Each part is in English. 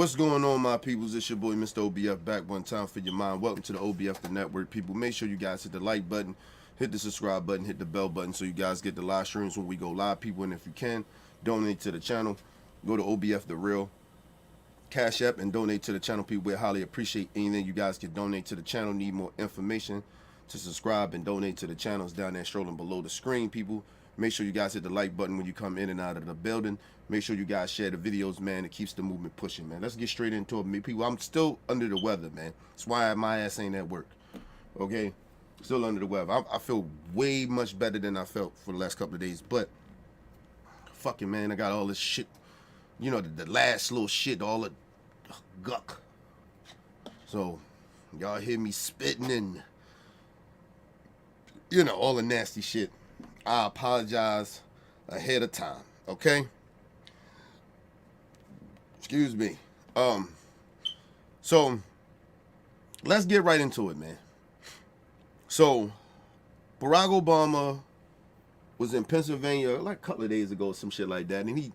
What's going on, my peoples? It's your boy, Mr. OBF, back one time for your mind. Welcome to the OBF, the network, people. Make sure you guys hit the like button, hit the subscribe button, hit the bell button so you guys get the live streams when we go live, people. And if you can, donate to the channel. Go to OBF The Real Cash App and donate to the channel, people. We highly appreciate anything you guys can donate to the channel. Need more information to subscribe and donate to the channels down there strolling below the screen, people. Make sure you guys hit the like button when you come in and out of the building. Make sure you guys share the videos, man. It keeps the movement pushing, man. Let's get straight into it, people. I'm still under the weather, man. That's why my ass ain't at work. Okay? Still under the weather. I feel way much better than I felt for the last couple of days. But, fucking, man, I got all this shit. You know, the last little shit, all the guck. So, y'all hear me spitting and, you know, all the nasty shit. I apologize ahead of time, okay? Excuse me. So let's get right into it, man. So Barack Obama was in Pennsylvania like a couple of days ago, some shit like that, and he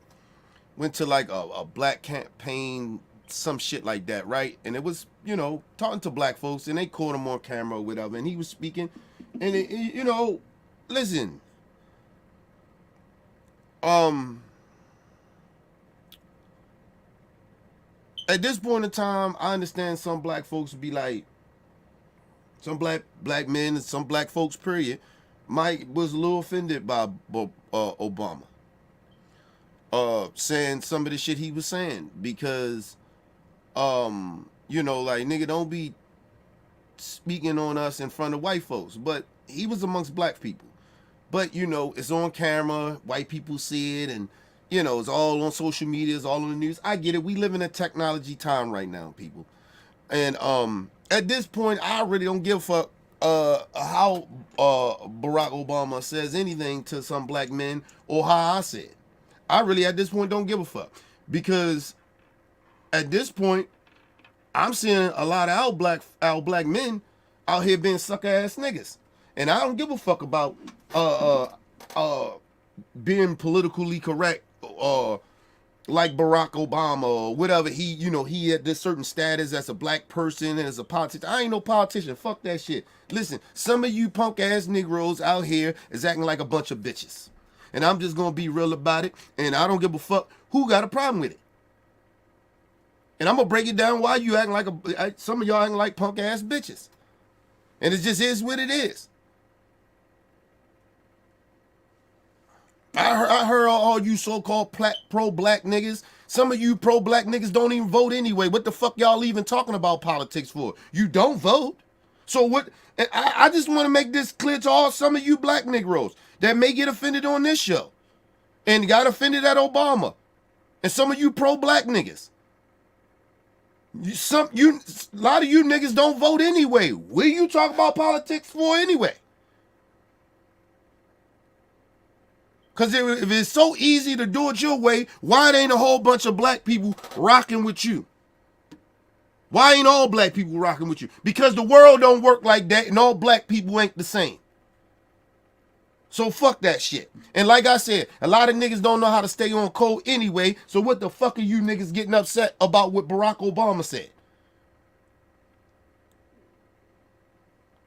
went to like a black campaign, some shit like that, right? And it was, you know, talking to black folks, and they caught him on camera or whatever, and he was speaking, and you know, listen. At this point in time, I understand some black folks would be like, some black men and some black folks, period, Mike was a little offended by Obama, saying some of the shit he was saying because, you know, like, nigga, don't be speaking on us in front of white folks. But he was amongst black people. But, you know, it's on camera, white people see it, and, you know, it's all on social media, it's all on the news. I get it. We live in a technology time right now, people. And at this point, I really don't give a fuck how Barack Obama says anything to some black men or how I say it. I really, at this point, don't give a fuck. Because at this point, I'm seeing a lot of our black men out here being sucker-ass niggas. And I don't give a fuck about being politically correct like Barack Obama or whatever. He, you know, he had this certain status as a black person and as a politician. I ain't no politician. Fuck that shit. Listen, some of you punk ass Negroes out here is acting like a bunch of bitches. And I'm just gonna be real about it. And I don't give a fuck who got a problem with it. And I'm gonna break it down why you acting like some of y'all acting like punk ass bitches. And it just is what it is. I heard all you so-called pro-black niggas. Some of you pro-black niggas don't even vote anyway. What the fuck y'all even talking about politics for? You don't vote. So what? And I just want to make this clear to all some of you black Negroes that may get offended on this show and got offended at Obama. And some of you pro-black niggas. A lot of you niggas don't vote anyway. What are you talking about politics for anyway? Because if it's so easy to do it your way, why ain't a whole bunch of black people rocking with you? Why ain't all black people rocking with you? Because the world don't work like that and all black people ain't the same. So fuck that shit. And like I said, a lot of niggas don't know how to stay on code anyway, so what the fuck are you niggas getting upset about what Barack Obama said?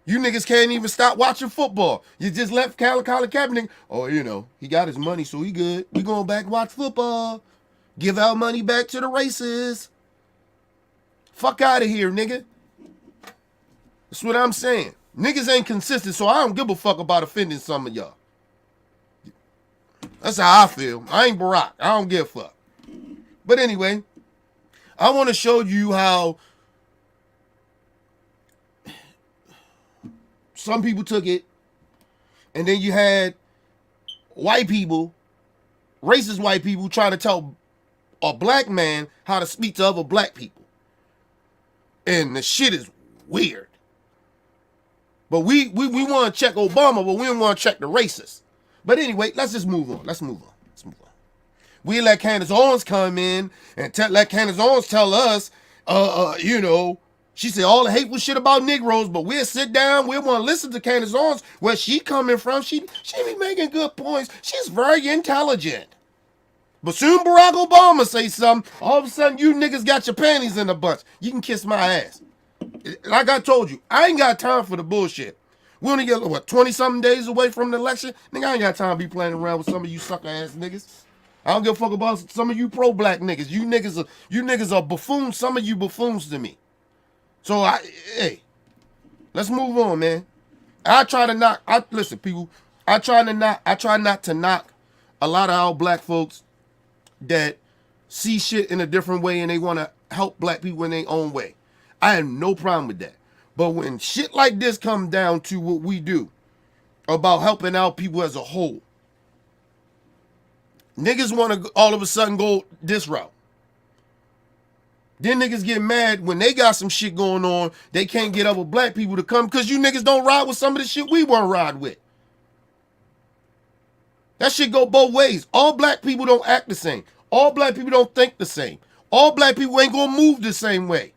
You niggas can't even stop watching football. You just left Colin Kaepernick. Oh, you know, he got his money, so he good. We going back and watch football. Give our money back to the racists. Fuck out of here, nigga. That's what I'm saying. Niggas ain't consistent, so I don't give a fuck about offending some of y'all. That's how I feel. I ain't Barack. I don't give a fuck. But anyway, I want to show you how some people took it, and then you had white people, racist white people, trying to tell a black man how to speak to other black people. And the shit is weird. But we want to check Obama, but we don't want to check the racists. But anyway, let's just move on. Let's move on. We let Candace Owens come in and let Candace Owens tell us, you know, she said all the hateful shit about Negroes, but we'll sit down, we'll want to listen to Candace Owens, where she coming from. She be making good points. She's very intelligent. But soon Barack Obama say something, all of a sudden you niggas got your panties in a bunch. You can kiss my ass. Like I told you, I ain't got time for the bullshit. We only get, what, 20-something days away from the election? Nigga, I ain't got time to be playing around with some of you sucker-ass niggas. I don't give a fuck about some of you pro-black niggas. You niggas are buffoons. Some of you buffoons to me. So, hey, let's move on, man. Listen, people, I try not to knock a lot of our black folks that see shit in a different way and they want to help black people in their own way. I have no problem with that. But when shit like this come down to what we do about helping out people as a whole, niggas want to all of a sudden go this route. Then niggas get mad when they got some shit going on. They can't get other black people to come because you niggas don't ride with some of the shit we want to ride with. That shit go both ways. All black people don't act the same. All black people don't think the same. All black people ain't gonna move the same way.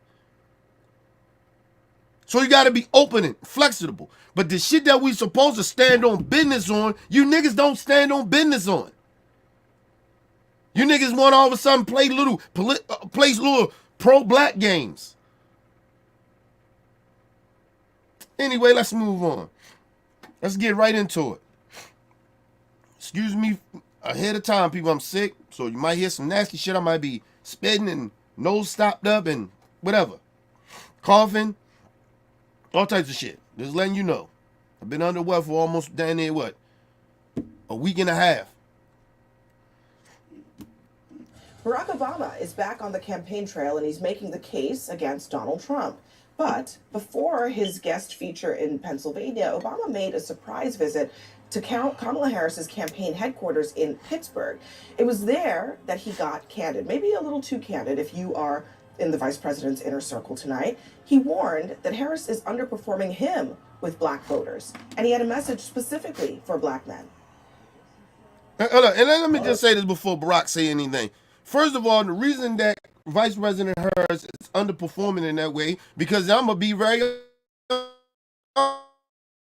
So you gotta be open and flexible. But the shit that we supposed to stand on business on, you niggas don't stand on business on. You niggas want all of a sudden play little pro-black games. Anyway, let's move on. Let's get right into it. Excuse me ahead of time, people. I'm sick, so you might hear some nasty shit. I might be spitting and nose stopped up and whatever. Coughing. All types of shit. Just letting you know. I've been under weather for almost down there, what? A week and a half. Barack Obama is back on the campaign trail and he's making the case against Donald Trump. But before his guest feature in Pennsylvania, Obama made a surprise visit to Kamala Harris's campaign headquarters in Pittsburgh. It was there that he got candid, maybe a little too candid if you are in the vice president's inner circle tonight. He warned that Harris is underperforming him with black voters, and he had a message specifically for black men. And let me just say this before Barack say anything. First of all, the reason that Vice President Harris is underperforming in that way, because I'm going to be very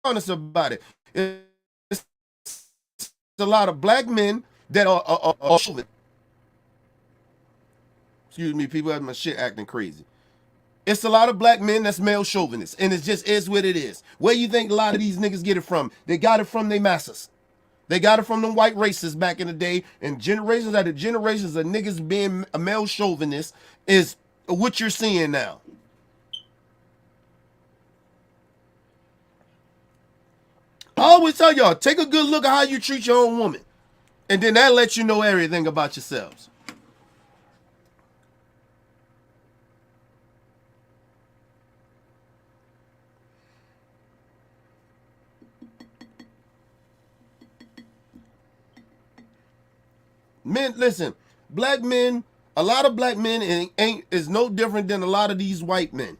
honest about it. It's a lot of black men that are excuse me, people have my shit acting crazy. It's a lot of black men that's male chauvinists, and it just is what it is. Where you think a lot of these niggas get it from? They got it from their masters. They got it from them white racists back in the day, and generations after generations of niggas being a male chauvinist is what you're seeing now. I always tell y'all, take a good look at how you treat your own woman, and then that lets you know everything about yourselves. Men, listen, black men, a lot of black men is no different than a lot of these white men.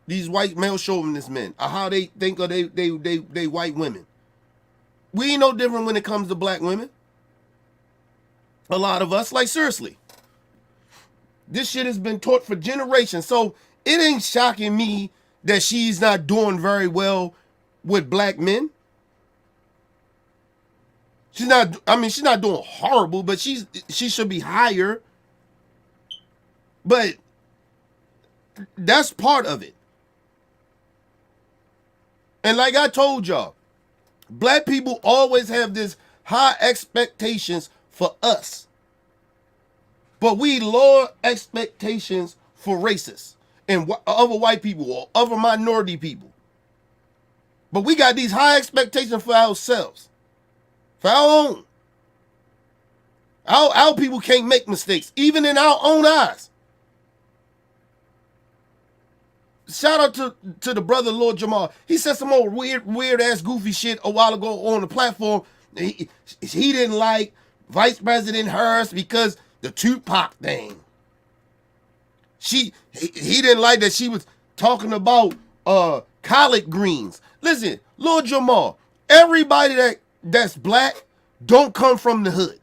These white male chauvinist men, how they think of they white women. We ain't no different when it comes to black women. A lot of us, like seriously. This shit has been taught for generations, so it ain't shocking me that she's not doing very well with black men. She's not doing horrible, but she should be higher. But that's part of it. And like I told y'all, black people always have this high expectations for us. But we lower expectations for racists and other white people or other minority people. But we got these high expectations for ourselves. For our own. Our people can't make mistakes, even in our own eyes. Shout out to the brother Lord Jamal. He said some old weird ass goofy shit a while ago on the platform. He didn't like Vice President Harris because the Tupac thing. He didn't like that she was talking about collard greens. Listen, Lord Jamal, everybody that's black don't come from the hood.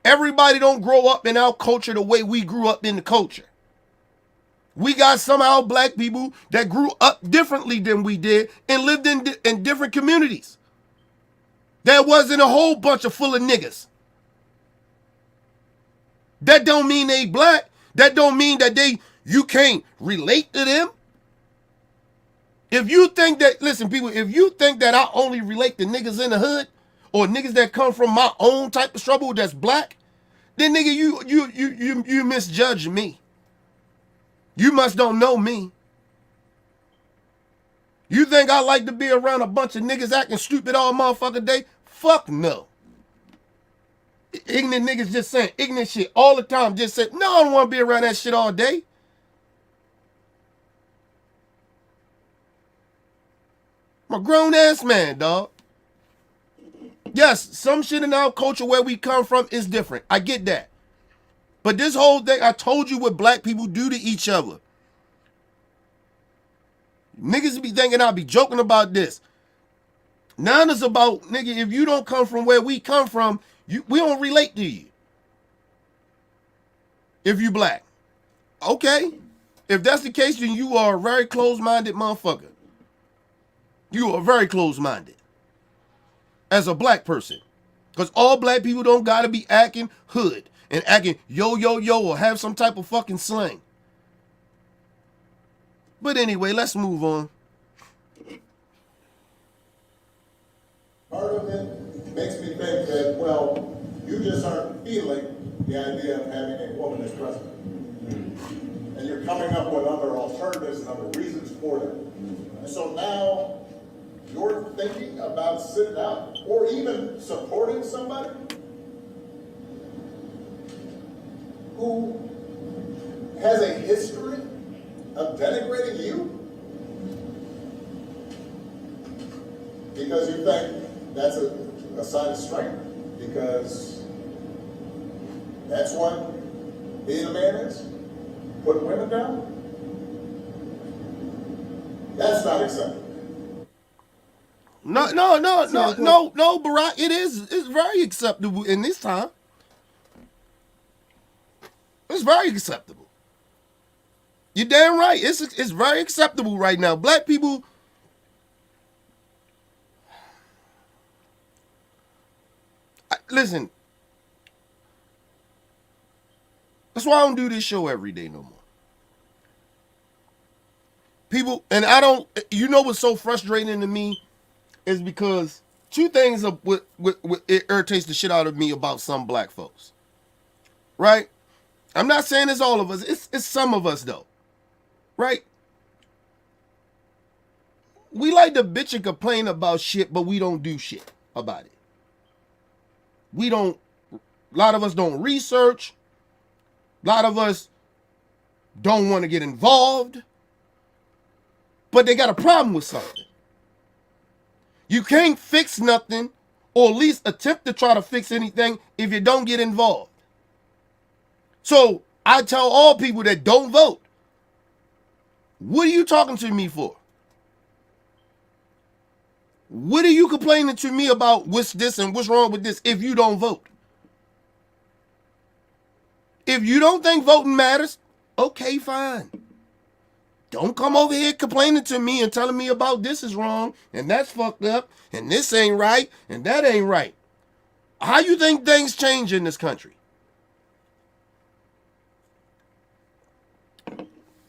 Everybody don't grow up in our culture the way we grew up in the culture. We got some of our black people that grew up differently than we did and lived in different communities. There wasn't a whole bunch of full of niggas. That don't mean they black. That don't mean that you can't relate to them. If you think that, listen, people, if you think that I only relate to niggas in the hood or niggas that come from my own type of struggle that's black, then nigga, you misjudge me. You must don't know me. You think I like to be around a bunch of niggas acting stupid all motherfucking day? Fuck no. Ignorant niggas just saying ignorant shit all the time. Just say, no, I don't want to be around that shit all day. I'm a grown ass man, dog. Yes, some shit in our culture where we come from is different. I get that. But this whole thing, I told you what black people do to each other. Niggas be thinking I'll be joking about this. Now it's about, nigga, if you don't come from where we come from, we don't relate to you. If you black. Okay. If that's the case, then you are a very close-minded motherfucker. You are very close-minded. As a black person. Because all black people don't gotta be acting hood and acting yo, yo, yo, or have some type of fucking slang. But anyway, let's move on. Part of it makes me think that, well, you just aren't feeling the idea of having a woman as president. And you're coming up with other alternatives and other reasons for that. And so now you're thinking about sitting out or even supporting somebody who has a history of denigrating you because you think that's a sign of strength, because that's what being a man is, putting women down. That's not acceptable. No, Barack. It's very acceptable in this time. It's very acceptable. You're damn right. It's very acceptable right now. Black people. Listen. That's why I don't do this show every day no more. People, and I don't. You know what's so frustrating to me is because two things of what it irritates the shit out of me about some black folks. Right? I'm not saying it's all of us. It's some of us though. Right? We like to bitch and complain about shit, but we don't do shit about it. We don't, a lot of us don't research. A lot of us don't want to get involved. But they got a problem with something. You can't fix nothing, or at least attempt to try to fix anything if you don't get involved. So I tell all people that don't vote, what are you talking to me for? What are you complaining to me about what's this and what's wrong with this if you don't vote? If you don't think voting matters, okay, fine. Don't come over here complaining to me and telling me about this is wrong and that's fucked up and this ain't right and that ain't right. How you think things change in this country?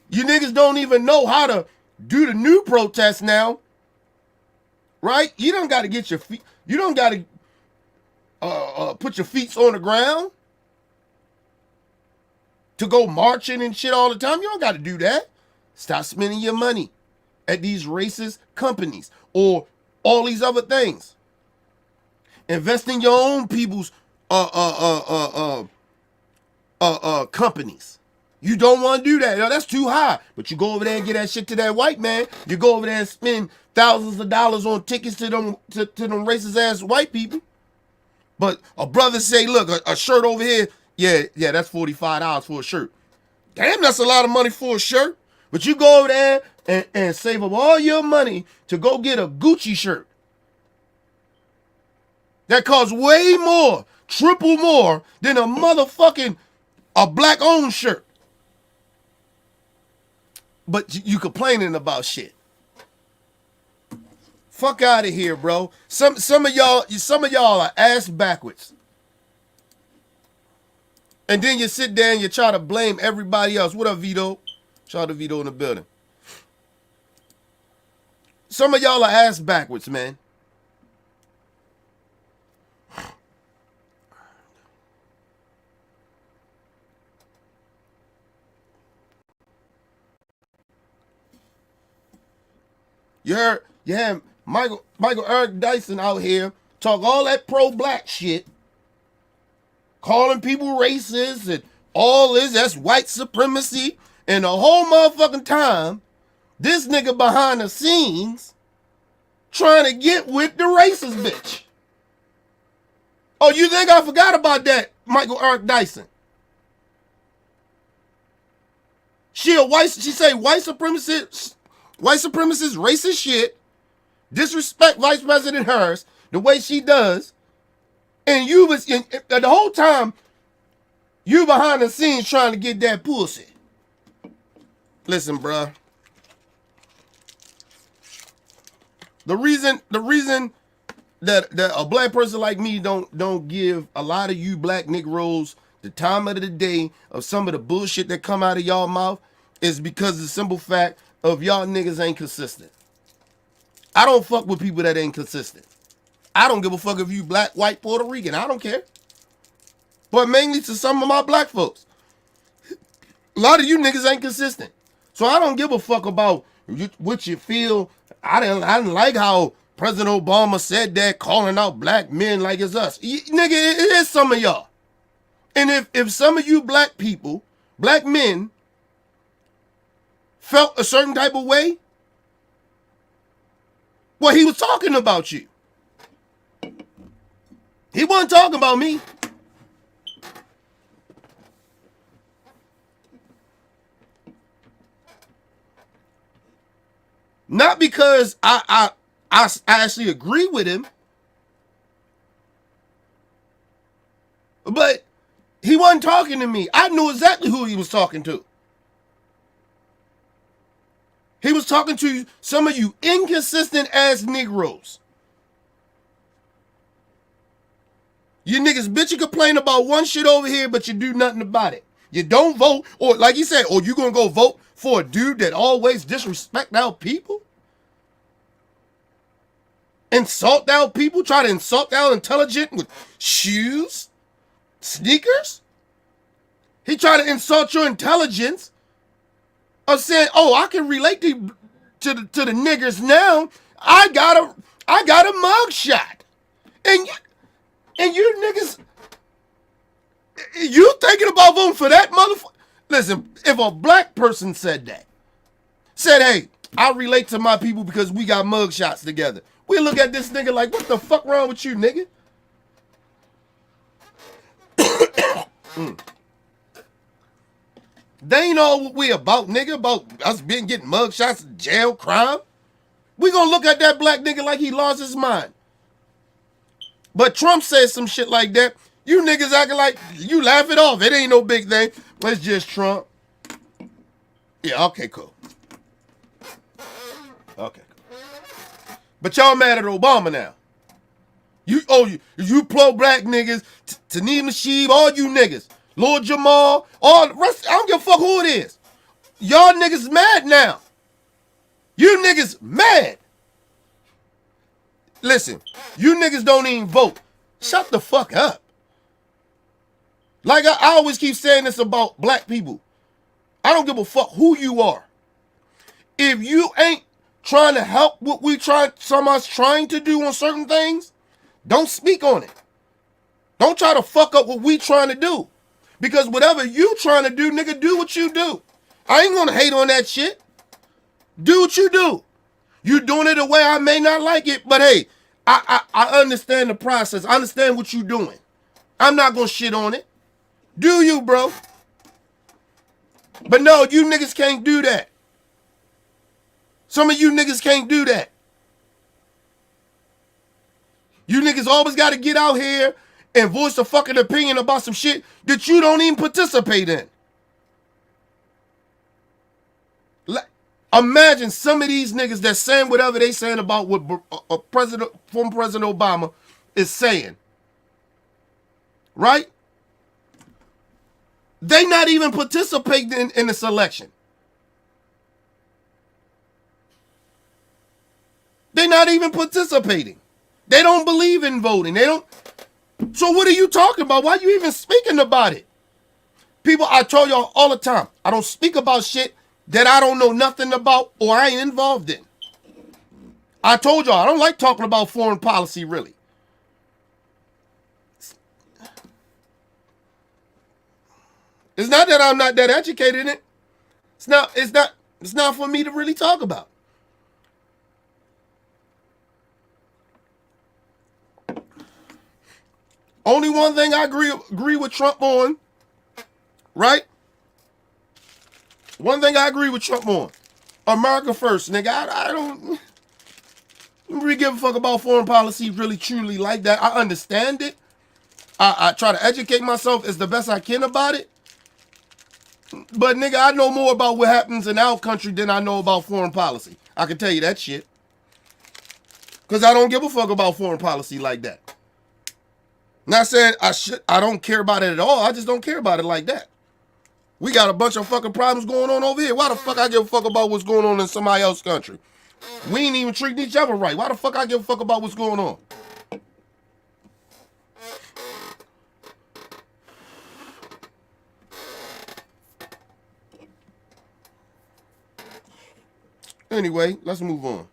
You niggas don't even know how to do the new protests now. Right? You don't got to get your feet. You don't got to put your feet on the ground to go marching and shit all the time. You don't got to do that. Stop spending your money at these racist companies or all these other things. Invest in your own people's companies. You don't want to do that. Yo, that's too high. But you go over there and get that shit to that white man. You go over there and spend thousands of dollars on tickets to them racist ass white people. But a brother say, look, a shirt over here, yeah, that's $45 for a shirt. Damn, that's a lot of money for a shirt. But you go over there and save up all your money to go get a Gucci shirt. That costs way more, triple more than a black-owned shirt. But you complaining about shit. Fuck out of here, bro. Some of y'all are ass backwards. And then you sit there and you try to blame everybody else. What up, Vito? Shout out to Vito in the building. Some of y'all are ass backwards, man. You had Michael Eric Dyson out here talk all that pro-black shit, calling people racist and all this, that's white supremacy. And the whole motherfucking time, this nigga behind the scenes trying to get with the racist bitch. Oh, you think I forgot about that, Michael Eric Dyson? She say white supremacist, racist shit, disrespect Vice President Harris the way she does, and you was the whole time you behind the scenes trying to get that pussy. Listen, bruh. The reason that a black person like me don't give a lot of you black Negroes the time of the day of some of the bullshit that come out of y'all mouth is because of the simple fact of y'all niggas ain't consistent. I don't fuck with people that ain't consistent. I don't give a fuck if you black, white, Puerto Rican. I don't care. But mainly to some of my black folks. A lot of you niggas ain't consistent. So I don't give a fuck about what you feel. I didn't like how President Obama said that, calling out black men like it's us. Nigga, it is some of y'all. And if some of you black people, black men, felt a certain type of way, well, he was talking about you. He wasn't talking about me. Not because I actually agree with him, but he wasn't talking to me. I knew exactly who he was talking to. He was talking to some of you inconsistent ass Negroes. You niggas bitch and complain about one shit over here, but you do nothing about it. You don't vote, or like he said, or you gonna go vote for a dude that always disrespect our people? Insult our people? Try to insult our intelligent with shoes? Sneakers? He tried to insult your intelligence of saying, oh, I can relate to the niggers now. I got a mug shot. And you niggas, you thinking about voting for that motherfucker? Listen, if a black person said, hey, I relate to my people because we got mug shots together, we look at this nigga like, what the fuck wrong with you, nigga? They ain't all what we about, nigga, about us getting mug shots, jail, crime. We gonna look at that black nigga like he lost his mind. But Trump says some shit like that. You niggas acting like you laugh it off. It ain't no big thing. It's just Trump. Yeah, okay, cool. Okay, cool. But y'all mad at Obama now. You pro-black niggas, Taneem Nasheed, all you niggas. Lord Jamal, all the rest, I don't give a fuck who it is. Y'all niggas mad now. You niggas mad. Listen, you niggas don't even vote. Shut the fuck up. Like I always keep saying this about black people. I don't give a fuck who you are. If you ain't trying to help what some of us trying to do on certain things, don't speak on it. Don't try to fuck up what we trying to do. Because whatever you trying to do, nigga, do what you do. I ain't gonna hate on that shit. Do what you do. You doing it a way I may not like it, but hey, I understand the process. I understand what you doing. I'm not gonna shit on it. Do you, bro? But no, you niggas can't do that. Some of you niggas can't do that. You niggas always got to get out here and voice a fucking opinion about some shit that you don't even participate in. Imagine some of these niggas that saying whatever they saying about what former President Obama is saying. Right? They not even participating in the selection. They're not even participating. They don't believe in voting. They don't. So what are you talking about? Why are you even speaking about it? People, I tell y'all all the time, I don't speak about shit that I don't know nothing about or I ain't involved in. I told y'all, I don't like talking about foreign policy, really. It's not that I'm not that educated in it. It's not for me to really talk about. Only one thing I agree with Trump on, right? One thing I agree with Trump on. America first, nigga. I don't really give a fuck about foreign policy really truly like that. I understand it. I try to educate myself as the best I can about it. But nigga, I know more about what happens in our country than I know about foreign policy. I can tell you that shit. Because I don't give a fuck about foreign policy like that. Not saying I don't care about it at all. I just don't care about it like that. We got a bunch of fucking problems going on over here. Why the fuck I give a fuck about what's going on in somebody else's country? We ain't even treating each other right. Why the fuck I give a fuck about what's going on? Anyway, let's move on.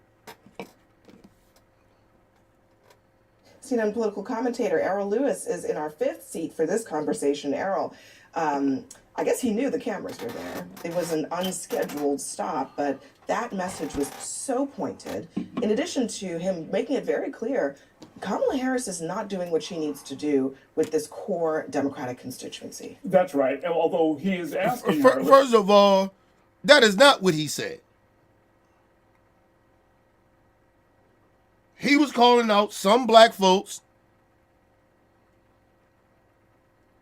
CNN political commentator Errol Lewis is in our fifth seat for this conversation. Errol, I guess he knew the cameras were there. It was an unscheduled stop, but that message was so pointed. In addition to him making it very clear, Kamala Harris is not doing what she needs to do with this core Democratic constituency. That's right. Although he is asking her. First of all, that is not what he said. He was calling out some black folks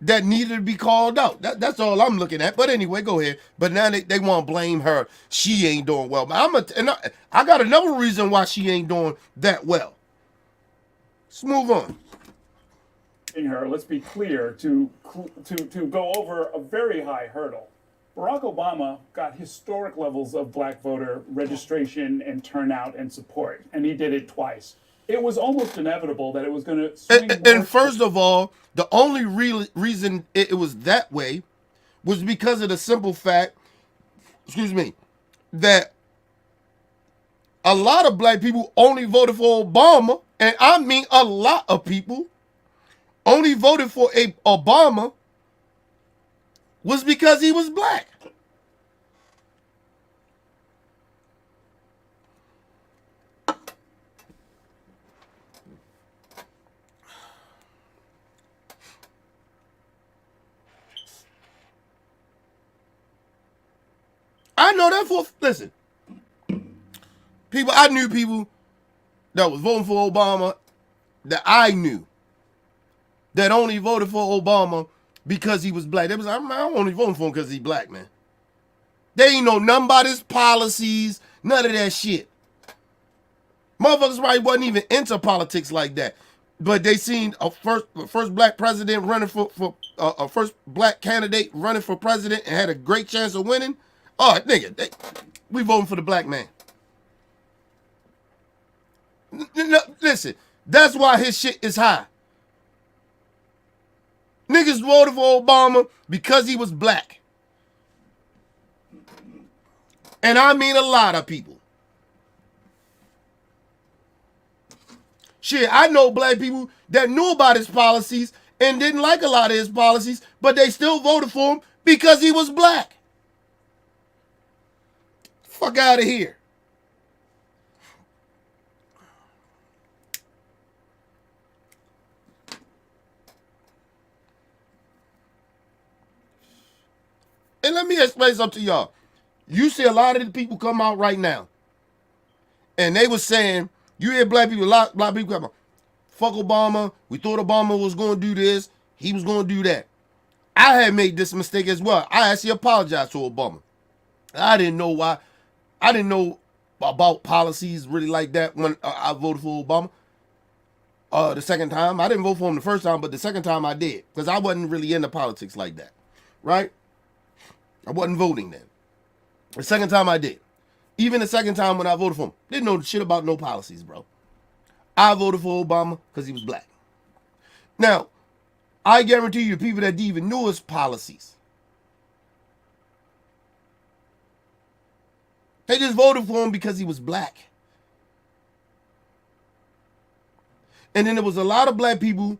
that needed to be called out. That's all I'm looking at. But anyway, go ahead. But now they want to blame her. She ain't doing well. But I got another reason why she ain't doing that well. Let's move on. Her, let's be clear, to go over a very high hurdle. Barack Obama got historic levels of black voter registration and turnout and support, and he did it twice. It was almost inevitable that it was going to swing. And first of all, the only reason it was that way was because of the simple fact, that a lot of black people only voted for Obama, and I mean a lot of people only voted for Obama was because he was black. I know that listen, I knew people that was voting for Obama that I knew that only voted for Obama because he was black. They was like, I'm only voting for him because he's black, man. They ain't know nothing about his policies, none of that shit. Motherfuckers probably wasn't even into politics like that. But they seen a first black president running for a first black candidate running for president and had a great chance of winning. Oh, nigga, we voting for the black man. Listen, that's why his shit is high. Niggas voted for Obama because he was black. And I mean a lot of people. Shit, I know black people that knew about his policies and didn't like a lot of his policies, but they still voted for him because he was black. Fuck out of here. And let me explain something to y'all. You see a lot of the people come out right now, and they was saying, you hear black people come out, fuck Obama, we thought Obama was going to do this, he was going to do that. I had made this mistake as well. I actually apologized to Obama. I didn't know why. I didn't know about policies really like that when I voted for Obama. The second time, I didn't vote for him the first time, but the second time I did, because I wasn't really into politics like that. right? I wasn't voting then. The second time I did. Even the second time when I voted for him, didn't know shit about no policies, bro. I voted for Obama because he was black. Now, I guarantee you the people that even knew his policies, they just voted for him because he was black. And then there was a lot of black people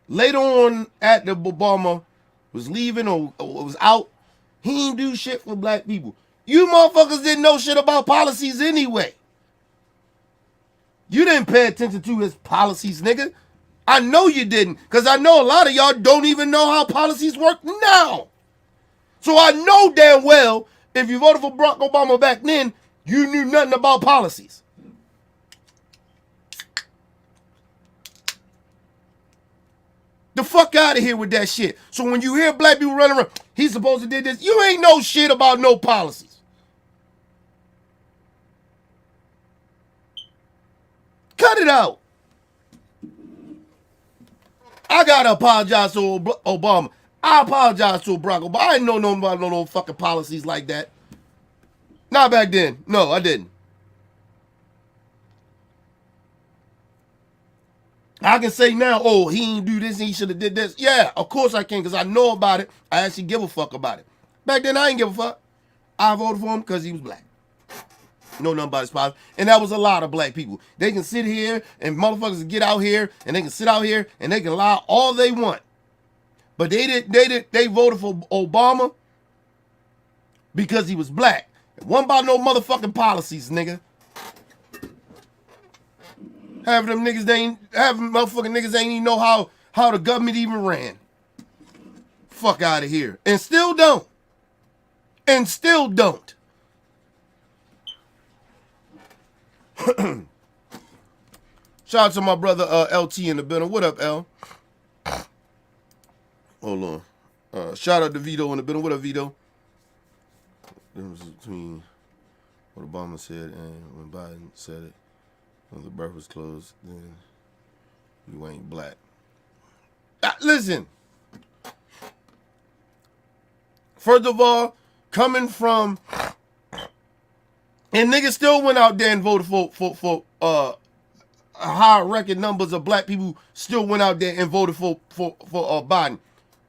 later on at the Obama was leaving or was out. He ain't do shit for black people. You motherfuckers didn't know shit about policies anyway. You didn't pay attention to his policies, nigga. I know you didn't, because I know a lot of y'all don't even know how policies work now. So I know damn well if you voted for Barack Obama back then, you knew nothing about policies. The fuck out of here with that shit. So when you hear black people running around, he's supposed to do this, you ain't know shit about no policies. Cut it out. I gotta apologize to Obama. I apologize to Barack Obama. I didn't know nothing about no fucking policies like that. Not back then. No, I didn't. I can say now, oh, he didn't do this and he should have did this. Yeah, of course I can, because I know about it. I actually give a fuck about it. Back then, I didn't give a fuck. I voted for him because he was black. Know nothing about his policy. And that was a lot of black people. They can sit here and motherfuckers can get out here and they can sit out here and they can lie all they want. But they voted for Obama because he was black. It wasn't about no motherfucking policies, nigga. Half of them motherfucking niggas ain't even know how the government even ran. Fuck out of here. And still don't. And still don't. Shout out to my brother LT in the building. What up, L? Hold on. Shout out to Vito in the building. What up, Vito? The difference between what Obama said and when Biden said it. When the birth was closed, then you ain't black. Listen. First of all, coming from, and niggas still went out there and voted for high record numbers of black people still went out there and voted for Biden,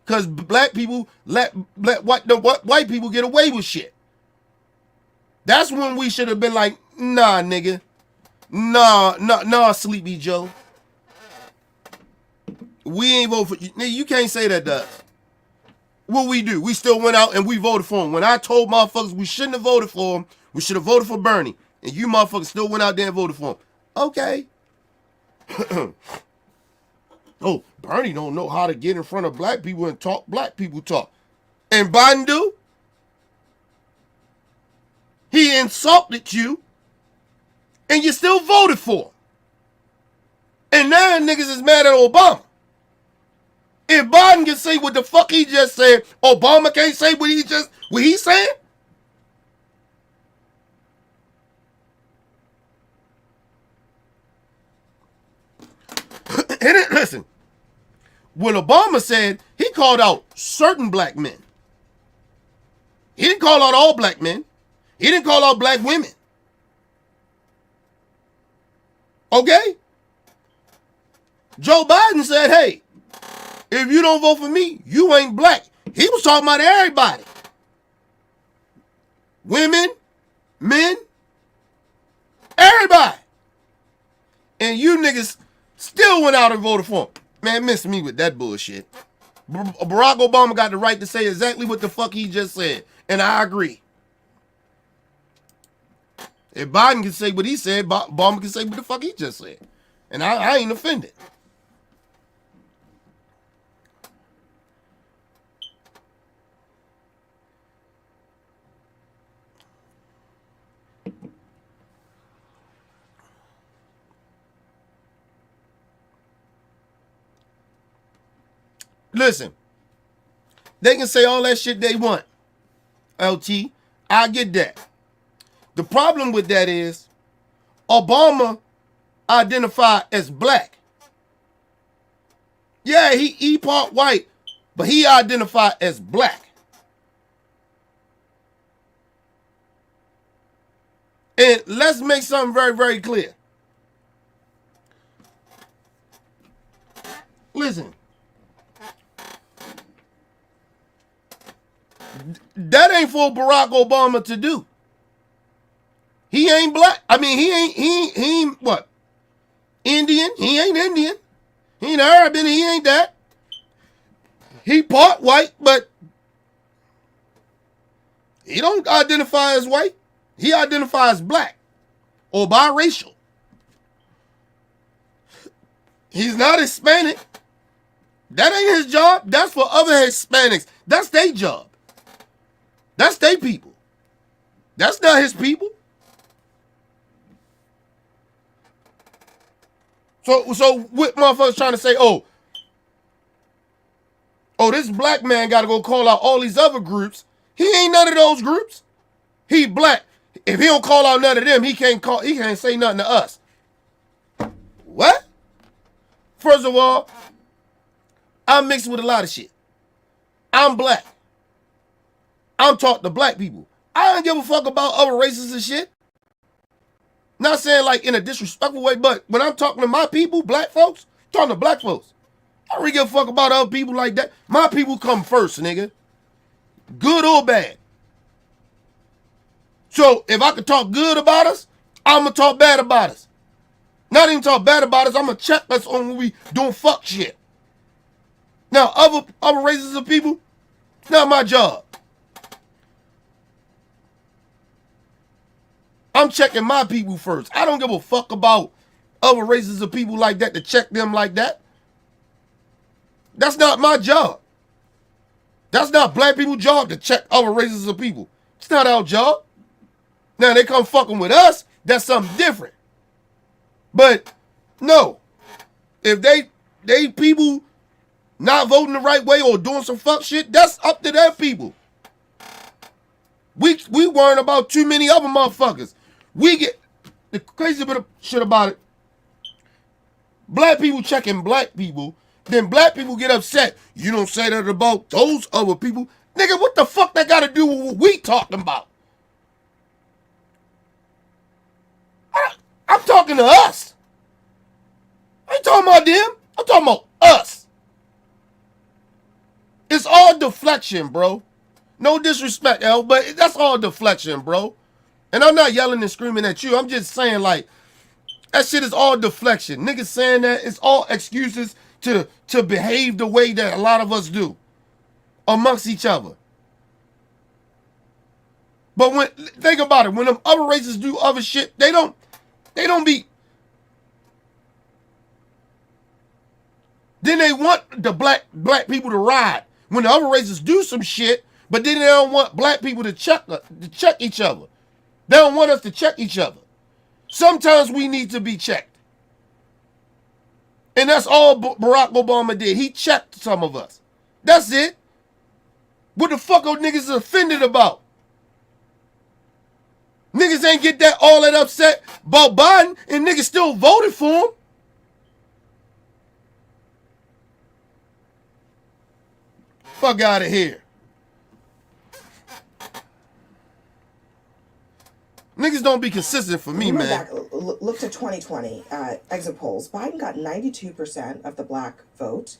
because black people let white people get away with shit. That's when we should have been like, nah, nigga. Nah, Sleepy Joe. We ain't vote for you. Nigga, you can't say that to us. What we do? We still went out and we voted for him. When I told motherfuckers we shouldn't have voted for him, we should have voted for Bernie. And you motherfuckers still went out there and voted for him. Okay. Oh, Bernie don't know how to get in front of black people and talk black people talk. And Biden do? He insulted you. And you still voted for him. And now niggas is mad at Obama. If Biden can say what the fuck he just said, Obama can't say what he's saying? And listen, when Obama said, he called out certain black men. He didn't call out all black men. He didn't call out black women. Okay? Joe Biden said, hey, if you don't vote for me, you ain't black. He was talking about everybody. Women, men, everybody. And you niggas still went out and voted for him. Man, miss me with that bullshit. Barack Obama got the right to say exactly what the fuck he just said. And I agree. If Biden can say what he said, Obama can say what the fuck he just said. And I ain't offended. Listen, they can say all that shit they want. LT, I get that. The problem with that is Obama identified as black. Yeah, he part white, but he identified as black. And let's make something very, very clear. Listen, that ain't for Barack Obama to do. He ain't black. I mean, he ain't what? Indian? He ain't Indian. He ain't Arab, and he ain't that. He part white, but he don't identify as white. He identifies black or biracial. He's not Hispanic. That ain't his job. That's for other Hispanics. That's their job. That's their people. That's not his people. So what motherfuckers trying to say, oh, this black man got to go call out all these other groups. He ain't none of those groups. He black. If he don't call out none of them, he can't say nothing to us. What? First of all, I'm mixed with a lot of shit. I'm black. I'm taught to black people. I don't give a fuck about other races and shit. Not saying like in a disrespectful way, but when I'm talking to my people, black folks, talking to black folks, I don't really give a fuck about other people like that. My people come first, nigga. Good or bad. So if I could talk good about us, I'm going to talk bad about us. Not even talk bad about us, I'm going to check us on when we doing fuck shit. Now, other races of people, it's not my job. I'm checking my people first. I don't give a fuck about other races of people like that to check them like that. That's not my job. That's not black people's job to check other races of people. It's not our job. Now they come fucking with us, that's something different. But no, if they people not voting the right way or doing some fuck shit, that's up to their people. We worrying about too many other motherfuckers. We get the crazy bit of shit about it. Black people checking black people, then black people get upset. You don't say that about those other people. Nigga, what the fuck that got to do with what we talking about? I'm talking to us. I ain't talking about them. I'm talking about us. It's all deflection, bro. No disrespect, L, but that's all deflection, bro. And I'm not yelling and screaming at you. I'm just saying, like, that shit is all deflection. Niggas saying that it's all excuses to behave the way that a lot of us do amongst each other. But think about it, when them other races do other shit, they don't be. Then they want the black people to ride. When the other races do some shit, but then they don't want black people to check each other. They don't want us to check each other. Sometimes we need to be checked. And that's all Barack Obama did. He checked some of us. That's it. What the fuck are niggas offended about? Niggas ain't get all that upset about Biden, and niggas still voted for him. Fuck out of here. Niggas don't be consistent for me, man. Back, look to 2020 exit polls. Biden got 92% of the black vote.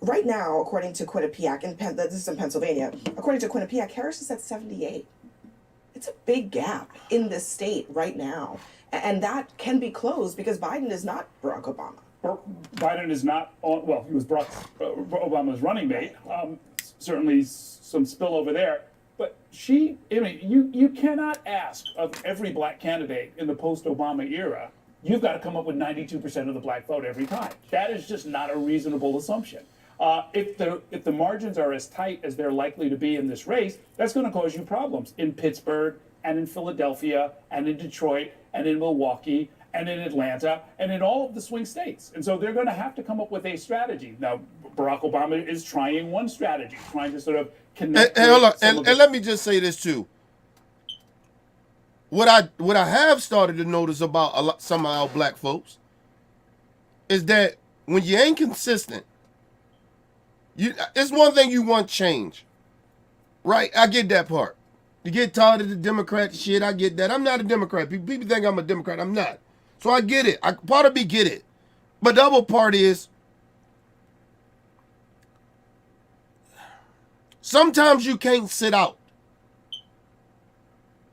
Right now, according to Quinnipiac, this is in Pennsylvania, according to Quinnipiac, Harris is at 78. It's a big gap in this state right now. And that can be closed because Biden is not Barack Obama. Biden is not, he was Obama's running mate. Certainly some spillover there. But you cannot ask of every black candidate in the post-Obama era, you've got to come up with 92% of the black vote every time. That is just not a reasonable assumption. If the margins are as tight as they're likely to be in this race, that's going to cause you problems in Pittsburgh and in Philadelphia and in Detroit and in Milwaukee and in Atlanta and in all of the swing states. And so they're going to have to come up with a strategy. Now, Barack Obama is trying one strategy, trying to sort of connect. And let me just say this too. What I have started to notice about some of our black folks is that when you ain't consistent, It's one thing you want change, right? I get that part. You get tired of the Democrat shit. I get that. I'm not a Democrat. People think I'm a Democrat. I'm not. So I get it. Part of me get it. But the other part is, sometimes you can't sit out.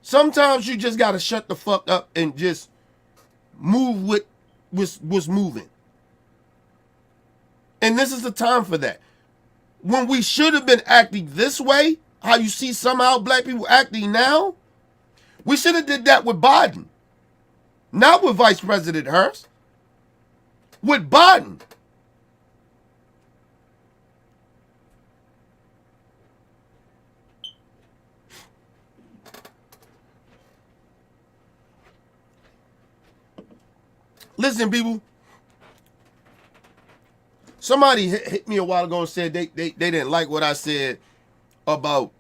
Sometimes you just got to shut the fuck up and just move with what's moving. And this is the time for that. When we should have been acting this way, how you see somehow black people acting now, we should have did that with Biden. Not with Vice President Harris. With Biden. Listen, people. Somebody hit me a while ago and said they didn't like what I said about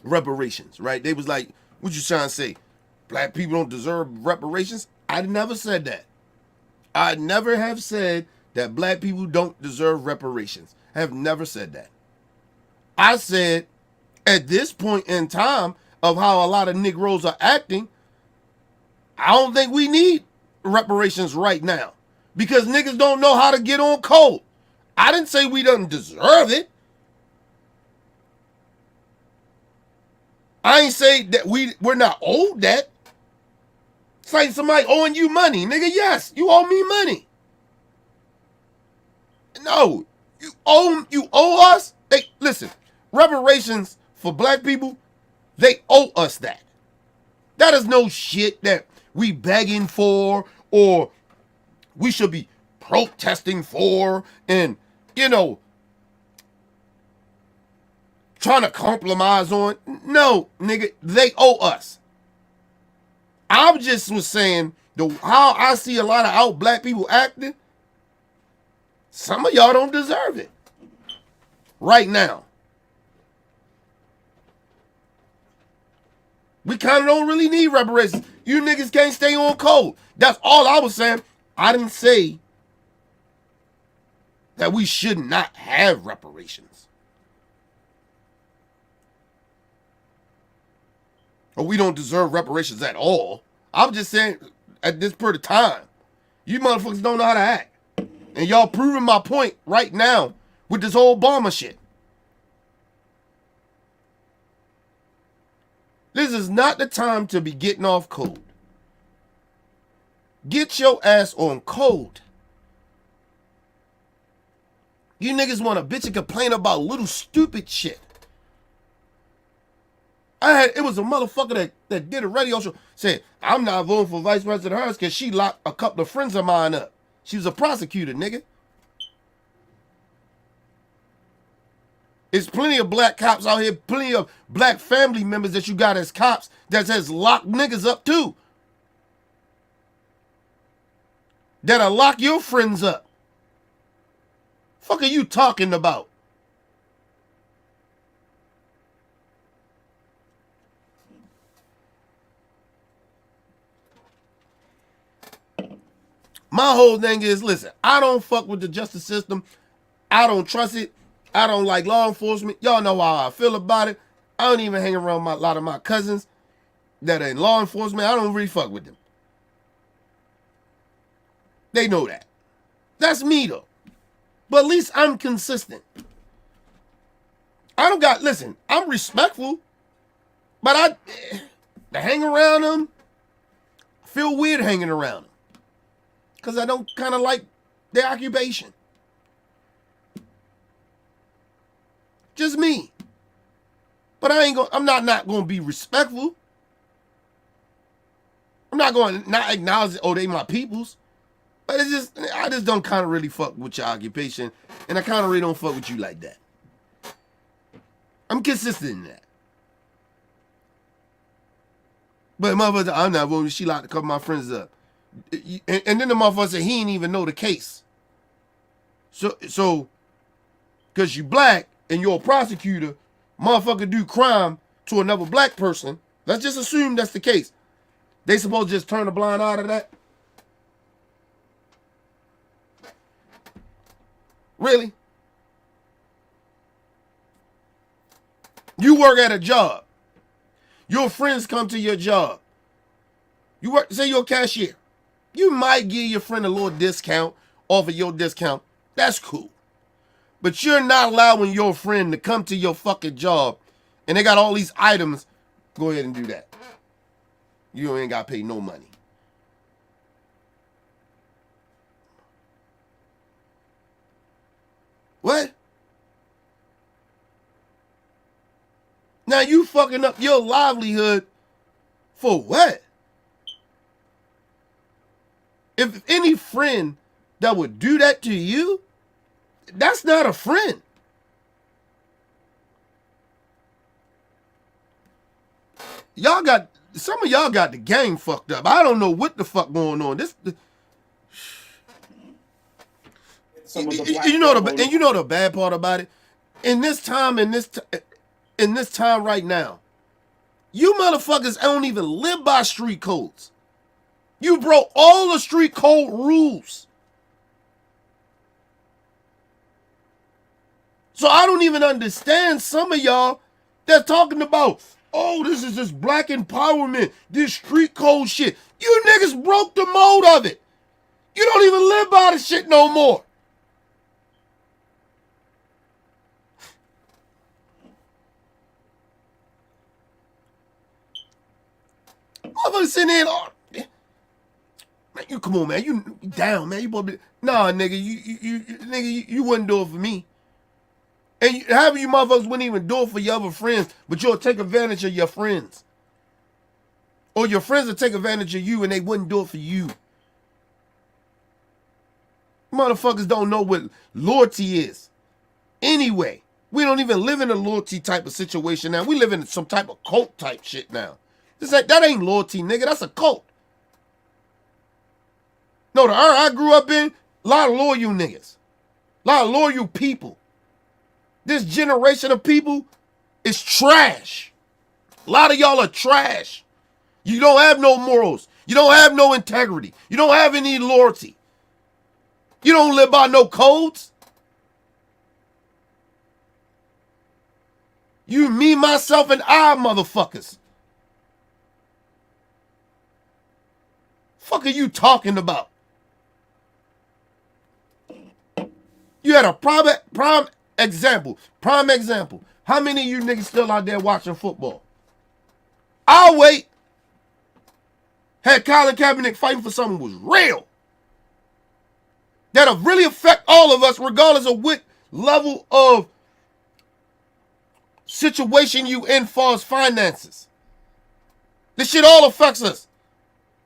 reparations, right? They was like, what you trying to say? Black people don't deserve reparations? I never said that. I never have said that black people don't deserve reparations. I have never said that. I said, at this point in time of how a lot of Negroes are acting, I don't think we need reparations right now. Because niggas don't know how to get on code. I didn't say we don't deserve it. I ain't say that we're not owed that. It's like somebody owing you money. Nigga, yes, you owe me money. No, you owe us. Hey, listen, reparations for black people, they owe us that. That is no shit that we begging for or we should be protesting for and, trying to compromise on. No, nigga, they owe us. I just was saying how I see a lot of out black people acting. Some of y'all don't deserve it right now. We kind of don't really need reparations. You niggas can't stay on code. That's all I was saying. I didn't say that we should not have reparations. Or we don't deserve reparations at all. I'm just saying, at this period of time, you motherfuckers don't know how to act. And y'all proving my point right now with this whole Obama shit. This is not the time to be getting off code. Get your ass on code. You niggas want to bitch and complain about little stupid shit. It was a motherfucker that did a radio show, said, I'm not voting for Vice President Harris because she locked a couple of friends of mine up. She was a prosecutor, nigga. There's plenty of black cops out here, plenty of black family members that you got as cops that has locked niggas up too. That'll lock your friends up. Fuck are you talking about? My whole thing is, listen, I don't fuck with the justice system. I don't trust it. I don't like law enforcement. Y'all know how I feel about it. I don't even hang around a lot of my cousins that are in law enforcement. I don't really fuck with them. They know that. That's me, though. But at least I'm consistent. Listen, I'm respectful, but to hang around them, I feel weird hanging around them. Because I don't kind of like their occupation. Just me. But I'm not going to be respectful. I'm not going to not acknowledge, they my peoples. But I just don't kind of really fuck with your occupation. And I kind of really don't fuck with you like that. I'm consistent in that. But motherfucker, I'm not voting. She locked a couple of my friends up. And then the motherfucker said he didn't even know the case. So, because you black and you're a prosecutor, motherfucker do crime to another black person. Let's just assume that's the case. They supposed to just turn a blind eye to that? Really? You work at a job. Your friends come to your job. You work, say you're a cashier. You might give your friend a little discount off of your discount. That's cool. But you're not allowing your friend to come to your fucking job and they got all these items. Go ahead and do that. You ain't got to pay no money. What? Now you fucking up your livelihood for what? If any friend that would do that to you, that's not a friend. Y'all got, some of y'all got the game fucked up. I don't know what the fuck going on. Some of the You know the bad part about it? In this time right now, you motherfuckers don't even live by street codes. You broke all the street code rules. So I don't even understand some of y'all that's talking about, oh, this is just black empowerment, this street code shit. You niggas broke the mode of it. You don't even live by the shit no more. Motherfuckers sitting in, oh, man, you come on, man, you down, man. You probably, nah, nigga, you wouldn't do it for me. And half of you motherfuckers wouldn't even do it for your other friends, but you'll take advantage of your friends. Or your friends will take advantage of you and they wouldn't do it for you. Motherfuckers don't know what loyalty is. Anyway, we don't even live in a loyalty type of situation now. We live in some type of cult type shit now. It's like, that ain't loyalty, nigga. That's a cult. No, the era I grew up in, a lot of loyal niggas. A lot of loyal people. This generation of people is trash. A lot of y'all are trash. You don't have no morals. You don't have no integrity. You don't have any loyalty. You don't live by no codes. You, me, myself, and I, motherfuckers. Fuck are you talking about? You had a prime example. How many of you niggas still out there watching football? I'll wait. Had Colin Kaepernick fighting for something was real. That'll really affect all of us regardless of what level of situation you in far as finances. This shit all affects us.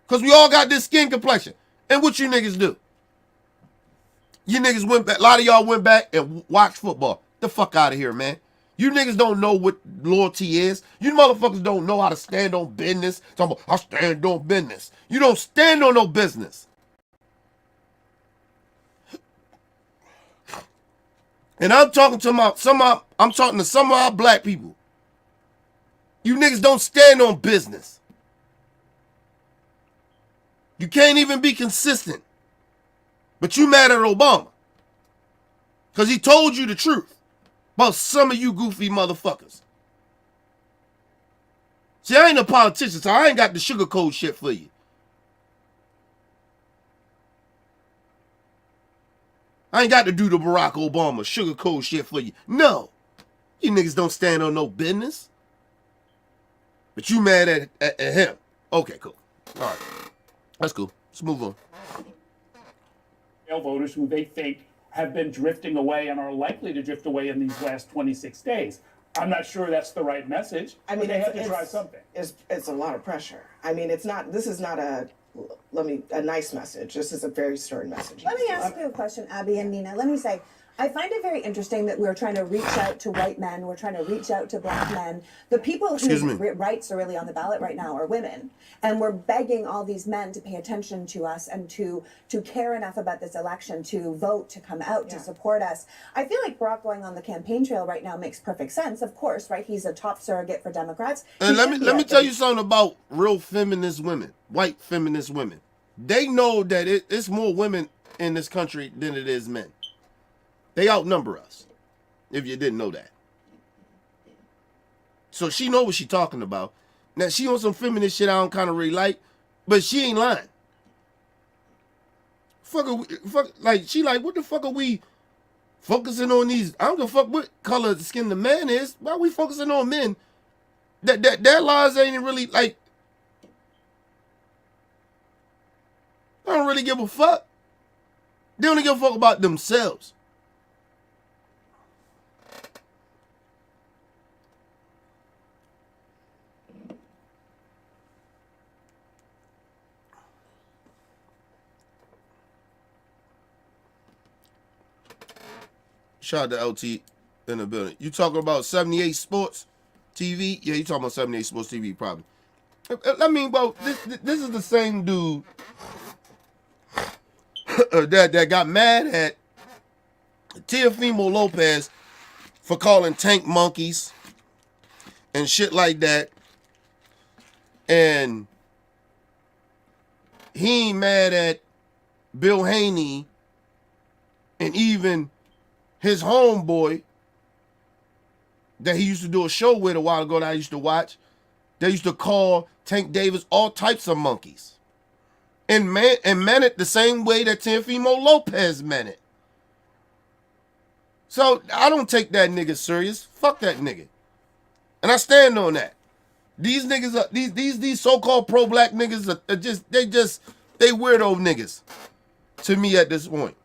Because we all got this skin complexion. And what you niggas do? You niggas went back, a lot of y'all went back and watched football. The fuck out of here, man. You niggas don't know what loyalty is. You motherfuckers don't know how to stand on business. Talking about, I stand on business. You don't stand on no business. And I'm talking to some of our black people. You niggas don't stand on business. You can't even be consistent. But you mad at Obama. Because he told you the truth about some of you goofy motherfuckers. See, I ain't a politician, so I ain't got the sugarcoat shit for you. I ain't got to do the Barack Obama sugarcoat shit for you. No. You niggas don't stand on no business. But you mad at him. Okay, cool. All right. That's cool. Let's move on. Voters who they think have been drifting away and are likely to drift away in these last 26 days. I'm not sure that's the right message. I mean, they have to try something. It's a lot of pressure. I mean, this is not a nice message. This is a very stern message. Let me ask you a question, Abby and Nina. Let me say, I find it very interesting that we're trying to reach out to white men. We're trying to reach out to black men. The people whose rights are really on the ballot right now are women. And we're begging all these men to pay attention to us and to care enough about this election, to vote, to come out, to support us. I feel like Barack going on the campaign trail right now makes perfect sense, of course, right? He's a top surrogate for Democrats. And let me tell you something about real feminist women, white feminist women. They know that it's more women in this country than it is men. They outnumber us, if you didn't know that. So she know what she talking about. Now, she on some feminist shit I don't kind of really like, but she ain't lying. She like, what the fuck are we focusing on these? I don't give a fuck what color of skin the man is. Why are we focusing on men? Their lives ain't really, like, I don't really give a fuck. They only give a fuck about themselves. Shout out to LT in the building. You talking about 78 Sports TV? Yeah, you talking about 78 Sports TV probably. I mean, bro, this is the same dude that got mad at Teofimo Lopez for calling tank monkeys and shit like that. And he ain't mad at Bill Haney and even his homeboy that he used to do a show with a while ago that I used to watch. They used to call Tank Davis all types of monkeys. And meant it the same way that Teofimo Lopez meant it. So I don't take that nigga serious. Fuck that nigga. And I stand on that. These niggas are these so-called pro-black niggas are they weirdo niggas to me at this point.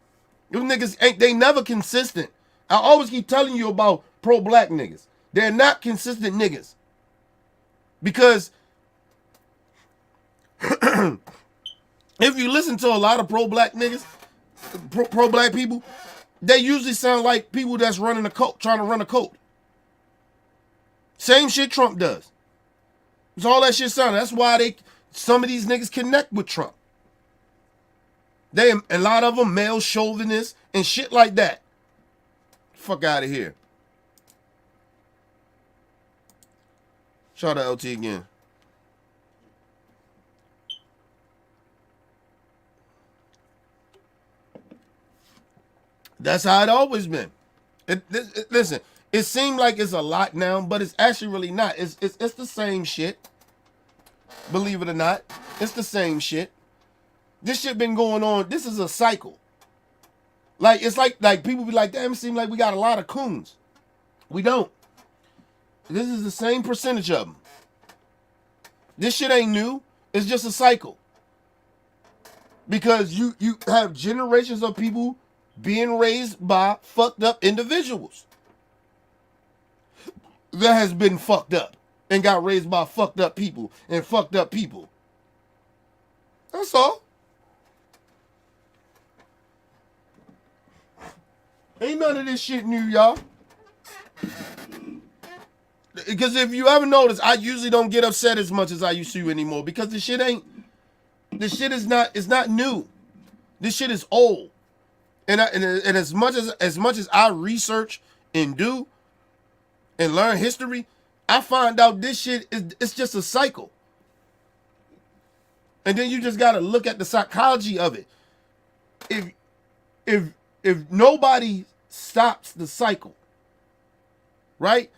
Them niggas they never consistent. I always keep telling you about pro-black niggas. They're not consistent niggas. Because if you listen to a lot of pro-black niggas, pro-black people, they usually sound like people that's running a cult, trying to run a cult. Same shit Trump does. It's all that shit sound. That's why some of these niggas connect with Trump. A lot of them male chauvinists and shit like that. Fuck out of here. Shout out LT again. That's how it always been. Listen, it seemed like it's a lot now, but it's actually really not. It's the same shit. Believe it or not, it's the same shit. This shit been going on. This is a cycle. Like it's like people be like, damn, it seems like we got a lot of coons. We don't. This is the same percentage of them. This shit ain't new. It's just a cycle. Because you have generations of people being raised by fucked up individuals that has been fucked up and got raised by fucked up people and fucked up people. That's all. Ain't none of this shit new, y'all. Because if you ever notice, I usually don't get upset as much as I used to anymore because this shit is not new. This shit is old. And as much as I research and do and learn history, I find out this shit it's just a cycle. And then you just gotta look at the psychology of it. If nobody stops the cycle, right?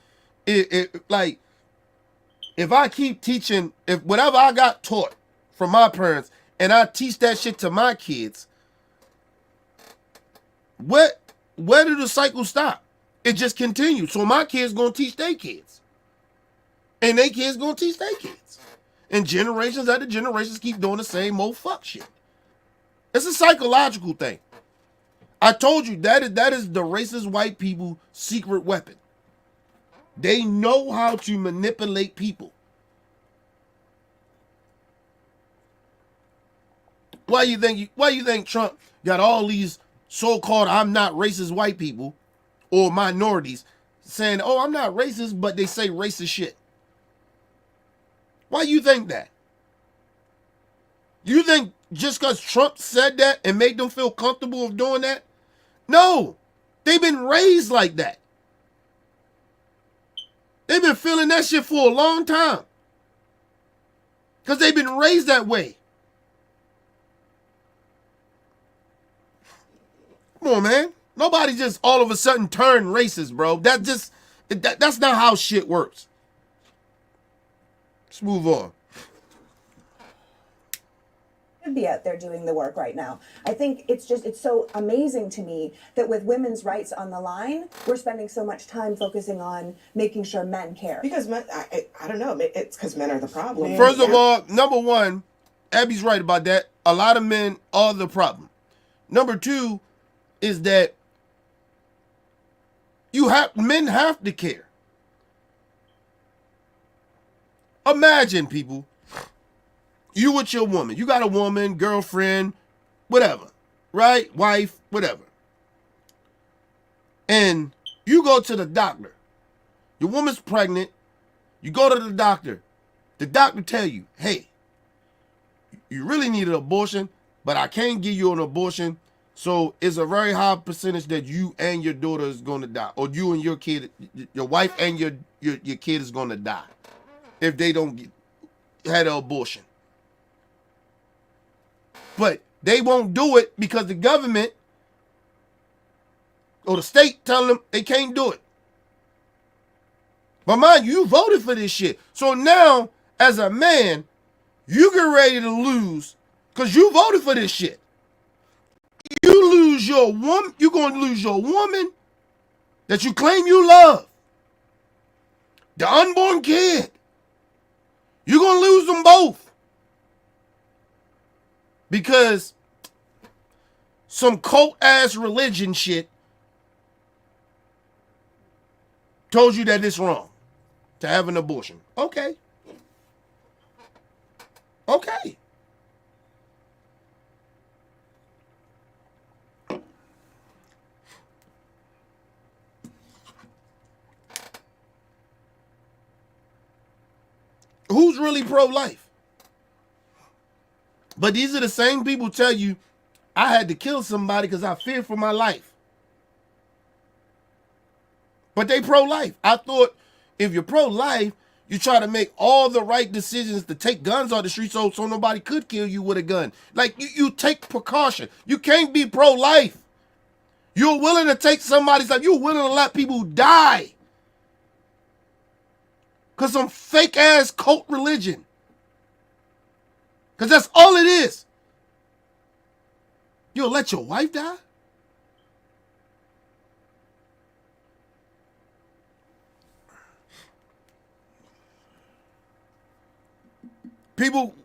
Like if I keep teaching, if whatever I got taught from my parents and I teach that shit to my kids, where do the cycle stop? It just continues. So my kids gonna teach their kids. And their kids gonna teach their kids. And generations after generations keep doing the same old fuck shit. It's a psychological thing. I told you that is the racist white people's secret weapon. They know how to manipulate people. Why you think Trump got all these so-called I'm not racist white people or minorities saying, oh, I'm not racist, but they say racist shit? Why you think that? You think just because Trump said that and made them feel comfortable of doing that? No, they've been raised like that. They've been feeling that shit for a long time. Because they've been raised that way. Come on, man. Nobody just all of a sudden turned racist, bro. That's not how shit works. Let's move on. Should be out there doing the work right now. I think it's so amazing to me that with women's rights on the line, we're spending so much time focusing on making sure men care. Because men, I don't know, it's because men are the problem. First of all, number one, Abby's right about that. A lot of men are the problem. Number two is that men have to care. Imagine, people, you with your woman. You got a woman, girlfriend, whatever, right? Wife, whatever. And you go to the doctor. Your woman's pregnant. You go to the doctor. The doctor tell you, hey, you really need an abortion, but I can't give you an abortion. So it's a very high percentage that you and your daughter is going to die. Or you and your kid, your wife and your kid is going to die if they don't had an abortion. But they won't do it because the government or the state telling them they can't do it. But mind you voted for this shit. So now, as a man, you get ready to lose because you voted for this shit. You lose your woman, you're going to lose your woman that you claim you love. The unborn kid. You're going to lose them both. Because some cult-ass religion shit told you that it's wrong to have an abortion. Okay. Okay. Who's really pro-life? But these are the same people tell you, I had to kill somebody because I feared for my life. But they pro-life. I thought if you're pro-life, you try to make all the right decisions to take guns off the street so nobody could kill you with a gun. Like, you take precaution. You can't be pro-life. You're willing to take somebody's life. You're willing to let people die. Because some fake-ass cult religion. Because that's all it is. You'll let your wife die? People,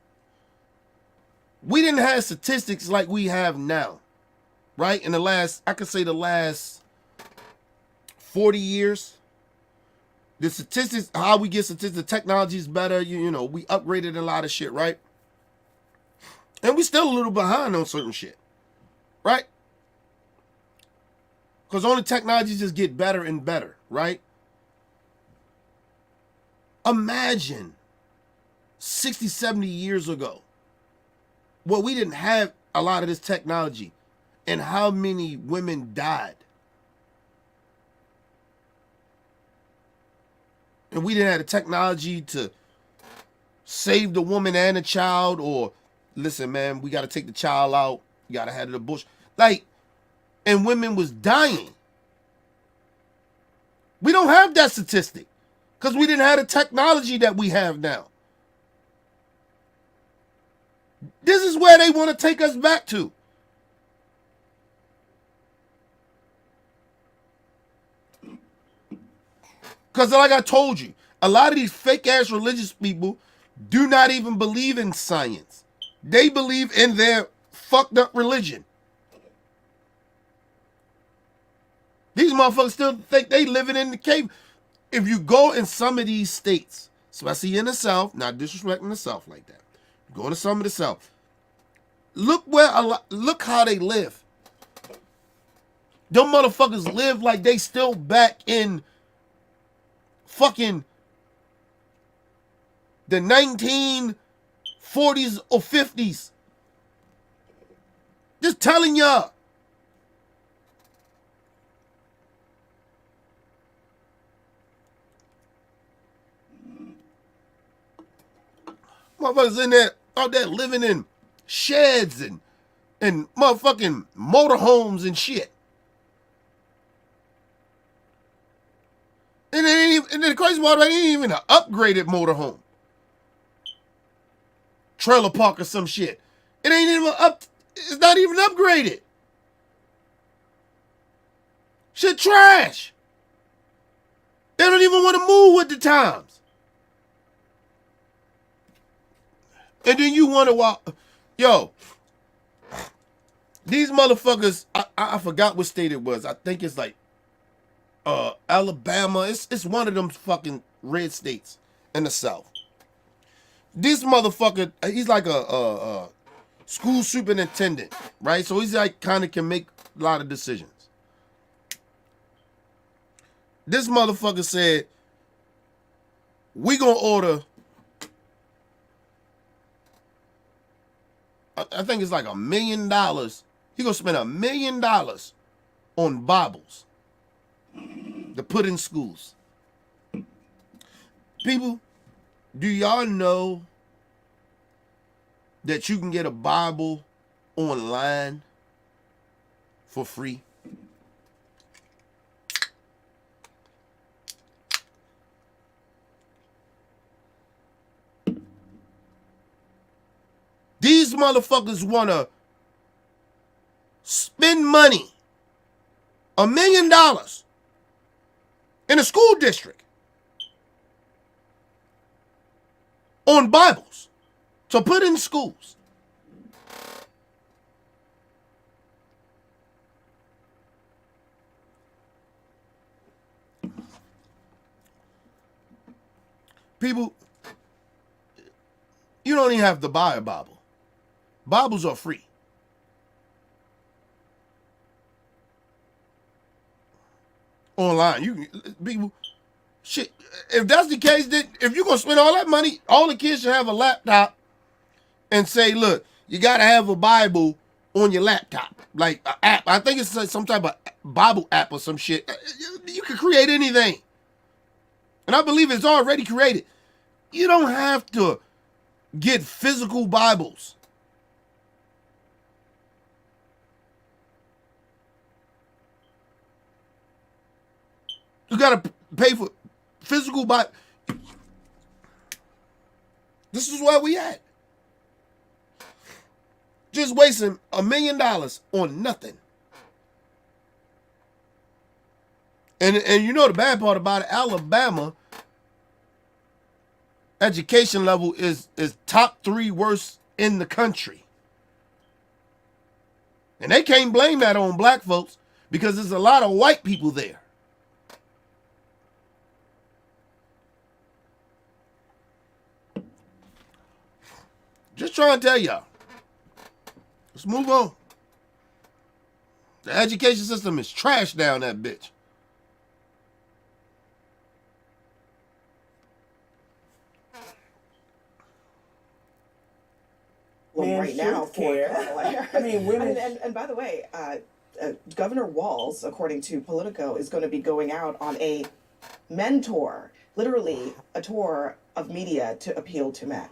we didn't have statistics like we have now, right? In the last, I could say the last 40 years. The statistics, how we get statistics, the technology is better. You know, we upgraded a lot of shit, right? And we still a little behind on certain shit, right? Because only technologies just get better and better, right? Imagine 60, 70 years ago, well, we didn't have a lot of this technology and how many women died. And we didn't have the technology to save the woman and the child, or listen, man, we got to take the child out. You got to have the abortion. Like, and women was dying. We don't have that statistic because we didn't have the technology that we have now. This is where they want to take us back to. Because like I told you, a lot of these fake-ass religious people do not even believe in science. They believe in their fucked up religion. These motherfuckers still think they living in the cave. If you go in some of these states, especially in the South, not disrespecting the South like that, go into some of the South, look how they live. Them motherfuckers live like they still back in fucking the 1940s or 50s. Just telling y'all. Motherfuckers in there, out there living in sheds and motherfucking motorhomes and shit. And then the crazy part, it ain't even an upgraded motorhome. trailer park or some shit. It ain't even up. It's not even upgraded. Shit trash. They don't even want to move with the times. And then you wonder why, yo, these motherfuckers, I forgot what state it was. I think it's like Alabama. It's one of them fucking red states in the South. This motherfucker, he's like a school superintendent, right? So he's like kind of can make a lot of decisions. This motherfucker said, we gonna order, I think it's like $1 million. He gonna spend $1 million on Bibles to put in schools. People, do y'all know that you can get a Bible online for free? These motherfuckers want to spend money, $1 million in a school district on Bibles to put in schools. People, you don't even have to buy a Bible. Bibles are free. Online, you people, shit. If that's the case, then if you're gonna spend all that money, all the kids should have a laptop and say, "Look, you gotta have a Bible on your laptop, like an app." I think it's like some type of Bible app or some shit. You can create anything, and I believe it's already created. You don't have to get physical Bibles. You gotta pay for physical Bible. This is where we at. Just wasting $1 million on nothing. And you know the bad part about it, Alabama education level is top 3 worst in the country. And they can't blame that on black folks because there's a lot of white people there. Just trying to tell y'all. Let's move on. The education system is trash down that bitch. Right now for care. I mean, women. And by the way, Governor Walz, according to Politico, is going to be going out on a men tour, literally a tour of media to appeal to men.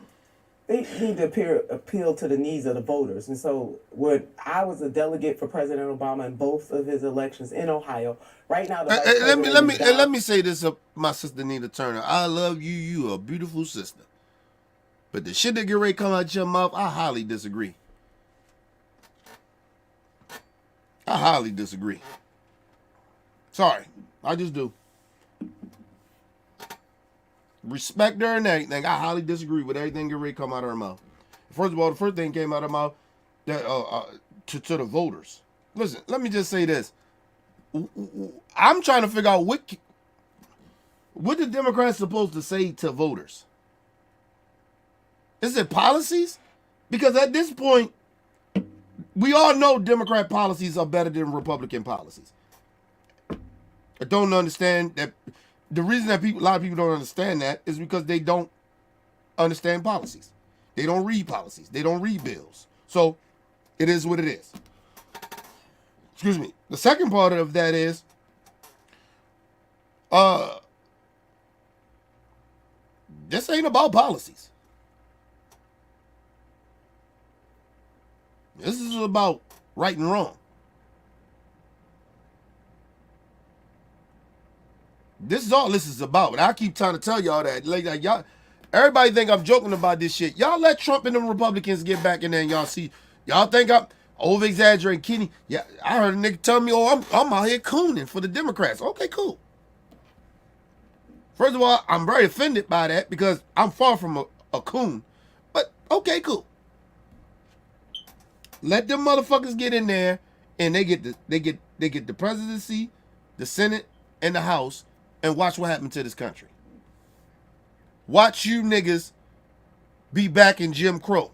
They need to appeal to the needs of the voters. And so when I was a delegate for President Obama in both of his elections in Ohio, right now the vice president let me say this, my sister Nina Turner. I love you. You a beautiful sister. But the shit that get ready to come out your mouth, I highly disagree. I highly disagree. Sorry. I just do. Respect her and everything. I highly disagree with everything that get ready to come out of her mouth. First of all, the first thing came out of her mouth that to the voters. Listen, let me just say this. I'm trying to figure out what the Democrats supposed to say to voters. Is it policies? Because at this point, we all know Democrat policies are better than Republican policies. I don't understand that. The reason that a lot of people don't understand that is because they don't understand policies. They don't read policies. They don't read bills. So it is what it is. Excuse me. The second part of that is, this ain't about policies. This is about right and wrong. This is all this is about. And I keep trying to tell y'all that. Like y'all, Everybody think I'm joking about this shit. Y'all let Trump and them Republicans get back in there and y'all see. Y'all think I'm over-exaggerating, Kenny. Yeah, I heard a nigga tell me, oh, I'm out here cooning for the Democrats. Okay, cool. First of all, I'm very offended by that because I'm far from a coon. But, okay, cool. Let them motherfuckers get in there and they get the presidency, the Senate, and the House, and watch what happened to this country. Watch you niggas be back in Jim Crow.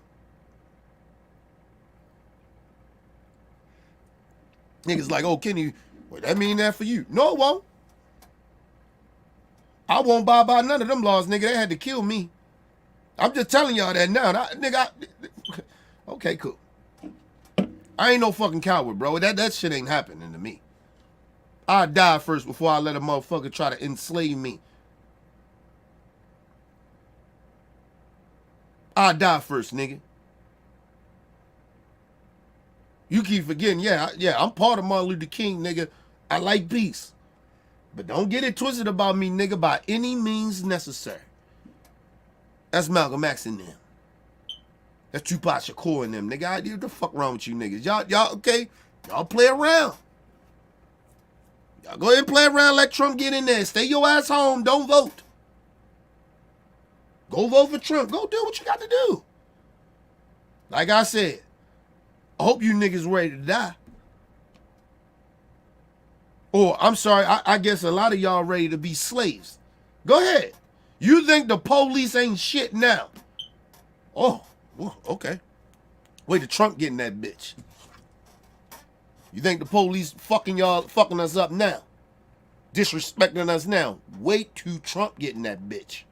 Niggas like, oh, Kenny, what that mean that for you? No, it won't. I won't buy by none of them laws, nigga. They had to kill me. I'm just telling y'all that now. Okay, cool. I ain't no fucking coward, bro. That shit ain't happening to me. I die first before I let a motherfucker try to enslave me. I die first, nigga. You keep forgetting, yeah, I'm part of Martin Luther King, nigga. I like peace. But don't get it twisted about me, nigga, by any means necessary. That's Malcolm X in them. That's Tupac Shakur in them, nigga. What the fuck wrong with you niggas? Y'all, okay? Y'all play around. Y'all go ahead and play around, let Trump get in there. Stay your ass home, don't vote. Go vote for Trump. Go do what you got to do. Like I said, I hope you niggas ready to die. Or, I'm sorry, I guess a lot of y'all ready to be slaves. Go ahead. You think the police ain't shit now? Oh, well, okay. Wait till Trump getting that bitch. You think the police fucking us up now? Disrespecting us now? Wait till Trump getting that bitch.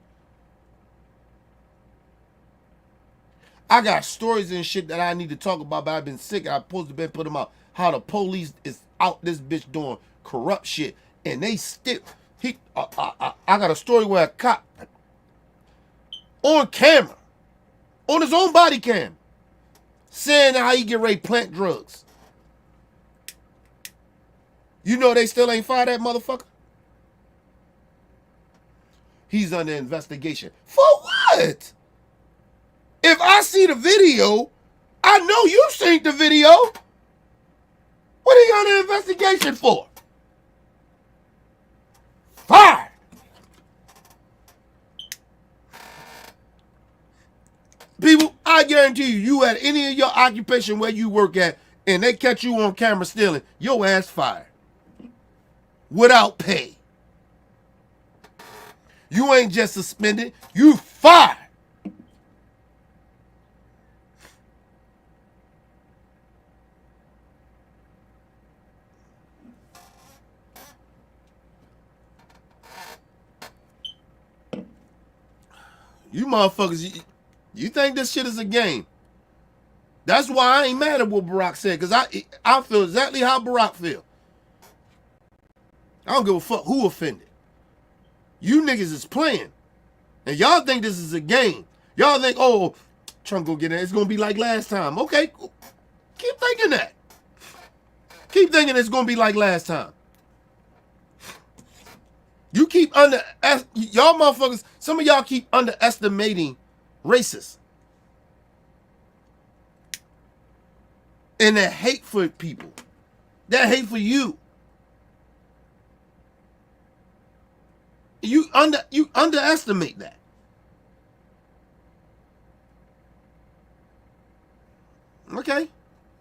I got stories and shit that I need to talk about, but I've been sick. I'm supposed to put them out. How the police is out this bitch doing corrupt shit, and they still. I got a story where a cop on camera, on his own body cam, saying how he get ready to plant drugs. You know they still ain't fired that motherfucker. He's under investigation for what? If I see the video, I know you've seen the video. What are you under investigation for? Fired. People, I guarantee you at any of your occupation where you work at and they catch you on camera stealing, your ass fired. Without pay. You ain't just suspended, you fired. You motherfuckers, you think this shit is a game. That's why I ain't mad at what Barack said, because I feel exactly how Barack feel. I don't give a fuck who offended. You niggas is playing. And y'all think this is a game. Y'all think, oh, Trump gonna get it. It's gonna be like last time. Okay, keep thinking that. Keep thinking it's gonna be like last time. You keep y'all motherfuckers, some of y'all keep underestimating racists. And that hate for people. That hate for you. You underestimate that. Okay.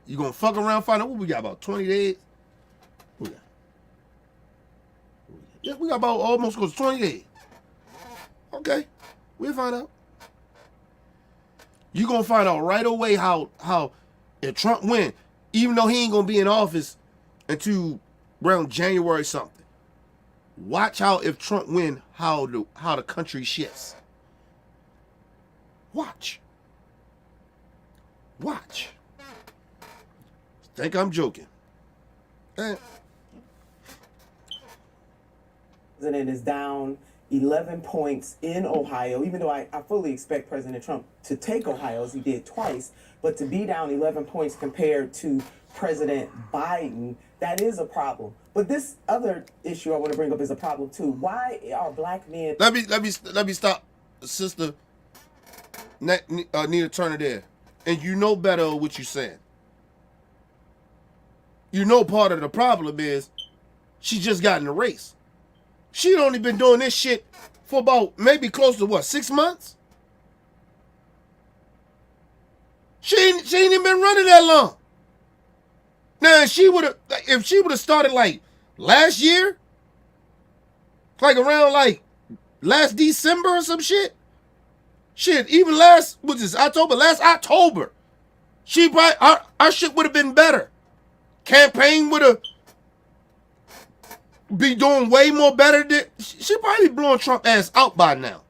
You gonna fuck around, find out what we got, about 20 days? What we got? Yeah, we got about almost close to 20 days. Okay. We'll find out. You gonna find out right away how if Trump win, even though he ain't gonna be in office until around January something. Watch how if Trump win, how the country shifts. Watch. Think I'm joking. President is down 11 points in Ohio, even though I fully expect President Trump to take Ohio as he did twice, but to be down 11 points compared to President Biden, that is a problem. But this other issue I want to bring up is a problem too. Why are black men? Let me stop, sister. Nina Turner there, and you know better what you're saying. You know part of the problem is she just got in the race. She'd only been doing this shit for about maybe close to what, 6 months? She ain't even been running that long. Now, if she would have started like last year, like around like last December or some shit, even last October, she probably our shit would have been better. Campaign would have be doing way more better than she probably be blowing Trump ass out by now.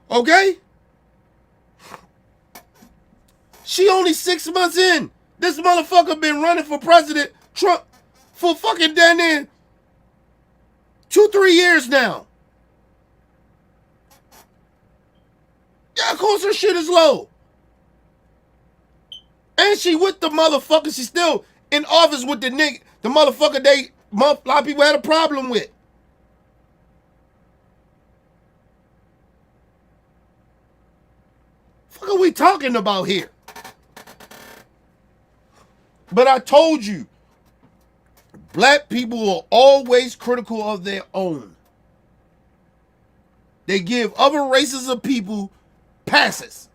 Okay? She only 6 months in. This motherfucker been running for president, Trump, for fucking damn near 2-3 years now. Yeah, of course her shit is low. And she with the motherfucker. She's still in office with the motherfucker a lot of people had a problem with. Fuck are we talking about here? But I told you, black people are always critical of their own. They give other races of people passes.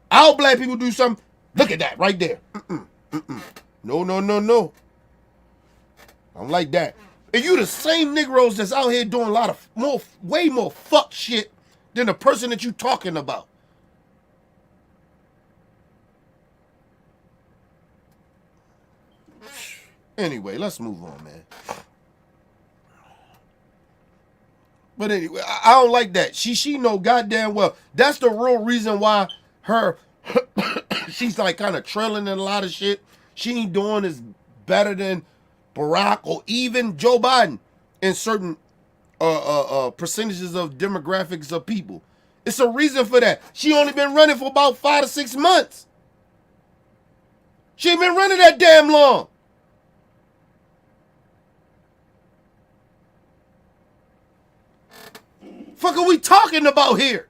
Our black people do something. Look at that right there. No. I'm like that. And you the same Negroes that's out here doing a lot of way more fuck shit than the person that you talking about. Anyway, let's move on, man. But anyway, I don't like that. She know goddamn well. That's the real reason why she's like kind of trailing in a lot of shit. She ain't doing as better than Barack or even Joe Biden in certain percentages of demographics of people. It's a reason for that. She only been running for about 5 to 6 months. She ain't been running that damn long. Fuck are we talking about here?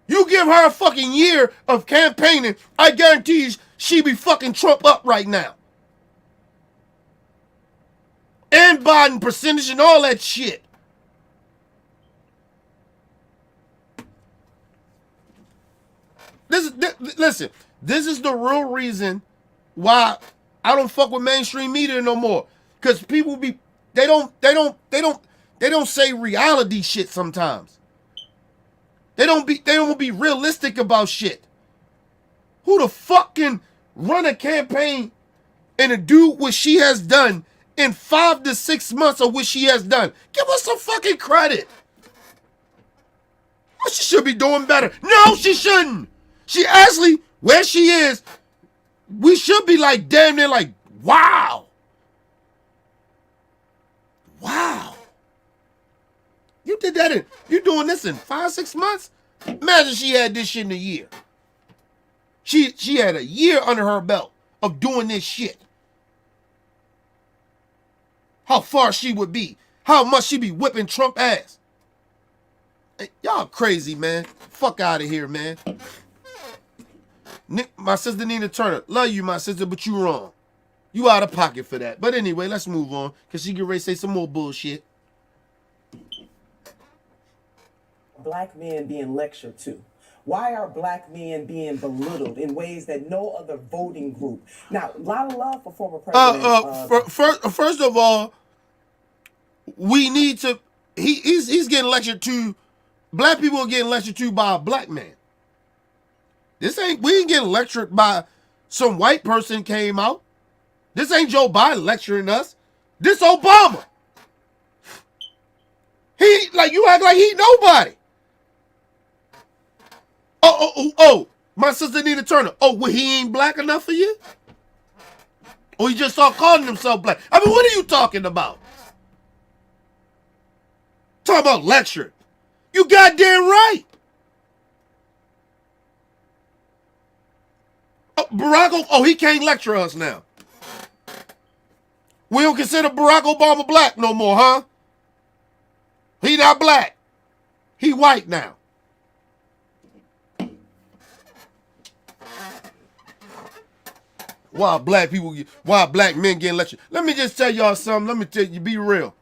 You give her a fucking year of campaigning, I guarantee you she be fucking Trump up right now. And Biden percentage and all that shit. Listen, this is the real reason why I don't fuck with mainstream media no more. Cause people they don't say reality shit sometimes. They don't be realistic about shit. Who the fuck can run a campaign and do what she has done in 5 to 6 months of what she has done? Give us some fucking credit. Well, she should be doing better. No, she shouldn't. She actually, where she is, we should be like damn near like, wow. Wow. You did that you doing this in 5, 6 months? Imagine she had this shit in a year. She had a year under her belt of doing this shit. How far she would be. How much she be whipping Trump ass. Hey, y'all crazy, man. Fuck out of here, man. My sister Nina Turner. Love you, my sister, but you wrong. You out of pocket for that. But anyway, let's move on. Because she get ready to say some more bullshit. Black men being lectured to? Why are black men being belittled in ways that no other voting group? Now, a lot of love for former president. First of all, we need to. He's getting lectured to. Black people are getting lectured to by a black man. We ain't getting lectured by some white person came out. This ain't Joe Biden lecturing us. This Obama. You act like he nobody. Oh, my sister Nina Turner. Oh, well, he ain't black enough for you? Or he just start calling himself black? I mean, what are you talking about? Talking about lecture. You goddamn right. Barack, he can't lecture us now. We don't consider Barack Obama black no more, huh? He not black. He white now. Why black men getting lectured? Let me just tell y'all something. Let me tell you, be real.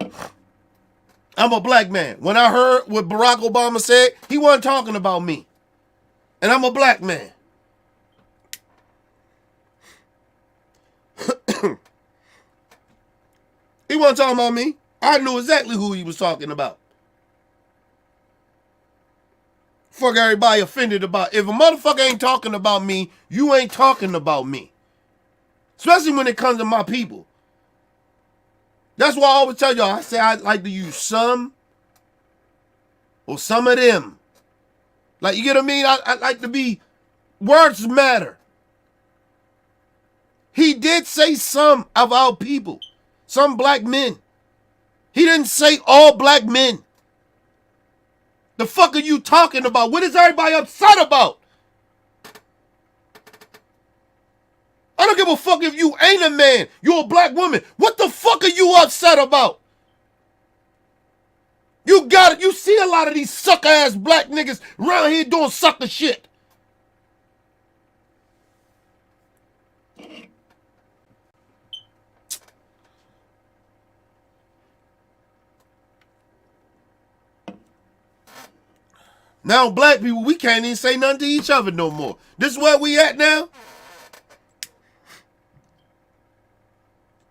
I'm a black man. When I heard what Barack Obama said, he wasn't talking about me. And I'm a black man. He wasn't talking about me. I knew exactly who he was talking about. Fuck everybody offended about. If a motherfucker ain't talking about me, you ain't talking about me. Especially when it comes to my people. That's why I always tell y'all, I say I like to use some or some of them. Like, you get what I mean? I like to be, words matter. He did say some of our people. Some black men. He didn't say all black men. The fuck are you talking about? What is everybody upset about? I don't give a fuck if you ain't a man. You're a black woman. What the fuck are you upset about? You got it. You see a lot of these sucker ass black niggas around here doing sucker shit. Now black people, we can't even say nothing to each other no more. This is where we at now.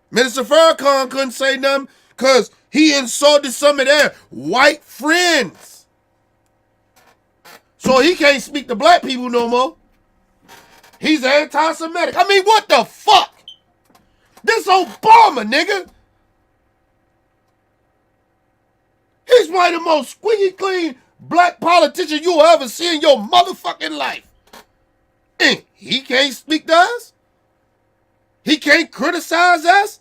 Minister Farrakhan couldn't say nothing because he insulted some of their white friends. So he can't speak to black people no more. He's anti-Semitic. I mean, what the fuck? This Obama, nigga. He's one of the most squeaky clean black politician you'll ever see in your motherfucking life. And he can't speak to us? He can't criticize us?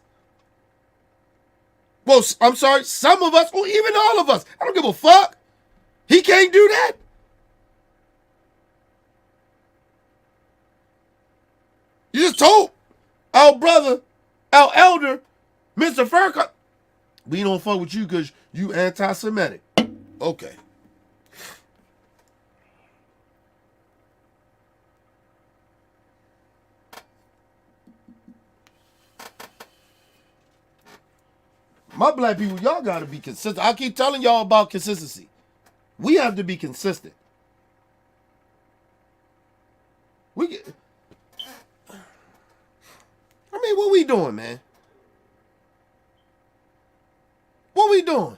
Well, I'm sorry, some of us, or even all of us. I don't give a fuck. He can't do that? You just told our brother, our elder, Mr. Farrakhan, we don't fuck with you because you anti-Semitic. Okay. My black people, y'all got to be consistent. I keep telling y'all about consistency. We have to be consistent. I mean, what we doing, man? What we doing?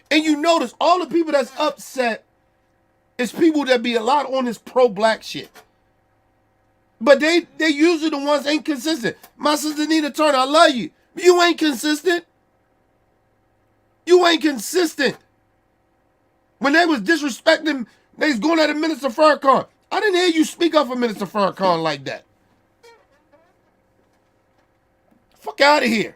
And you notice all the people that's upset is people that be a lot on this pro-black shit. But they usually the ones ain't consistent. My sister Nina Turner, I love you. You ain't consistent. You ain't consistent. When they was disrespecting, they was going at Minister Farrakhan. I didn't hear you speak up for Minister Farrakhan like that. Fuck out of here.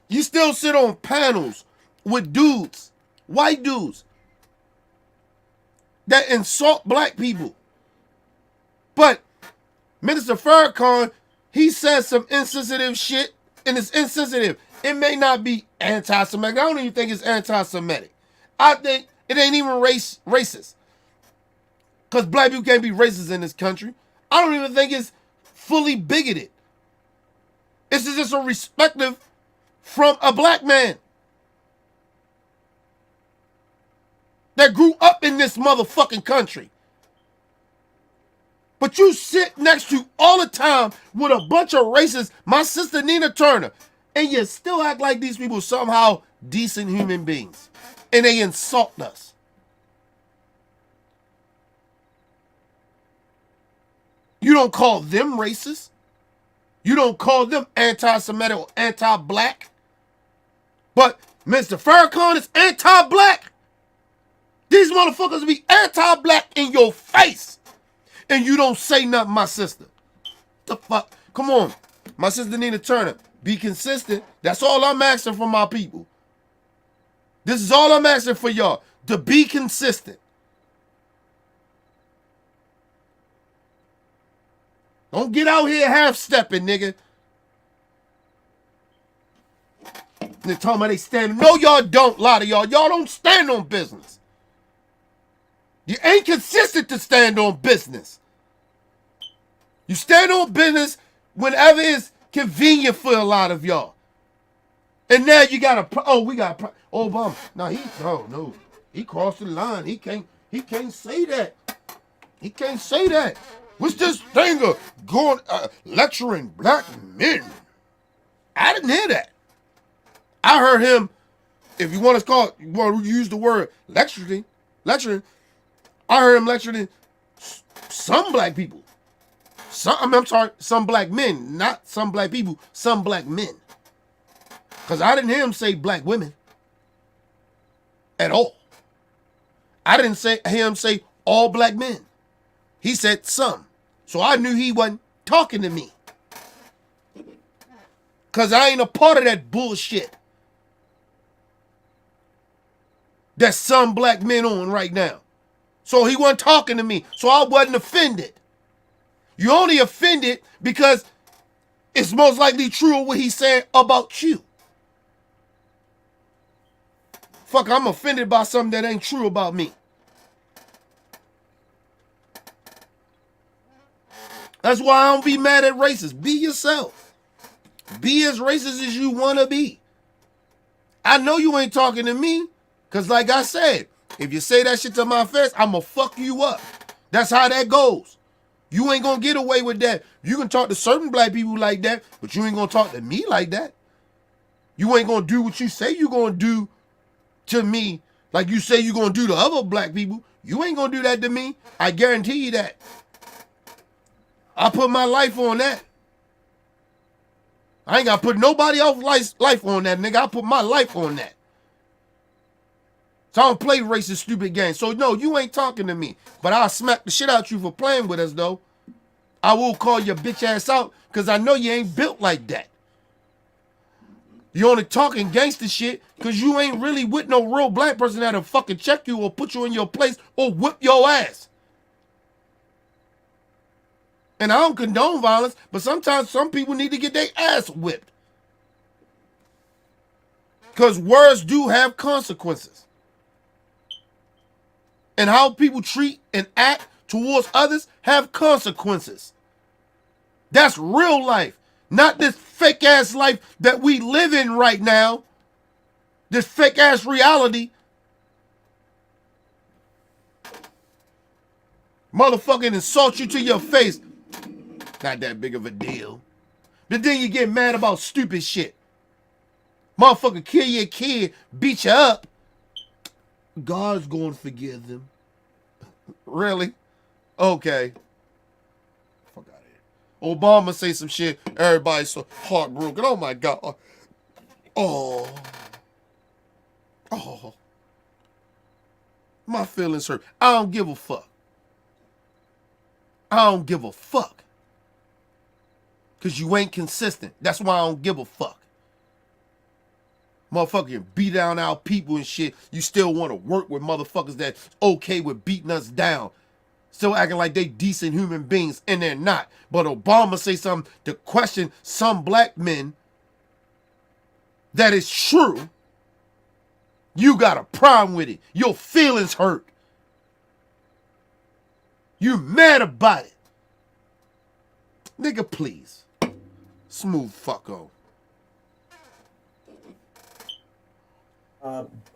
You still sit on panels with dudes, white dudes, that insult black people. But Minister Farrakhan, he says some insensitive shit, and it's insensitive. It may not be anti-Semitic. I don't even think it's anti-Semitic. I think it ain't even racist. Because black people can't be racist in this country. I don't even think it's fully bigoted. It's just a respective from a black man that grew up in this motherfucking country. But you sit next to all the time with a bunch of racists, my sister Nina Turner, and you still act like these people are somehow decent human beings. And they insult us. You don't call them racist. You don't call them anti-Semitic or anti-black. But Mr. Farrakhan is anti-black. These motherfuckers be anti-black in your face. And you don't say nothing, my sister. The fuck? Come on. My sister Nina Turner, be consistent. That's all I'm asking for my people. This is all I'm asking for y'all. To be consistent. Don't get out here half-stepping, nigga. They're talking about they stand. No, y'all don't. A lot of y'all. Y'all don't stand on business. You ain't consistent to stand on business. You stand on business whenever it's convenient for a lot of y'all. And now you got Obama. No. He crossed the line. He can't say that. He can't say that. What's this thing of going lecturing black men? I didn't hear that. I heard him, if you want to use the word lecturing, I heard him lecturing some black people. Some black men, not some black people, some black men. Because I didn't hear him say black women at all. I didn't hear him say all black men. He said some. So I knew he wasn't talking to me. Because I ain't a part of that bullshit that some black men on right now. So he wasn't talking to me. So I wasn't offended. You only offended because it's most likely true what he said about you. Fuck, I'm offended by something that ain't true about me. That's why I don't be mad at racists. Be yourself. Be as racist as you want to be. I know you ain't talking to me, because like I said, if you say that shit to my face, I'm going to fuck you up. That's how that goes. You ain't going to get away with that. You can talk to certain black people like that, but you ain't going to talk to me like that. You ain't going to do what you say you going to do to me like you say you going to do to other black people. You ain't going to do that to me. I guarantee you that. I put my life on that. I ain't got to put nobody else's life on that, nigga. I put my life on that. So I don't play racist, stupid games. So, no, you ain't talking to me. But I'll smack the shit out you for playing with us, though. I will call your bitch ass out because I know you ain't built like that. You only talking gangster shit because you ain't really with no real black person that'll fucking check you or put you in your place or whip your ass. And I don't condone violence, but sometimes some people need to get their ass whipped. Because words do have consequences. And how people treat and act towards others have consequences. That's real life. Not this fake ass life that we live in right now. This fake ass reality. Motherfucking insult you to your face. Not that big of a deal. But then you get mad about stupid shit. Motherfucker kill your kid, beat you up. God's going to forgive them. Really? Okay. Fuck out of here. Obama say some shit. Everybody's so heartbroken. Oh my God. Oh. My feelings hurt. I don't give a fuck. I don't give a fuck. Because you ain't consistent. That's why I don't give a fuck. Motherfucking beat down our people and shit. You still want to work with motherfuckers that's okay with beating us down. Still acting like they decent human beings, and they're not. But Obama say something to question some black men that is true. You got a problem with it. Your feelings hurt. You mad about it. Nigga, please. Smooth fucko.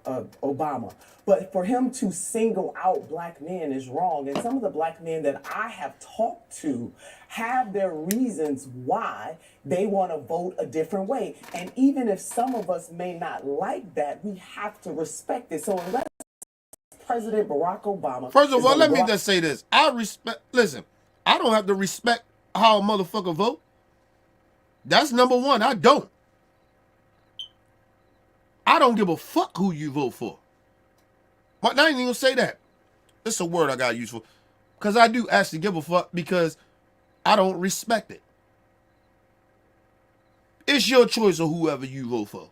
Obama. But for him to single out black men is wrong. And some of the black men that I have talked to have their reasons why they want to vote a different way. And even if some of us may not like that, we have to respect it. So unless President Barack Obama... First of all, let me just say this. Listen, I don't have to respect how a motherfucker vote. That's number one. I don't. I don't give a fuck who you vote for. But I ain't even gonna say that. It's a word I gotta use for. Because I do actually give a fuck because I don't respect it. It's your choice of whoever you vote for.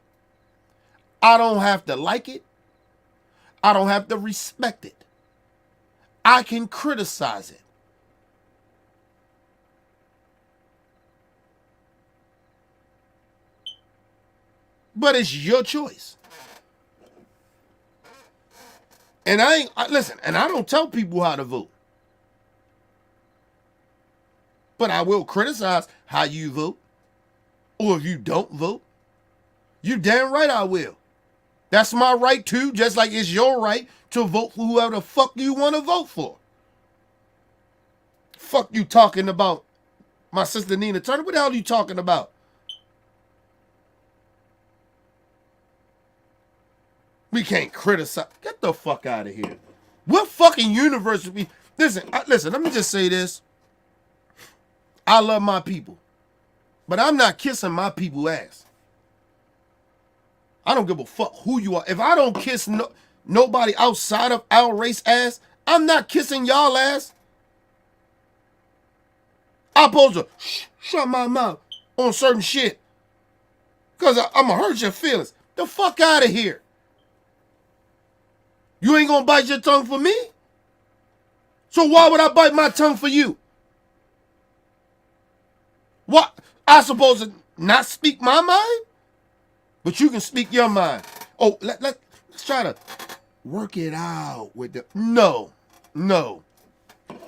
I don't have to like it. I don't have to respect it. I can criticize it. But it's your choice. And listen, and I don't tell people how to vote. But I will criticize how you vote. Or if you don't vote. You damn right I will. That's my right too, just like it's your right to vote for whoever the fuck you want to vote for. Fuck you talking about my sister Nina Turner? What the hell are you talking about? We can't criticize. Get the fuck out of here. What fucking universe would we... Listen, let me just say this. I love my people. But I'm not kissing my people ass. I don't give a fuck who you are. If I don't kiss nobody outside of our race ass, I'm not kissing y'all ass. I'm supposed to shut my mouth on certain shit. Because I'm going to hurt your feelings. The fuck out of here. You ain't going to bite your tongue for me? So why would I bite my tongue for you? What? I supposed to not speak my mind? But you can speak your mind. Oh, let's try to work it out with the... No.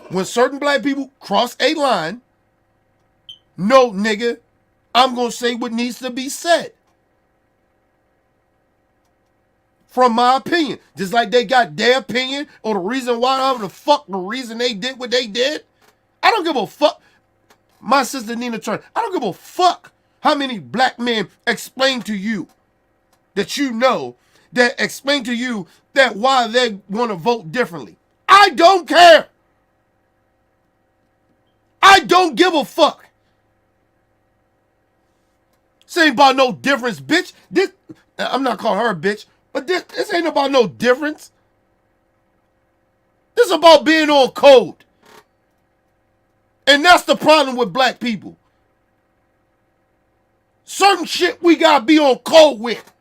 When certain black people cross a line, no, nigga, I'm going to say what needs to be said. From my opinion. Just like they got their opinion or the reason why the fuck the reason they did what they did. I don't give a fuck. My sister Nina Turner, I don't give a fuck how many black men explain to you that you know that explain to you that why they want to vote differently. I don't care. I don't give a fuck. This ain't about no difference, bitch. This, I'm not calling her a bitch, but this ain't about no difference. This is about being on code. And that's the problem with black people. Certain shit we gotta be on code with.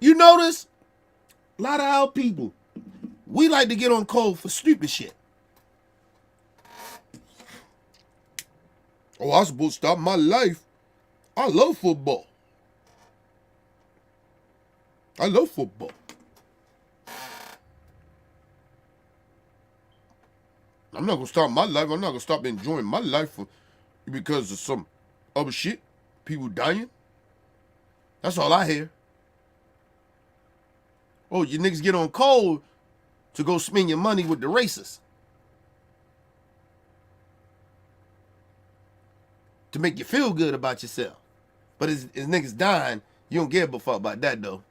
You notice? A lot of our people, we like to get on code for stupid shit. Oh, I was supposed to stop my life. I love football. I love football. I'm not going to stop my life. I'm not going to stop enjoying my life because of some other shit. People dying. That's all I hear. Oh, you niggas get on code to go spend your money with the racists. To make you feel good about yourself. But as niggas dying, you don't give a fuck about that though.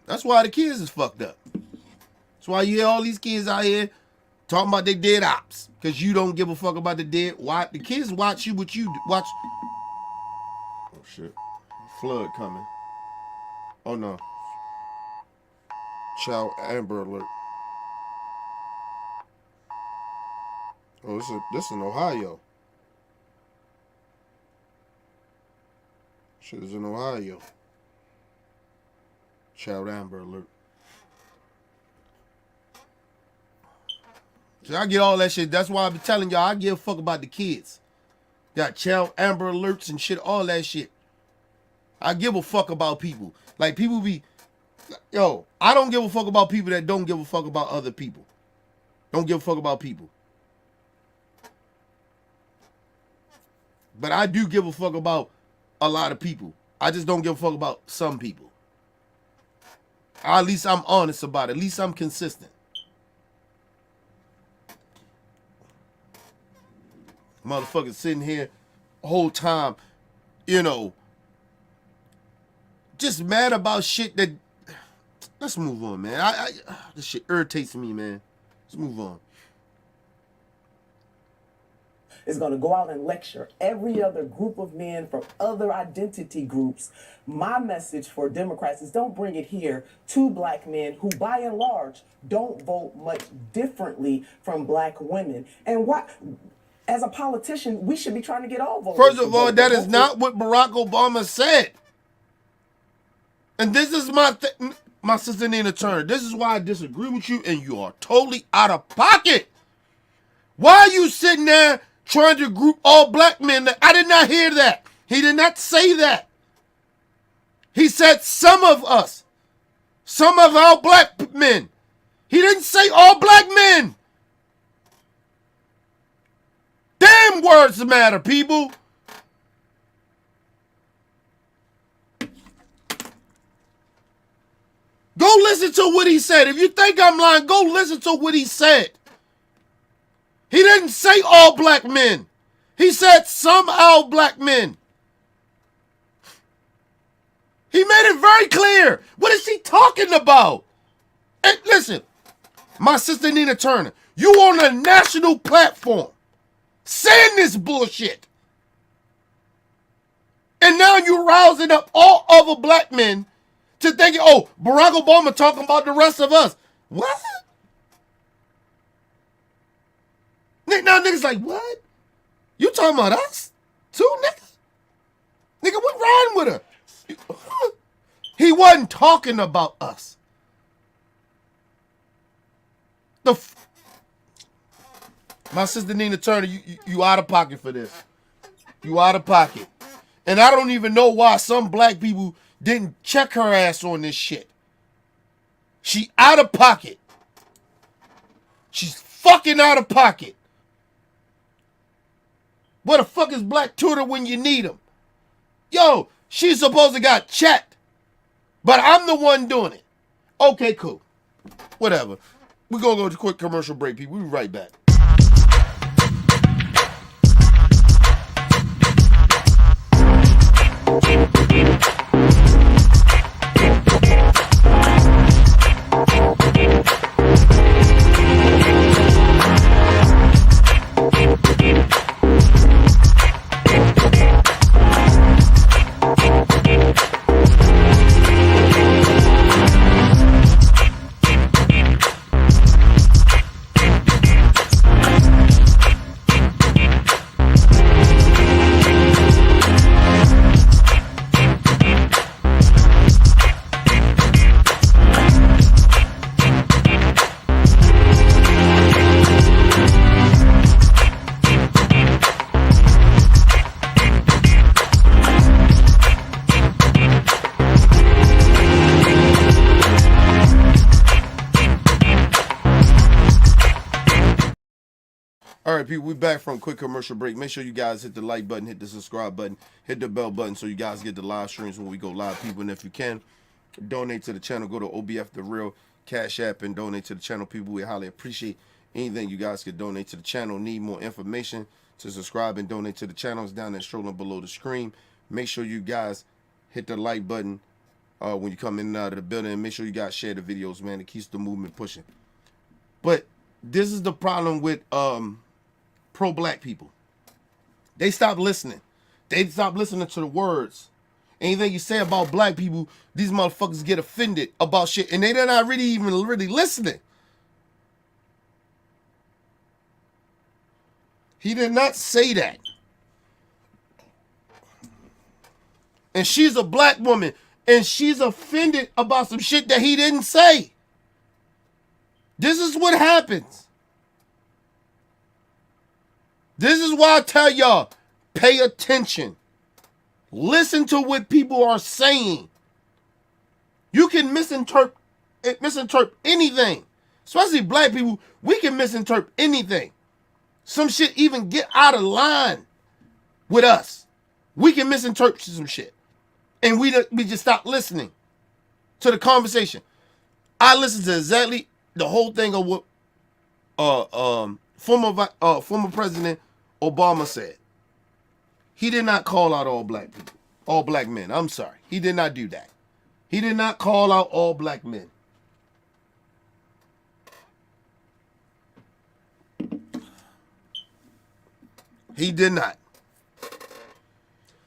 That's why the kids is fucked up. That's why you hear all these kids out here talking about they dead ops. Because you don't give a fuck about the dead. Why? The kids watch you what you watch. Oh shit. Flood coming. Oh no. Child Amber Alert. Oh, this in Ohio. Shit is in Ohio. Child Amber Alert. So I get all that shit. That's why I be telling y'all I give a fuck about the kids. Got Child Amber Alerts and shit, all that shit. I give a fuck about people. Like people be, yo, I don't give a fuck about people that don't give a fuck about other people. Don't give a fuck about people. But I do give a fuck about a lot of people. I just don't give a fuck about some people. At least I'm honest about it. At least I'm consistent. Motherfuckers sitting here the whole time, you know, just mad about shit that... Let's move on, man. This shit irritates me, man. Let's move on. Is going to go out and lecture every other group of men from other identity groups. My message for Democrats is don't bring it here to black men who, by and large, don't vote much differently from black women. And what, as a politician, we should be trying to get all voters. First of all, that is not what Barack Obama said. And this is my sister Nina Turner. This is why I disagree with you, and you are totally out of pocket. Why are you sitting there trying to group all black men? I did not hear that. He did not say that. He said some of us, some of our black men. He didn't say all black men. Damn words matter, people. Go listen to what he said. If you think I'm lying, go listen to what he said. He didn't say all black men. He said some all black men. He made it very clear. What is he talking about? And listen, my sister Nina Turner, you on a national platform saying this bullshit. And now you're rousing up all other black men to thinking, oh, Barack Obama talking about the rest of us. What? Now niggas like, what? You talking about us? Too, niggas? Nigga, we riding with her. He wasn't talking about us. My sister Nina Turner, you out of pocket for this. You out of pocket. And I don't even know why some black people didn't check her ass on this shit. She out of pocket. She's fucking out of pocket. Where the fuck is Black Twitter when you need him? Yo, she's supposed to got checked. But I'm the one doing it. Okay, cool. Whatever. We're going to go to a quick commercial break, people. We'll be right back. All right, people, we back from a quick commercial break. Make sure you guys hit the like button, hit the subscribe button, hit the bell button so you guys get the live streams when we go live, people. And if you can, donate to the channel. Go to OBF The Real Cash App and donate to the channel, people. We highly appreciate anything you guys could donate to the channel. Need more information to subscribe and donate to the channels down there strolling below the screen. Make sure you guys hit the like button when you come in and out of the building. And make sure you guys share the videos, man. It keeps the movement pushing. But this is the problem with pro-black people. They stop listening. They stop listening to the words. Anything you say about black people, these motherfuckers get offended about shit, and they're not really listening. He did not say that. And she's a black woman, and she's offended about some shit that he didn't say. This is what happens. This is why I tell y'all, pay attention. Listen to what people are saying. You can misinterpret anything. Especially black people, we can misinterpret anything. Some shit even get out of line with us. We can misinterpret some shit. And we just stop listening to the conversation. I listened to exactly the whole thing of what former President Obama said. He did not call out all black people, all black men. I'm sorry. He did not do that. He did not call out all black men. He did not.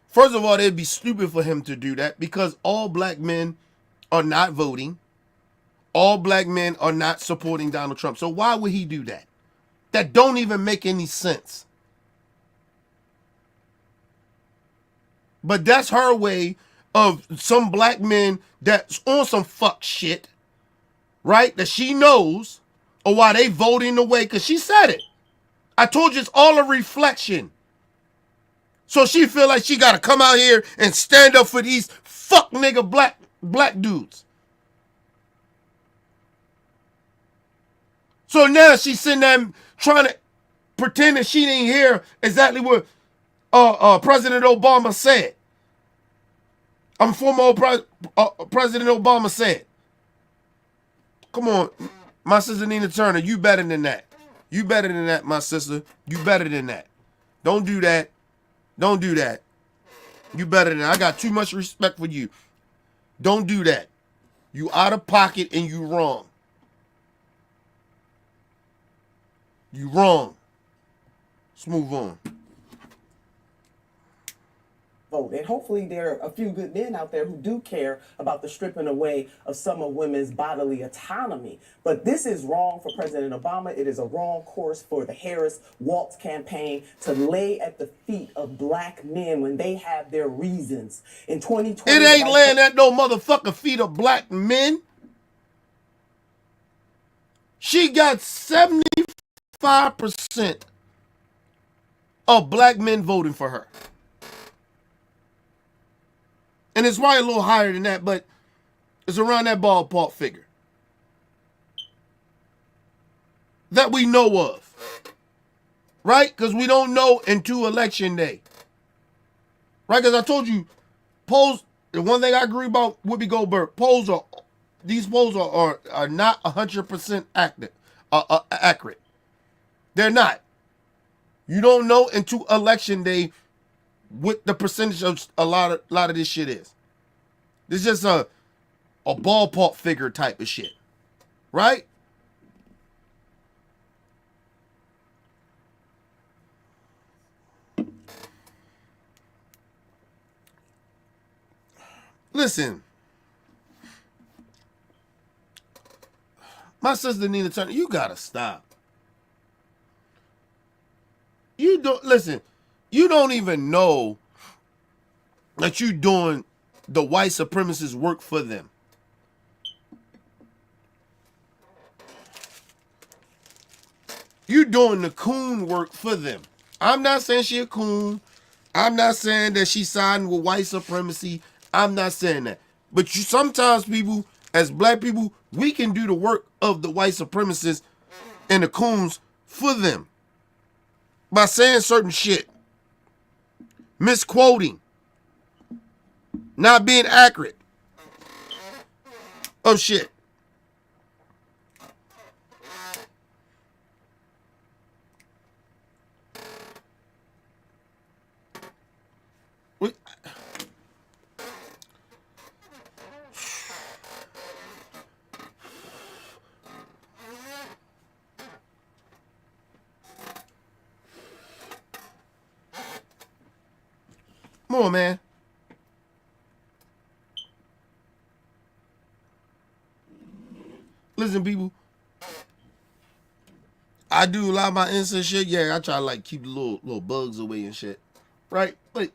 First of all, it'd be stupid for him to do that because all black men are not voting. All black men are not supporting Donald Trump. So why would he do that? That don't even make any sense. But that's her way of some black men that's on some fuck shit, right? That she knows, or why they voting the way, because she said it. I told you it's all a reflection. So she feel like she got to come out here and stand up for these fuck nigga black dudes. So now she's sitting there trying to pretend that she didn't hear exactly what President Obama said. Former President Obama said. Come on, my sister Nina Turner, you better than that. You better than that, my sister. You better than that. Don't do that. Don't do that. You better than that. I got too much respect for you. Don't do that. You out of pocket and you wrong. You wrong. Let's move on. Vote. And hopefully there are a few good men out there who do care about the stripping away of some of women's bodily autonomy. But this is wrong for President Obama. It is a wrong course for the Harris-Walz campaign to lay at the feet of black men when they have their reasons. In 2020, it ain't laying at no motherfucking feet of black men. She got 75% of black men voting for her. And it's probably a little higher than that, but it's around that ballpark figure that we know of, right? Because we don't know until election day, right? Because I told you, polls. The one thing I agree about Whoopi Goldberg, these polls are not 100% accurate. They're not. You don't know until election day what the percentage of a lot of this shit is. This is just a ballpark figure type of shit, right? Listen, my sister Nina Turner, you gotta stop. You don't listen. You don't even know that you doing the white supremacists work for them. You doing the coon work for them. I'm not saying she a coon. I'm not saying that she's siding with white supremacy. I'm not saying that. But sometimes people, as black people, we can do the work of the white supremacists and the coons for them by saying certain shit, misquoting, not being accurate of shit. Come on, man. Listen, people. I do a lot of my instant shit. Yeah, I try to like keep the little bugs away and shit. Right? But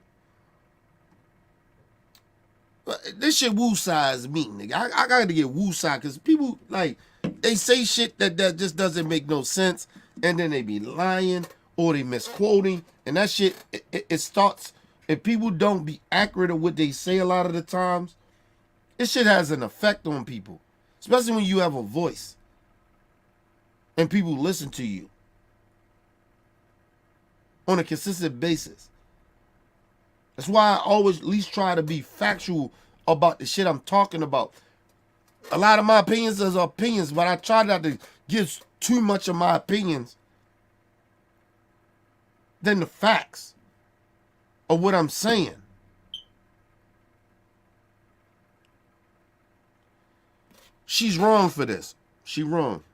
this shit woo-size me, nigga. I gotta get woo-side because people like they say shit that just doesn't make no sense, and then they be lying or they misquoting, and that shit it starts. If people don't be accurate of what they say a lot of the times, this shit has an effect on people, especially when you have a voice and people listen to you on a consistent basis. That's why I always at least try to be factual about the shit I'm talking about. A lot of my opinions is opinions, but I try not to give too much of my opinions than the facts of what I'm saying. She's wrong for this. She wrong.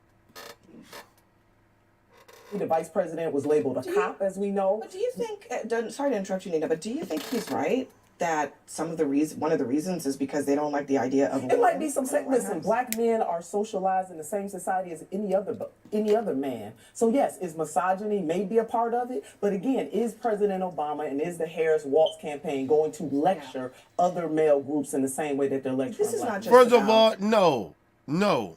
The vice president was labeled a cop, as we know. But do you think, sorry to interrupt you, Nina, but do you think he's right? that one of the reasons is because they don't like the idea of It might be some. White Listen, House? black men are socialized in the same society as any other man. So yes, is misogyny maybe a part of it? But again, is President Obama and is the Harris Waltz campaign going to lecture other male groups in the same way that they're lecturing? This is black not men? just First of about- all, no.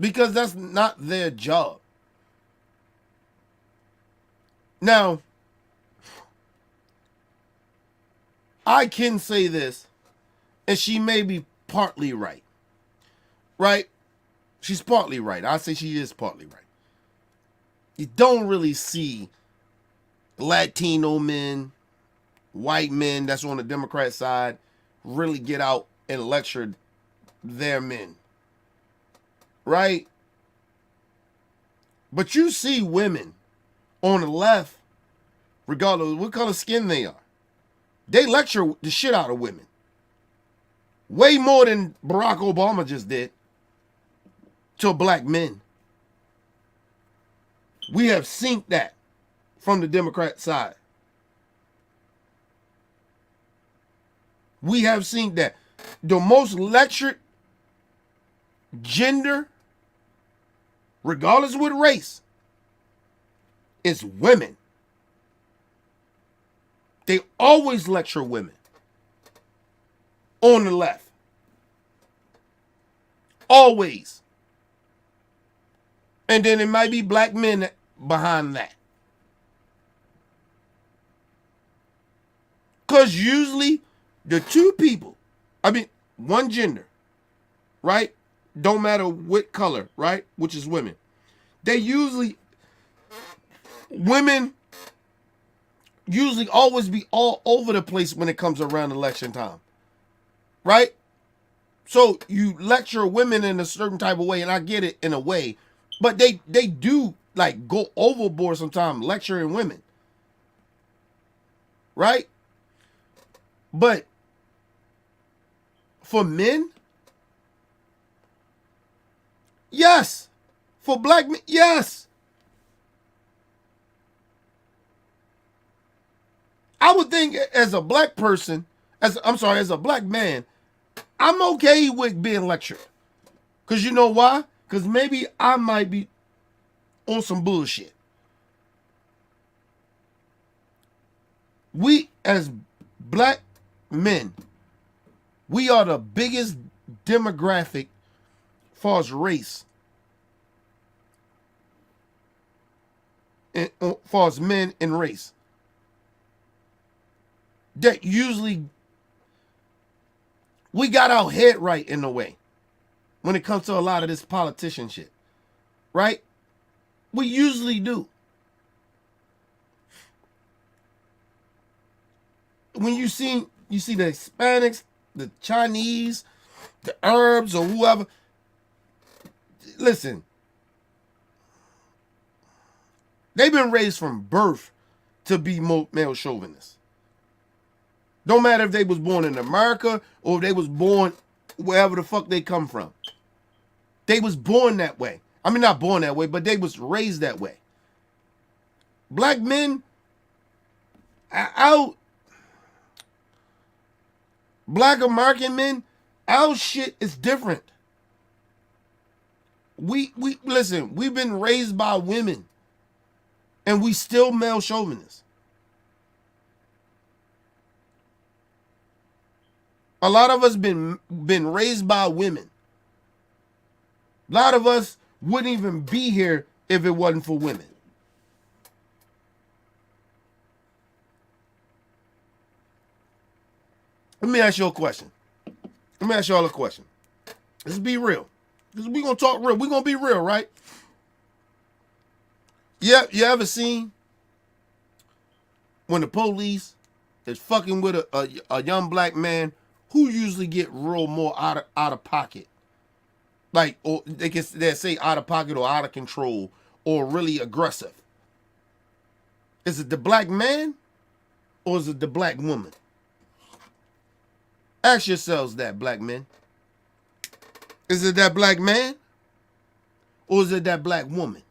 Because that's not their job. Now, I can say this, and she may be partly right. Right? She's partly right. I say she is partly right. You don't really see Latino men, white men that's on the Democrat side really get out and lecture their men. Right? But you see women on the left, regardless of what color skin they are, they lecture the shit out of women. Way more than Barack Obama just did to black men. We have seen that from the Democrat side. We have seen that. The most lectured gender, regardless of what race, is women. They always lecture women on the left. Always. And then it might be black men behind that. Because usually the two people, one gender, right? Don't matter what color, right? Which is women. Women usually always be all over the place when it comes around election time. Right? So you lecture women in a certain type of way, and I get it in a way, but they do like go overboard sometimes lecturing women. Right? But for men, yes. For black men, yes. I would think as a black person, as a black man, I'm okay with being lectured. Because you know why? Because maybe I might be on some bullshit. We, as black men, we are the biggest demographic as far as race. As far as men and race. That usually we got our head right in a way when it comes to a lot of this politician shit. Right? We usually do. When you see the Hispanics, the Chinese, the Arabs, or whoever, listen, they've been raised from birth to be male chauvinists. Don't matter if they was born in America or if they was born wherever the fuck they come from. They was born that way. I mean, not born that way, but they was raised that way. Black men, black American men, our shit is different. We listen, we've been raised by women and we still male chauvinists. A lot of us been raised by women. A lot of us wouldn't even be here if it wasn't for women. Let me ask you a question. Let me ask y'all a question. Let's be real. Because we're going to talk real. We're going to be real, right? Yeah, you ever seen when the police is fucking with a young black man who usually get real more out of pocket? Like, or they say out of pocket or out of control or really aggressive. Is it the black man or is it the black woman? Ask yourselves that, black men. Is it that black man or is it that black woman?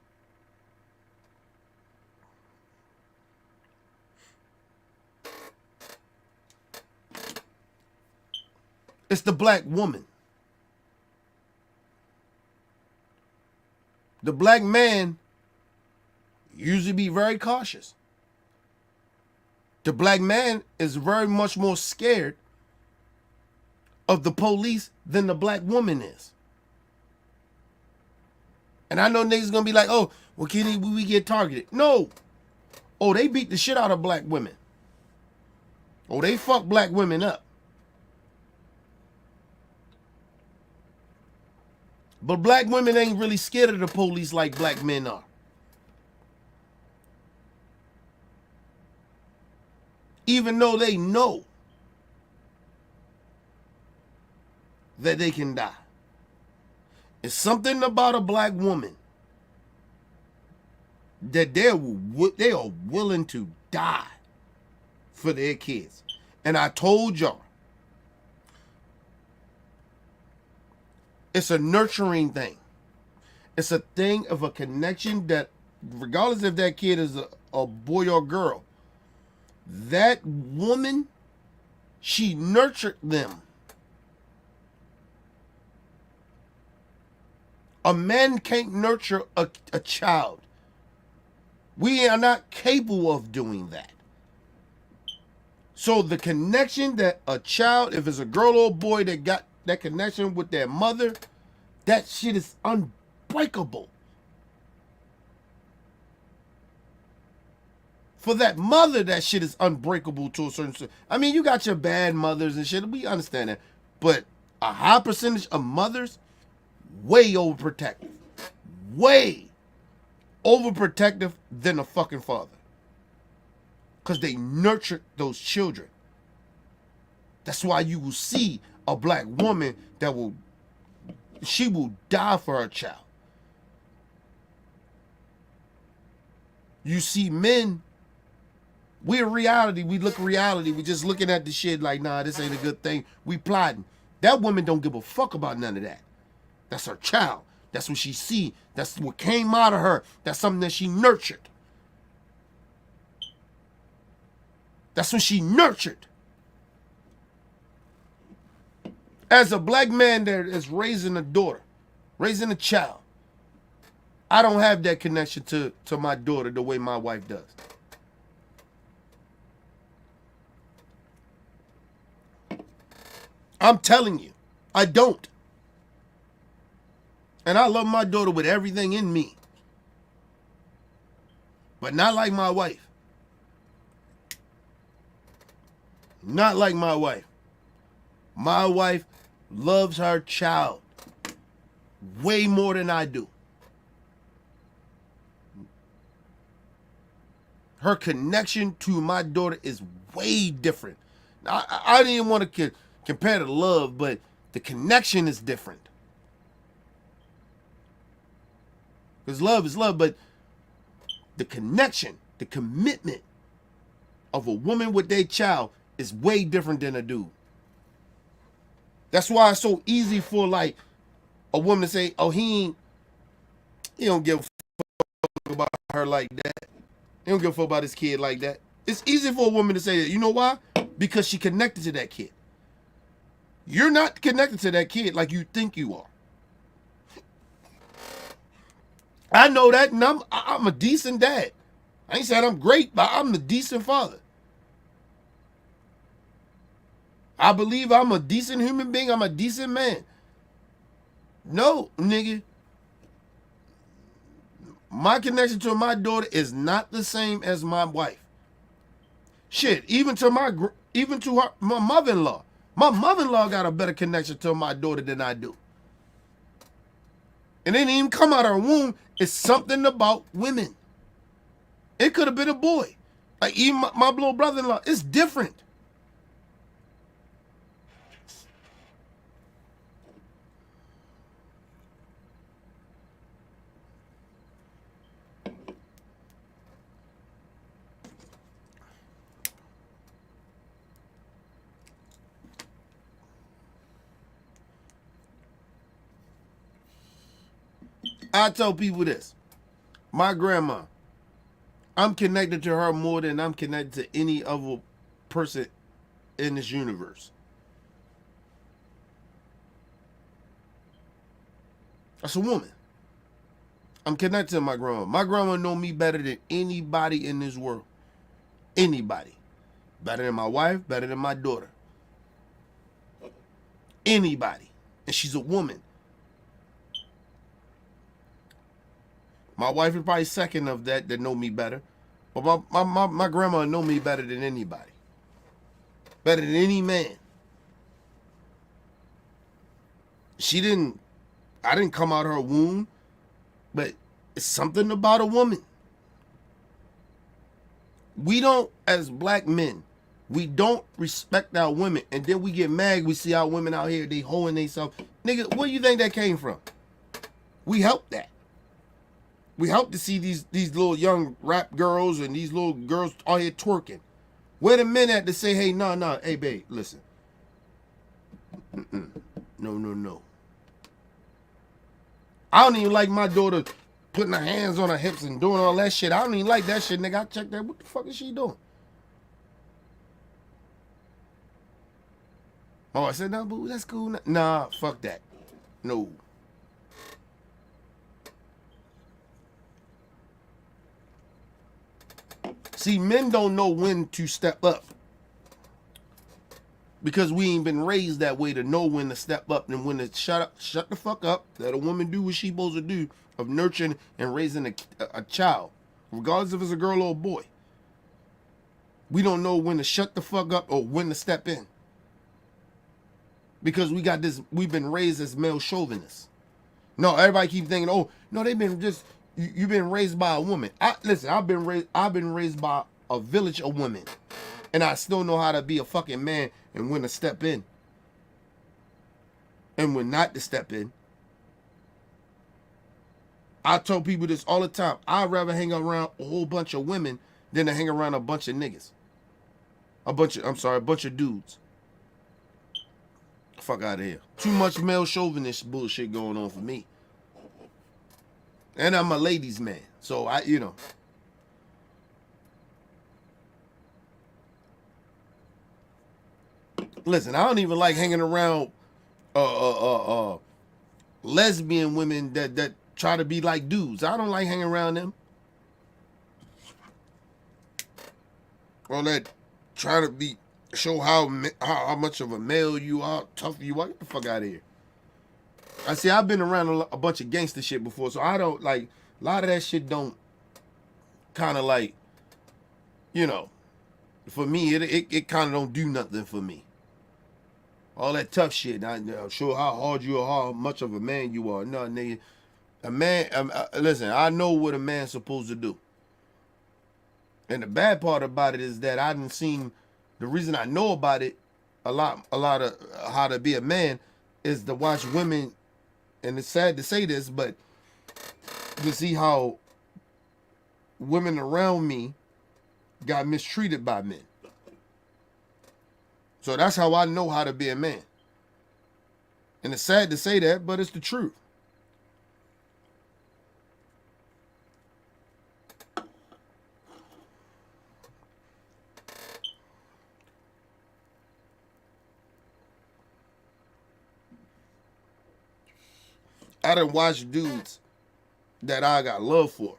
It's the black woman. The black man usually be very cautious. The black man is very much more scared of the police than the black woman is. And I know niggas gonna be like, oh, well, Kenny, we get targeted. No. Oh, they beat the shit out of black women. Oh, they fuck black women up. But black women ain't really scared of the police like black men are. Even though they know that they can die. It's something about a black woman that they are willing to die for their kids. And I told y'all, it's a nurturing thing. It's a thing of a connection that, regardless if that kid is a boy or girl, that woman, she nurtured them. A man can't nurture a child. We are not capable of doing that. So the connection that a child, if it's a girl or a boy that got that connection with their mother, that shit is unbreakable. For that mother, that shit is unbreakable to a certain extent. I mean, you got your bad mothers and shit. We understand that. But a high percentage of mothers, way overprotective. Way overprotective than a fucking father. Because they nurtured those children. That's why you will see a black woman that she will die for her child. You see men, we're reality. We look reality. We just looking at the shit like, nah, this ain't a good thing. We plotting. That woman don't give a fuck about none of that. That's her child. That's what she see. That's what came out of her. That's something that she nurtured. That's what she nurtured. As a black man that is raising a daughter, raising a child, I don't have that connection to my daughter the way my wife does. I'm telling you, I don't. And I love my daughter with everything in me. But not like my wife. Not like my wife. My wife loves her child way more than I do. Her connection to my daughter is way different. I didn't want to compare to love, but the connection is different. Because love is love, but the connection, the commitment of a woman with their child is way different than a dude. That's why it's so easy for like a woman to say, oh, he don't give a fuck about her like that. He don't give a fuck about his kid like that. It's easy for a woman to say that. You know why? Because she connected to that kid. You're not connected to that kid like you think you are. I know that, and I'm a decent dad. I ain't saying I'm great, but I'm a decent father. I believe I'm a decent human being. I'm a decent man. No, nigga. My connection to my daughter is not the same as my wife. Shit, even to my mother-in-law. My mother-in-law got a better connection to my daughter than I do. And it didn't even come out of her womb. It's something about women. It could have been a boy. Like even my little brother-in-law. It's different. I tell people this. My grandma, I'm connected to her more than I'm connected to any other person in this universe. That's a woman. I'm connected to my grandma. My grandma know me better than anybody in this world. Anybody. Better than my wife, better than my daughter. Anybody. And she's a woman. My wife is probably second of that know me better. But my grandma know me better than anybody. Better than any man. I didn't come out of her womb, but it's something about a woman. We don't, as black men, we don't respect our women. And then we get mad, we see our women out here, they hoeing themselves. Nigga, where do you think that came from? We helped that. We helped to see these little young rap girls and these little girls out here twerking. Where the men at to say, hey, no, hey, babe, listen. No. I don't even like my daughter putting her hands on her hips and doing all that shit. I don't even like that shit, nigga. I checked that. What the fuck is she doing? Oh, I said, no, boo, that's cool. Nah, fuck that. No. See, men don't know when to step up. Because we ain't been raised that way to know when to step up and when to shut the fuck up. Let a woman do what she's supposed to do of nurturing and raising a child, regardless if it's a girl or a boy. We don't know when to shut the fuck up or when to step in. Because we've been raised as male chauvinists. No, everybody keep thinking, oh, no, they've been just, you've been raised by a woman. Listen, I've been raised by a village of women. And I still know how to be a fucking man and when to step in. And when not to step in. I tell people this all the time. I'd rather hang around a whole bunch of women than to hang around a bunch of niggas. A bunch of dudes. Fuck out of here. Too much male chauvinist bullshit going on for me. And I'm a ladies' man. So listen, I don't even like hanging around lesbian women that try to be like dudes. I don't like hanging around them. All that trying to show how much of a male you are, tough you are. Get the fuck out of here. I see, I've been around a bunch of gangster shit before, so I don't like, a lot of that shit don't kind of like, for me, it kind of don't do nothing for me. All that tough shit, I'm sure how hard you are, how much of a man you are. No, nigga, a man, listen, I know what a man's supposed to do. And the bad part about it is that I didn't seen, the reason I know about it a lot of how to be a man is to watch women, and it's sad to say this, but to see how women around me got mistreated by men. So that's how I know how to be a man. And it's sad to say that, but it's the truth. I done watched dudes that I got love for,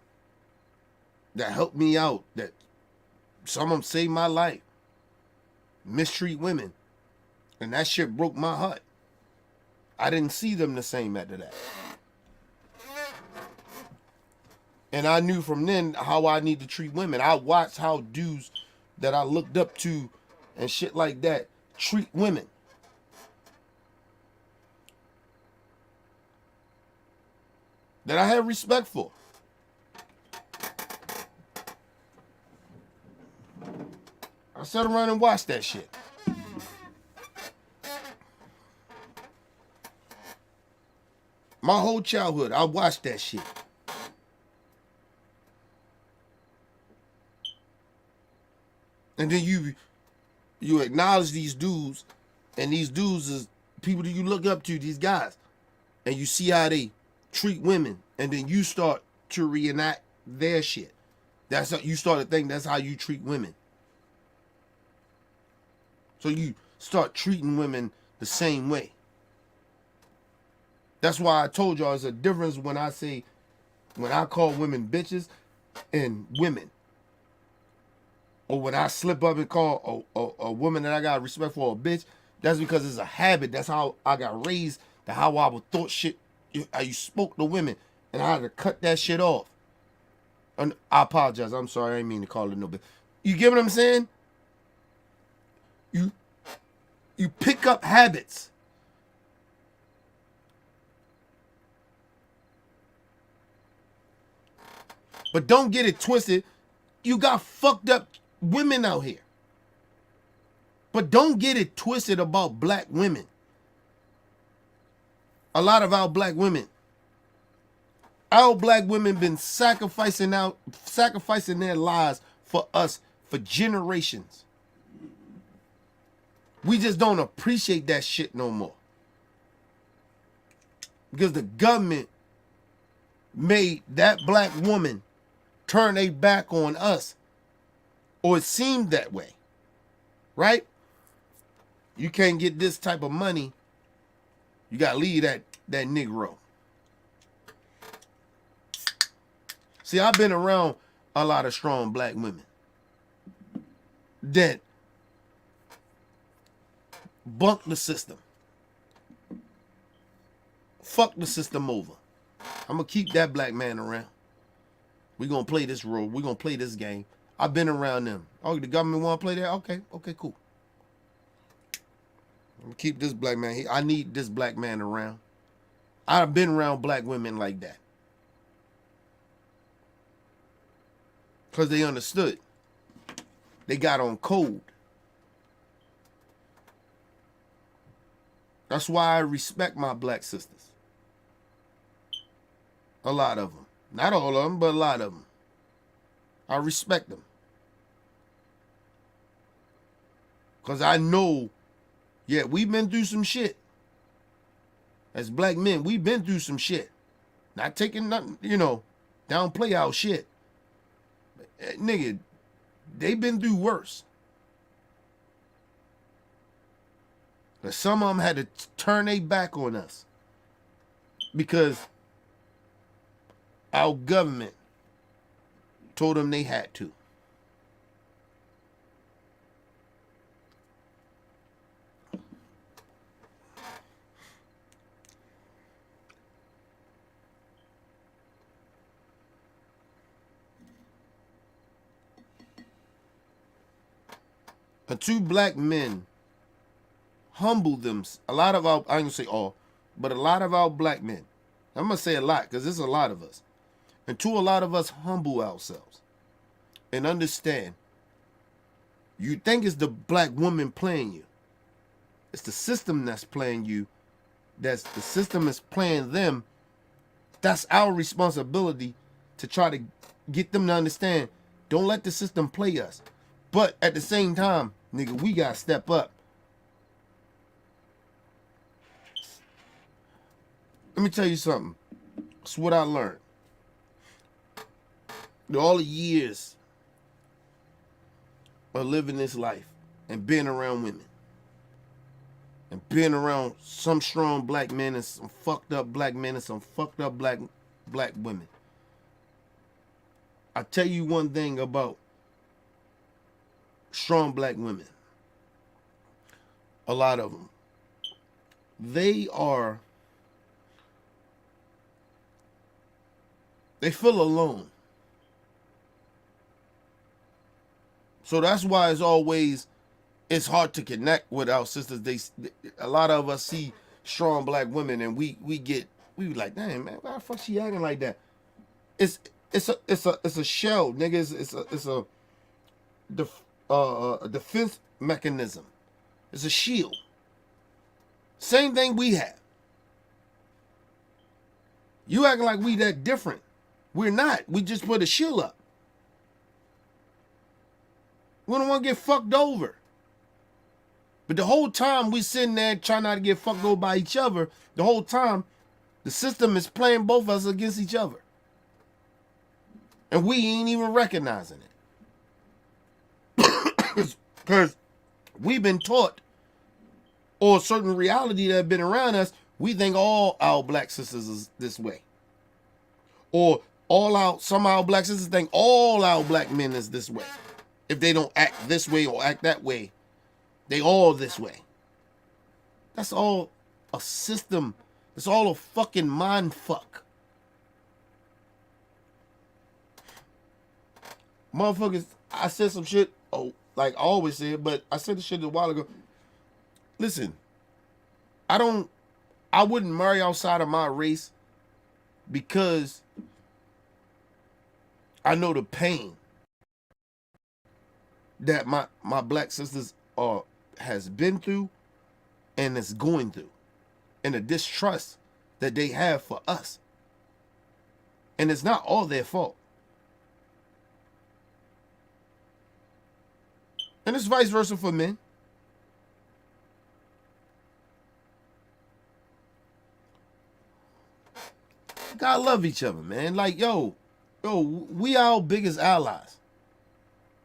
that helped me out, that some of them saved my life, mistreat women, and that shit broke my heart. I didn't see them the same after that. And I knew from then how I need to treat women. I watched how dudes that I looked up to and shit like that treat women. That I have respect for. I sat around and watched that shit. My whole childhood, I watched that shit. And then you acknowledge these dudes, and these dudes is people that you look up to, these guys, and you see how they treat women, and then you start to reenact their shit. That's how you start to think that's how you treat women. So you start treating women the same way. That's why I told y'all it's a difference when I call women bitches and women. Or when I slip up and call a woman that I got respect for a bitch, that's because it's a habit. That's how I got raised, how I would thought shit, how you spoke to women. And I had to cut that shit off. And I apologize. I'm sorry. I didn't mean to call it no bitch. You get what I'm saying? You pick up habits. But don't get it twisted. You got fucked up women out here. But don't get it twisted about black women. A lot of our black women been sacrificing their lives for us for generations. We just don't appreciate that shit no more. Because the government made that black woman turn their back on us. Or it seemed that way. Right? You can't get this type of money. You gotta leave that Negro. See, I've been around a lot of strong black women that bunk the system. Fuck the system over. I'm gonna keep that black man around. We're gonna play this role. We're gonna play this game. I've been around them. Oh, the government wanna play that? Okay, cool. I'm gonna keep this black man here. I need this black man around. I've been around black women like that. Because they understood. They got on code. That's why I respect my black sisters. A lot of them. Not all of them, but a lot of them. I respect them. Because I know, yeah, we've been through some shit. As black men, we've been through some shit. Not taking nothing, downplay our shit. But, nigga, they been through worse. But some of them had to turn their back on us. Because our government told them they had to. The two black men humble them. A lot of our, I ain't gonna say all, but a lot of our black men, I'm gonna say a lot because there's a lot of us. And a lot of us humble ourselves and understand you think it's the black woman playing you. It's the system that's playing you. The system is playing them. That's our responsibility to try to get them to understand. Don't let the system play us. But at the same time, nigga, we gotta step up. Let me tell you something. It's what I learned. All the years of living this life and being around women and being around some strong black men and some fucked up black men and some fucked up black women. I tell you one thing about strong black women. A lot of them. They feel alone. So that's why it's hard to connect with our sisters. A lot of us see strong black women and we like, damn man, why the fuck she acting like that? It's a shell, nigga. It's a defense mechanism. It's a shield. Same thing we have. You acting like we that different. We're not. We just put a shield up. We don't want to get fucked over. But the whole time we sitting there trying not to get fucked over by each other, the whole time the system is playing both of us against each other. And we ain't even recognizing it. Because we've been taught, or a certain reality that have been around us, we think all our black sisters is this way. Or some of our black sisters think all our black men is this way. If they don't act this way or act that way, they all this way. That's all a system. It's all a fucking mind fuck. Motherfuckers, I said some shit, like I always said, but I said the shit a while ago. Listen, I wouldn't marry outside of my race because I know the pain that my black sisters has been through and is going through, and the distrust that they have for us. And it's not all their fault. And it's vice versa for men. Gotta love each other, man. Like, yo, we our biggest allies.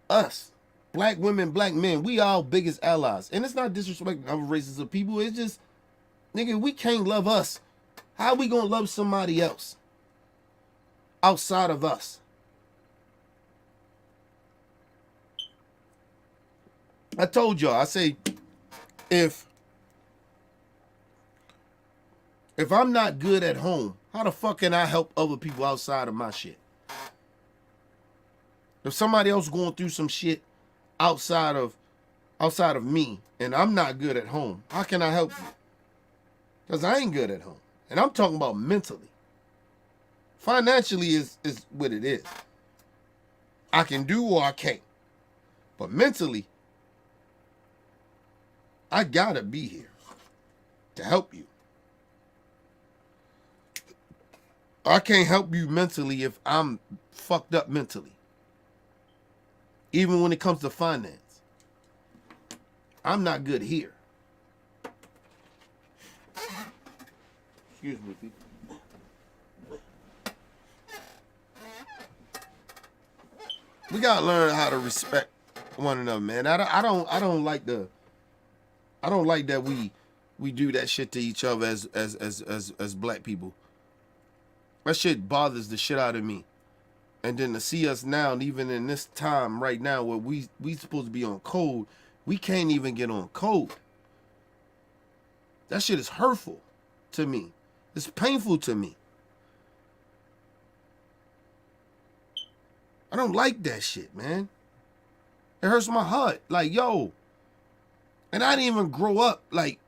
Us. Black women, black men, we our biggest allies. And it's not disrespecting other races of people. It's just, nigga, we can't love us. How we gonna love somebody else outside of us? I told y'all, I say, if I'm not good at home, how the fuck can I help other people outside of my shit? If somebody else going through some shit outside of me, and I'm not good at home, how can I help you? Because I ain't good at home. And I'm talking about mentally. Financially is what it is. I can do or I can't. But mentally, I gotta be here to help you. I can't help you mentally if I'm fucked up mentally. Even when it comes to finance. I'm not good here. Excuse me, people. We gotta learn how to respect one another, man. I don't like that we do that shit to each other as black people. That shit bothers the shit out of me. And then to see us now, even in this time right now where we supposed to be on code, we can't even get on code. That shit is hurtful to me. It's painful to me. I don't like that shit, man. It hurts my heart. Like, yo. And I didn't even grow up, like,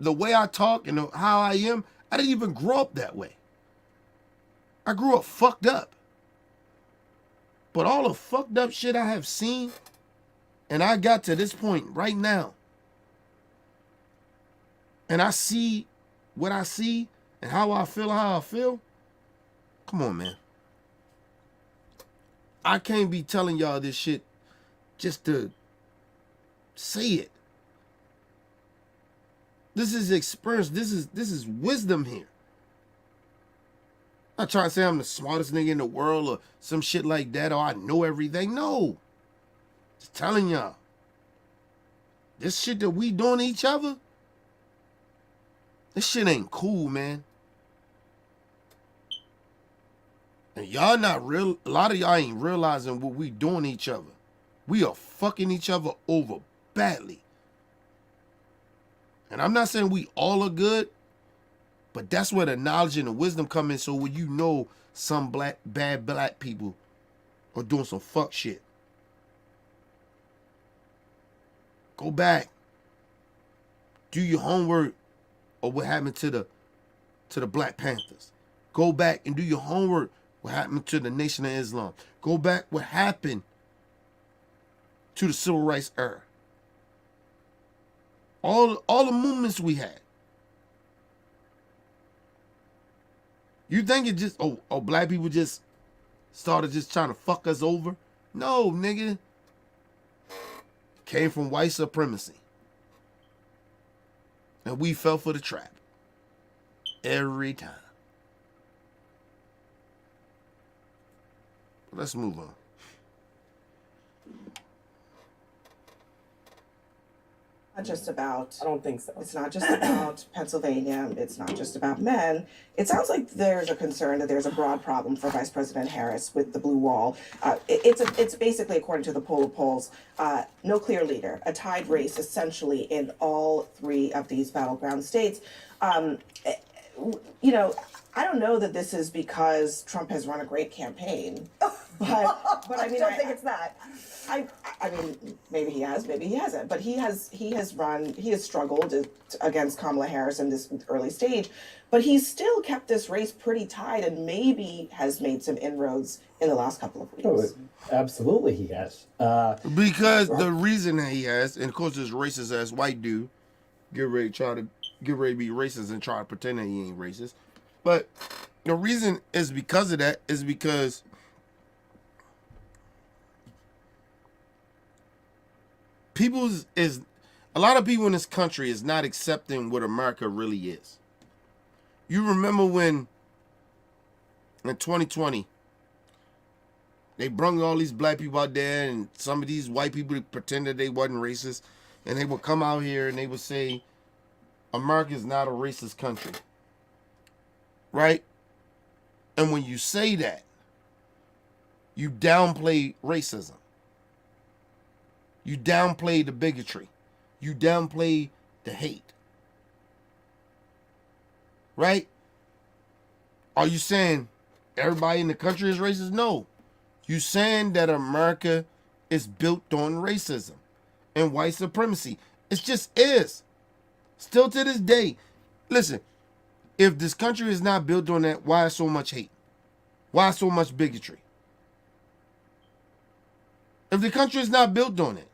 the way I talk and how I am, I didn't even grow up that way. I grew up fucked up. But all the fucked up shit I have seen, and I got to this point right now, and I see what I see and how I feel, come on, man. I can't be telling y'all this shit just to say it. This is experience. This is wisdom here. I'm not trying to say I'm the smartest nigga in the world or some shit like that, or I know everything. No. Just telling y'all. This shit that we doing to each other, this shit ain't cool, man. And y'all not real, a lot of y'all ain't realizing what we doing to each other. We are fucking each other over badly. And I'm not saying we all are good, but that's where the knowledge and the wisdom come in. So when you know some bad black people are doing some fuck shit, go back, do your homework, or what happened to the Black Panthers. Go back and do your homework. What happened to the Nation of Islam? Go back. What happened to the Civil Rights era? All the movements we had. You think it just black people just started just trying to fuck us over? No, nigga. Came from white supremacy. And we fell for the trap. Every time. Let's move on. Not just about. I don't think so. It's not just about Pennsylvania. It's not just about men. It sounds like there's a concern that there's a broad problem for Vice President Harris with the blue wall. It's basically, according to the poll of polls, no clear leader, a tied race essentially in all three of these battleground states. You know, I don't know that this is because Trump has run a great campaign, but I mean, don't think it's that. I mean, maybe he has, maybe he hasn't, but he has struggled against Kamala Harris in this early stage, but he's still kept this race pretty tight and maybe has made some inroads in the last couple of weeks. Oh, absolutely he has. Because the reason that he has, and of course this racist ass white dude get ready to be racist and try to pretend that he ain't racist. But the reason is because of that is because a lot of people in this country is not accepting what America really is. You remember when in 2020 they brung all these black people out there and some of these white people pretended they wasn't racist, and they would come out here and they would say America is not a racist country. Right? And when you say that, you downplay racism. You downplay the bigotry. You downplay the hate. Right? Are you saying everybody in the country is racist? No. You saying that America is built on racism and white supremacy. It just is. Still to this day. Listen, if this country is not built on that, why so much hate? Why so much bigotry? If the country is not built on it,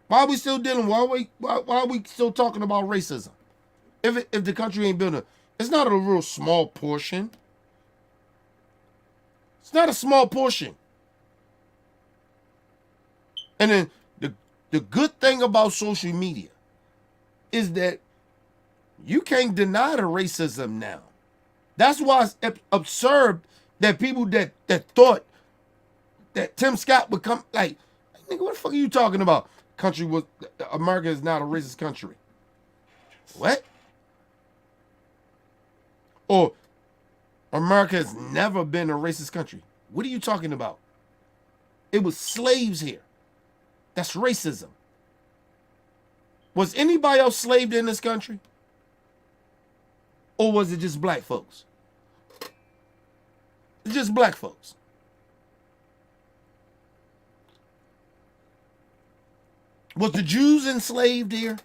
why are we still dealing? Why are we still talking about racism? If the country ain't built on it, it's not a real small portion. It's not a small portion. And then the good thing about social media is that you can't deny the racism now. That's why it's absurd that people that thought that Tim Scott would come, like, nigga, what the fuck are you talking about? America is not a racist country. What? Or America has never been a racist country. What are you talking about? It was slaves here. That's racism. Was anybody else slaved in this country? Or was it just black folks? It's just black folks. Was the Jews enslaved here?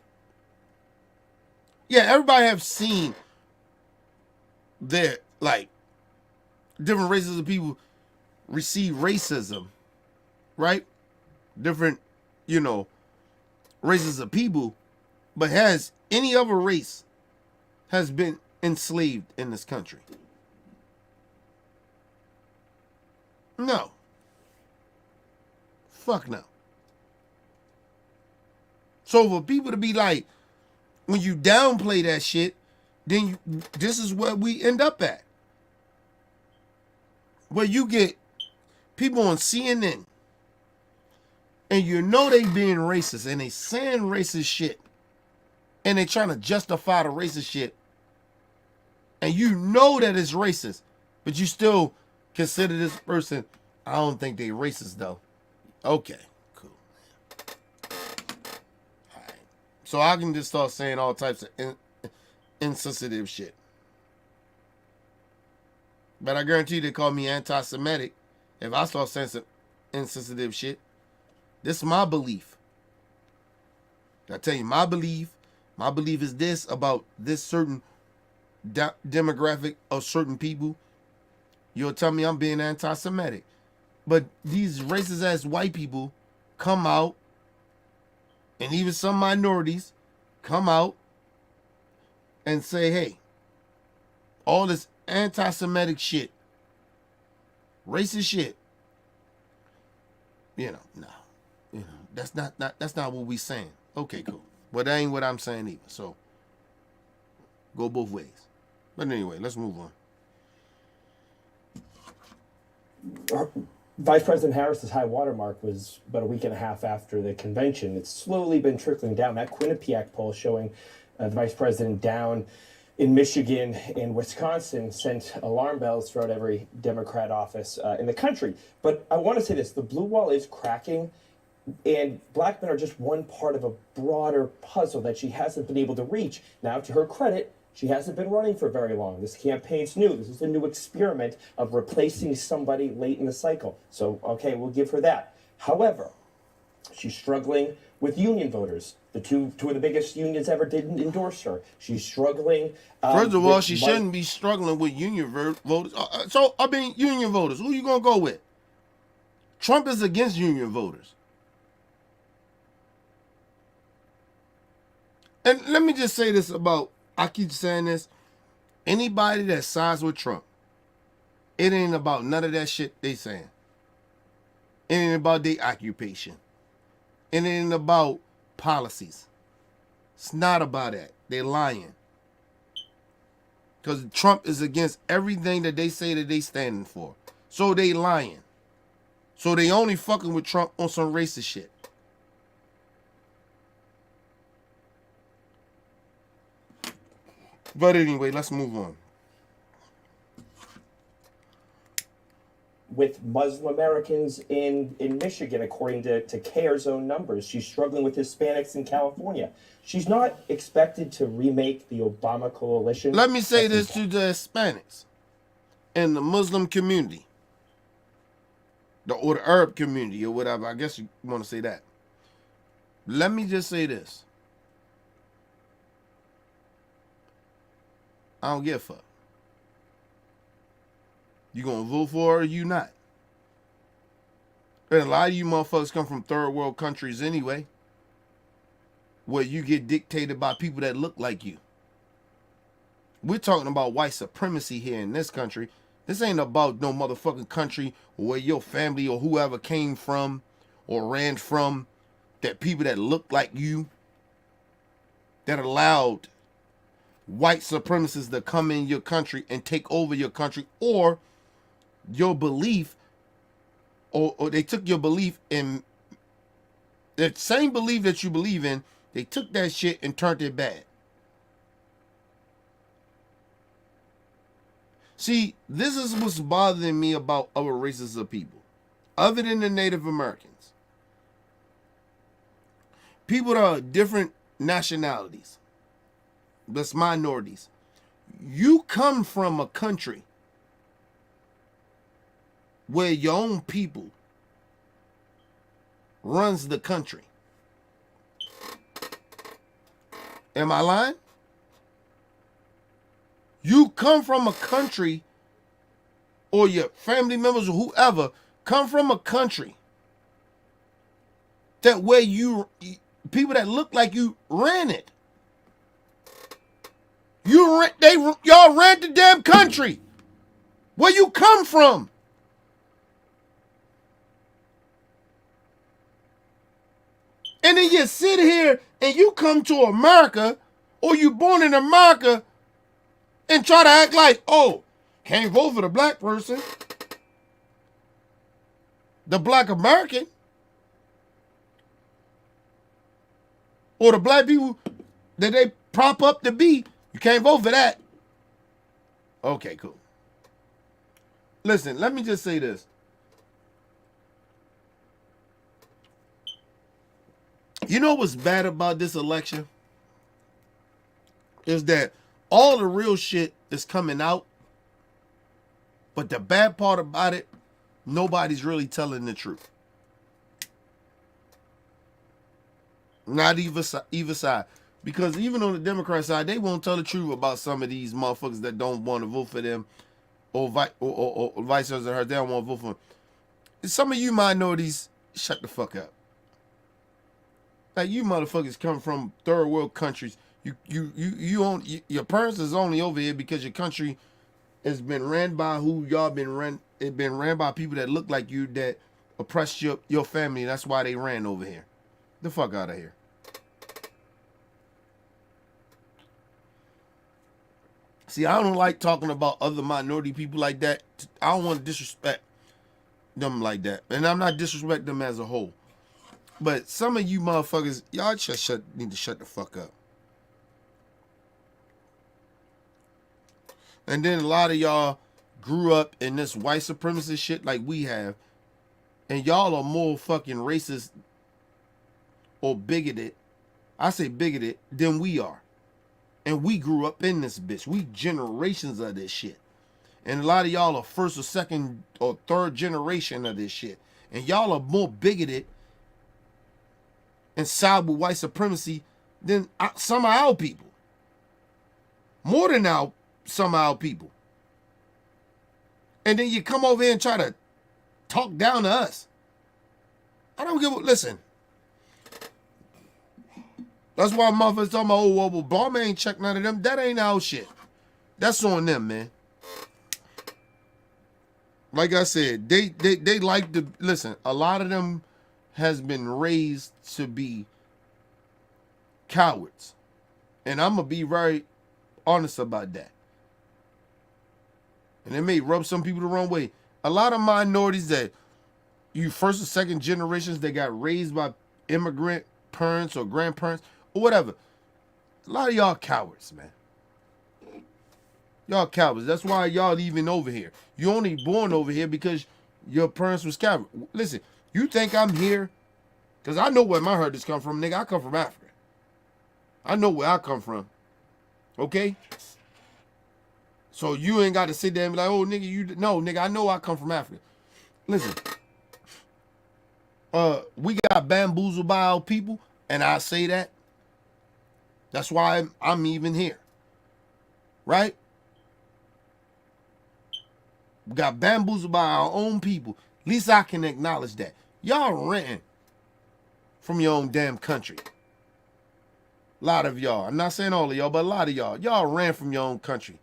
Yeah, everybody have seen that, like, different races of people receive racism, right? Different, races of people, but has any other race has been enslaved in this country? No. Fuck no. So for people to be like, when you downplay that shit, then this is where we end up at. Where you get people on CNN and you know they being racist and they saying racist shit and they trying to justify the racist shit and you know that it's racist, but you still consider this person, I don't think they racist though. Okay, cool. All right. So I can just start saying all types of insensitive shit. But I guarantee they call me anti-Semitic if I start saying some insensitive shit. This is my belief. I tell you, my belief is this about this certain demographic of certain people. You'll tell me I'm being anti-Semitic. But these racist ass white people come out, and even some minorities come out and say, hey, all this anti-Semitic shit, racist shit, no. That's not what we saying. Okay, cool. But that ain't what I'm saying either. So go both ways. But anyway, let's move on. Vice President Harris's high watermark was about a week and a half after the convention. It's slowly been trickling down. That Quinnipiac poll showing the vice president down in Michigan and Wisconsin sent alarm bells throughout every Democrat office in the country. But I want to say this, the blue wall is cracking, and Blackmen are just one part of a broader puzzle that she hasn't been able to reach. Now, to her credit, she hasn't been running for very long. This campaign's new. This is a new experiment of replacing somebody late in the cycle. So, okay, we'll give her that. However, she's struggling with union voters. The two of the biggest unions ever didn't endorse her. She's struggling. First of all, she shouldn't be struggling with union voters. Union voters. Who you gonna go with? Trump is against union voters. And let me just say this about, I keep saying this, anybody that sides with Trump, it ain't about none of that shit they saying. It ain't about their occupation. It ain't about policies. It's not about that. They're lying. Because Trump is against everything that they say that they standing for. So they lying. So they only fucking with Trump on some racist shit. But anyway, let's move on. With Muslim Americans in Michigan, according to CARE's own numbers. She's struggling with Hispanics in California. She's not expected to remake the Obama coalition. Let me say this to the Hispanics and the Muslim community, or the Arab community, or whatever. I guess you want to say that. Let me just say this. I don't give a fuck. You gonna vote for her or you not? And a lot of you motherfuckers come from third world countries anyway, where you get dictated by people that look like you. We're talking about white supremacy here in this country. This ain't about no motherfucking country where your family or whoever came from or ran from, that people that look like you, that allowed white supremacists to come in your country and take over your country, or your belief, or they took your belief in, the same belief that you believe in, they took that shit and turned it bad. See, this is what's bothering me about other races of people, other than the Native Americans. People that are different nationalities, that's minorities. You come from a country where your own people runs the country. Am I lying? You come from a country, or your family members or whoever come from a country that where you, people that look like you ran it. Y'all ran the damn country. Where you come from? And then you sit here and you come to America, or you born in America, and try to act like, oh, can't vote for the black person, the black American, or the black people that they prop up to be. You can't vote for that. Okay, cool. Listen, let me just say this. You know what's bad about this election? Is that all the real shit is coming out, but the bad part about it, nobody's really telling the truth. Not either side. Because even on the Democrat side, they won't tell the truth about some of these motherfuckers that don't want to vote for them, or vice versa, they don't want to vote for them. Some of you minorities, shut the fuck up. Like, you motherfuckers come from third world countries. Your parents is only over here because your country has been ran by who y'all been ran. It been ran by people that look like you, that oppressed your family. That's why they ran over here. The fuck out of here. See, I don't like talking about other minority people like that. I don't want to disrespect them like that. And I'm not disrespecting them as a whole. But some of you motherfuckers, y'all just need to shut the fuck up. And then a lot of y'all grew up in this white supremacist shit like we have. And y'all are more fucking racist or bigoted. I say bigoted than we are. And we grew up in this bitch. We generations of this shit. And a lot of y'all are first or second or third generation of this shit. And y'all are more bigoted and side with white supremacy than some of our people. More than some of our people. And then you come over here and try to talk down to us. I don't give a... Listen. That's why motherfuckers talking about, oh, well, Obama ain't check none of them. That ain't our shit. That's on them, man. Like I said, they like to... Listen, a lot of them has been raised to be cowards. And I'm going to be very honest about that. And it may rub some people the wrong way. A lot of minorities that you first or second generations that got raised by immigrant parents or grandparents or whatever. A lot of y'all cowards, man. Y'all cowards. That's why y'all even over here. You only born over here because your parents was cowards. Listen, you think I'm here because I know where my heritage come from, nigga. I come from Africa. I know where I come from. Okay? So you ain't got to sit there and be like, oh, nigga, no, nigga, I know I come from Africa. Listen, we got bamboozled by our people, and I say that. That's why I'm even here. Right? We got bamboozled by our own people. At least I can acknowledge that. Y'all renting from your own damn country. A lot of y'all. I'm not saying all of y'all, but a lot of y'all. Y'all ran from your own country.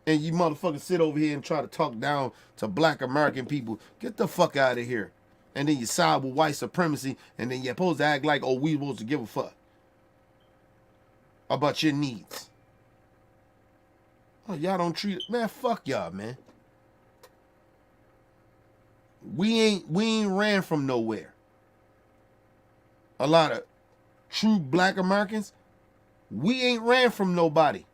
And you motherfuckers sit over here and try to talk down to black American people. Get the fuck out of here. And then you side with white supremacy. And then you're supposed to act like, oh, we supposed to give a fuck about your needs. Oh, y'all don't treat it. Man, fuck y'all, man. We ain't ran from nowhere. A lot of true black Americans, we ain't ran from nobody.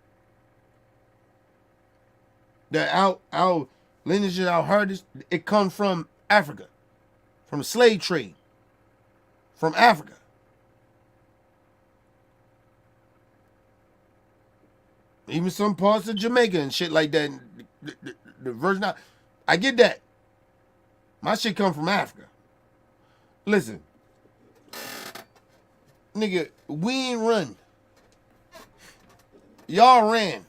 That our lineage, our heritage, it comes from Africa, from the slave trade, from Africa. Even some parts of Jamaica and shit like that. The version, I get that. My shit come from Africa. Listen, nigga, we ain't run. Y'all ran.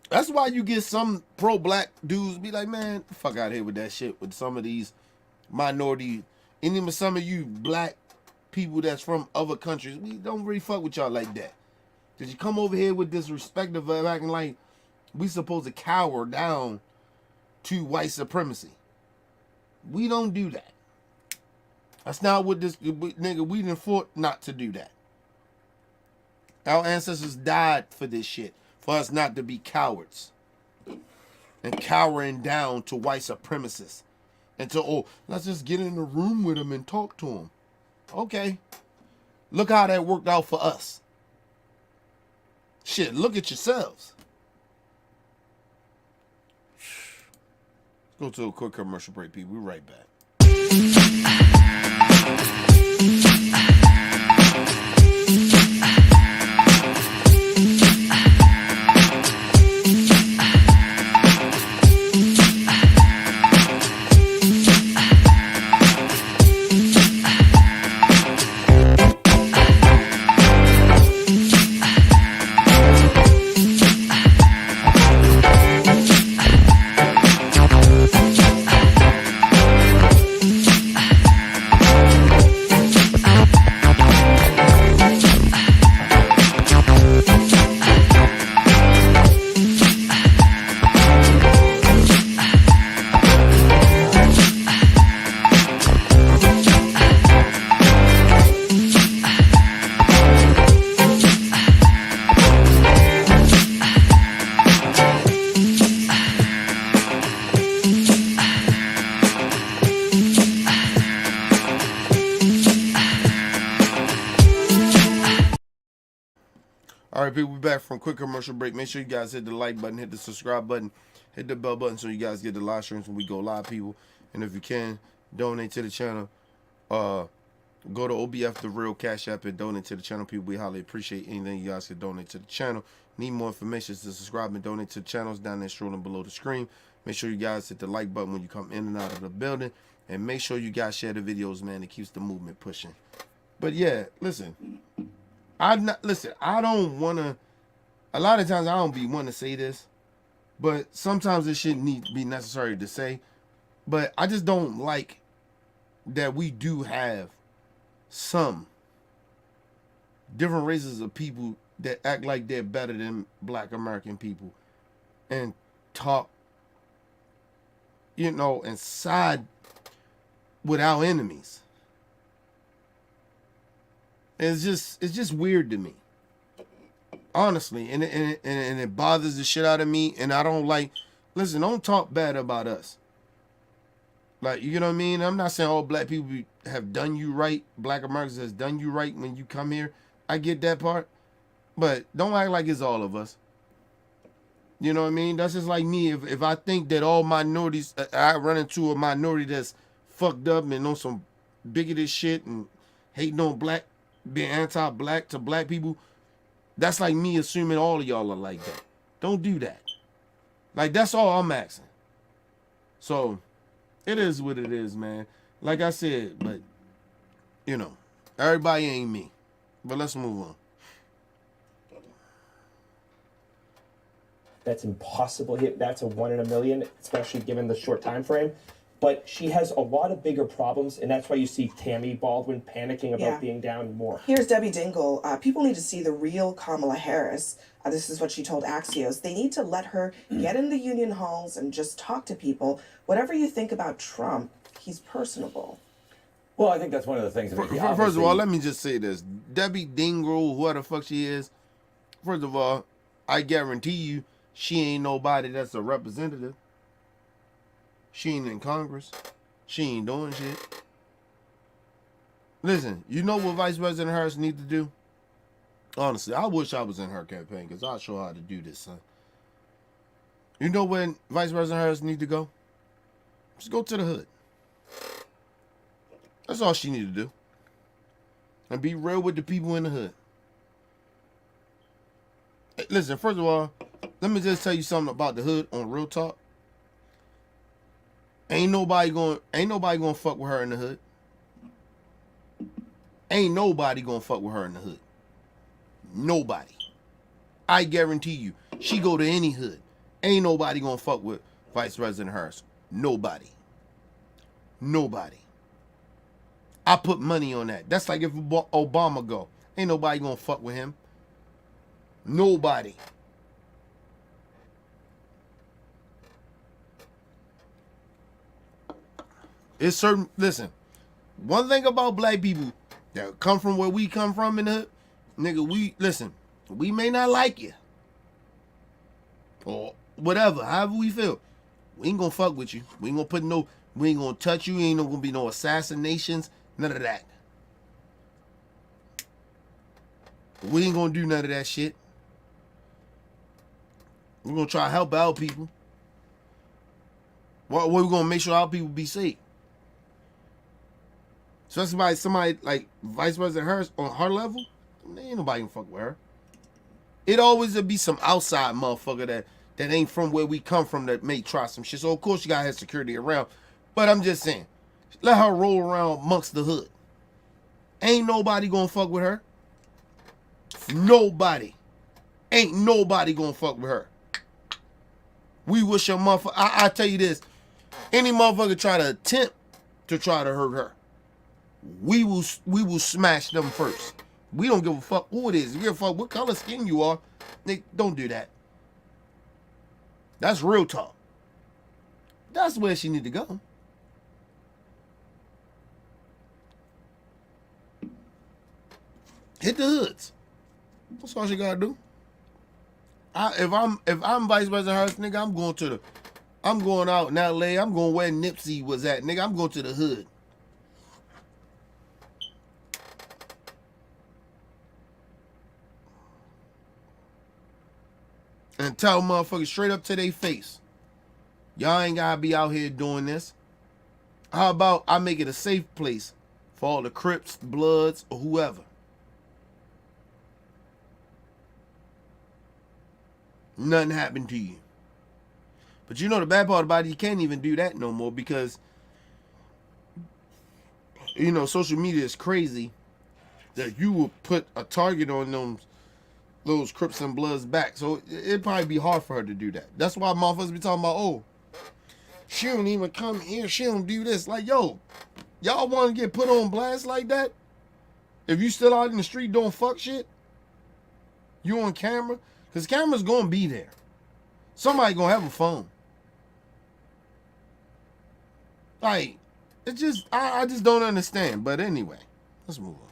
That's why you get some pro-black dudes be like, man, the fuck out of here with that shit with some of these minority, and even some of you black people that's from other countries. We don't really fuck with y'all like that. Because you come over here with this respect of acting like we supposed to cower down to white supremacy. We don't do that. That's not what this, nigga, we didn't fought not to do that. Our ancestors died for this shit. For us not to be cowards and cowering down to white supremacists and to, oh, let's just get in the room with them and talk to them. Okay. Look how that worked out for us. Shit, look at yourselves. Let's go to a quick commercial break, people. We'll be right back. All right, people, we back from a quick commercial break. Make sure you guys hit the like button, hit the subscribe button, hit the bell button so you guys get the live streams when we go live, people. And if you can, donate to the channel. Go to OBF The Real Cash App and donate to the channel, people. We highly appreciate anything you guys can donate to the channel. Need more information to subscribe and donate to the channels down there scrolling below the screen. Make sure you guys hit the like button when you come in and out of the building. And make sure you guys share the videos, man. It keeps the movement pushing. But yeah, listen. I don't want to, a lot of times I don't be wanting to say this, but sometimes it shouldn't need to be necessary to say. But I just don't like that we do have some different races of people that act like they're better than Black American people and talk, and side with our enemies. It's just weird to me, honestly, and it bothers the shit out of me. And I don't like. Listen, don't talk bad about us. Like, you know what I mean? I'm not saying all black people have done you right. Black Americans has done you right when you come here. I get that part, but don't act like it's all of us. You know what I mean? That's just like me. If I think that all minorities, I run into a minority that's fucked up and on some bigoted shit and hating on black, being anti-black to black people, that's like me assuming all of y'all are like that. Don't do that. Like, that's all I'm asking. So, it is what it is, man. Like I said, but, everybody ain't me. But let's move on. That's impossible. That's a 1 in a million, especially given the short time frame. But she has a lot of bigger problems, and that's why you see Tammy Baldwin panicking about being down more. Here's Debbie Dingle. People need to see the real Kamala Harris. This is what she told Axios. They need to let her get in the union halls and just talk to people. Whatever you think about Trump, he's personable. Well, I think that's one of the things. First of all, let me just say this. Debbie Dingle, whoever the fuck she is, first of all, I guarantee you she ain't nobody that's a representative. She ain't in Congress. She ain't doing shit. Listen, you know what Vice President Harris need to do? Honestly, I wish I was in her campaign because I'll show her how to do this, son. You know when Vice President Harris need to go? Just go to the hood. That's all she need to do. And be real with the people in the hood. Hey, listen, first of all, let me just tell you something about the hood on Real Talk. Ain't nobody gonna fuck with her in the hood. Ain't nobody gonna fuck with her in the hood. Nobody. I guarantee you. She go to any hood. Ain't nobody gonna fuck with Vice President Harris. Nobody. Nobody. I put money on that. That's like if Obama go. Ain't nobody gonna fuck with him. Nobody. It's certain. Listen, one thing about black people that come from where we come from in the hood, nigga, we may not like you. Or whatever, however we feel. We ain't gonna fuck with you. We ain't gonna touch you. Ain't gonna be no assassinations. None of that. We ain't gonna do none of that shit. We're gonna try to help our people. We're gonna make sure our people be safe. Especially by somebody like Vice President Harris on her level, ain't nobody can fuck with her. It always be some outside motherfucker that ain't from where we come from that may try some shit. So of course you gotta have security around. But I'm just saying, let her roll around amongst the hood. Ain't nobody gonna fuck with her. Nobody. Ain't nobody gonna fuck with her. We wish your motherfucker. I tell you this. Any motherfucker try to attempt to try to hurt her, we will smash them first. We don't give a fuck who it is. We give a fuck what color skin you are. Nick, don't do that. That's real talk. That's where she need to go. Hit the hoods. That's all she gotta do. If I'm Vice President Harris, nigga, I'm going out in LA. I'm going where Nipsey was at, nigga. I'm going to the hood. and tell motherfuckers straight up to their face, y'all ain't gotta be out here doing this. How about I make it a safe place for all the Crips, Bloods, or whoever? Nothing happened to you. But you know the bad part about it, you can't even do that no more because, you know, social media is crazy that you will put a target on those Crips and Bloods back. So it'd probably be hard for her to do that. That's why motherfuckers be talking about, oh, she don't even come here. She don't do this. Like, yo, y'all want to get put on blast like that? If you still out in the street doing fuck shit, you on camera? Because camera's going to be there. Somebody going to have a phone. Like, it just, I just don't understand. But anyway, let's move on.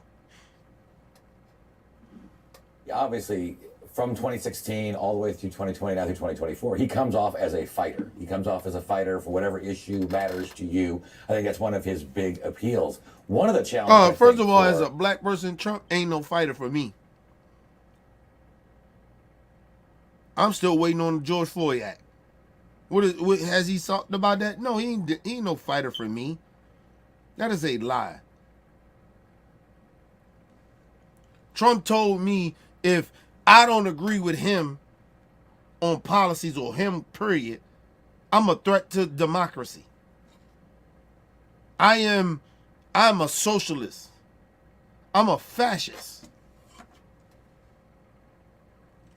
Yeah, obviously, from 2016 all the way through 2020, now through 2024, he comes off as a fighter. He comes off as a fighter for whatever issue matters to you. I think that's one of his big appeals. One of the challenges. First of all, as a black person, Trump ain't no fighter for me. I'm still waiting on the George Floyd Act. What has he talked about that? No, he ain't no fighter for me. That is a lie. Trump told me if I don't agree with him on policies or him, period, I'm a threat to democracy. I'm a socialist. I'm a fascist.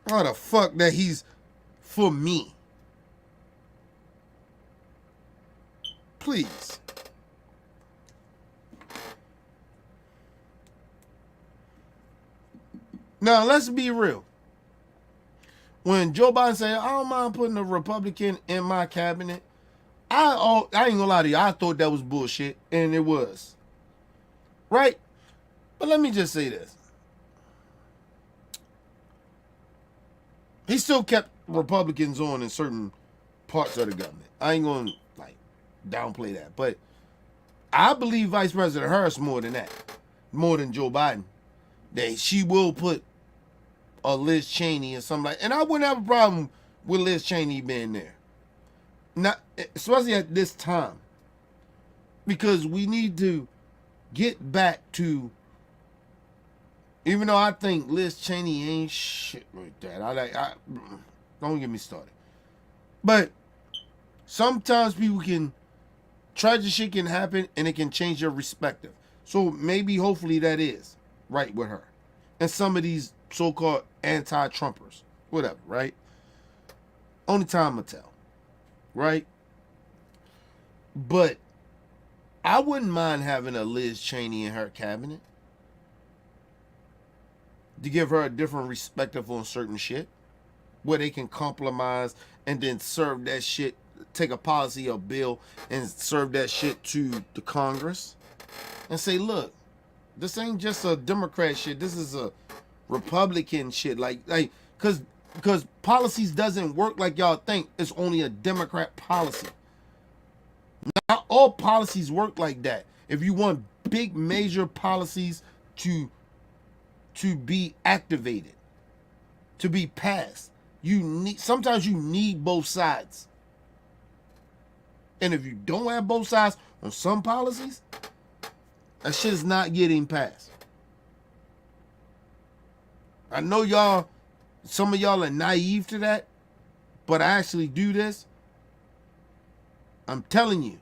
How the fuck that he's for me? Please. Now, let's be real. When Joe Biden said, I don't mind putting a Republican in my cabinet, I ain't gonna lie to you, I thought that was bullshit, and it was. Right? But let me just say this. He still kept Republicans on in certain parts of the government. I ain't gonna downplay that. But I believe Vice President Harris more than that. More than Joe Biden. That she will put a Liz Cheney and something and I wouldn't have a problem with Liz Cheney being there. Not especially at this time. Because we need to get back to, even though I think Liz Cheney ain't shit like that. I don't get me started. But sometimes people tragic shit can happen and it can change your perspective. So maybe, hopefully, that is right with her. And some of these so-called anti-Trumpers. Whatever, right? Only time will tell. Right? But I wouldn't mind having a Liz Cheney in her cabinet. To give her a different perspective on certain shit. Where they can compromise and then serve that shit, take a policy or bill and serve that shit to the Congress. And say, look, this ain't just a Democrat shit. This is a Republican shit. Because policies doesn't work like y'all think. It's only a Democrat policy. Not all policies work like that. If you want big major policies to be activated, to be passed, sometimes you need both sides. And if you don't have both sides on some policies, that shit is not getting passed. I know some of y'all are naive to that, but I actually do this. I'm telling you,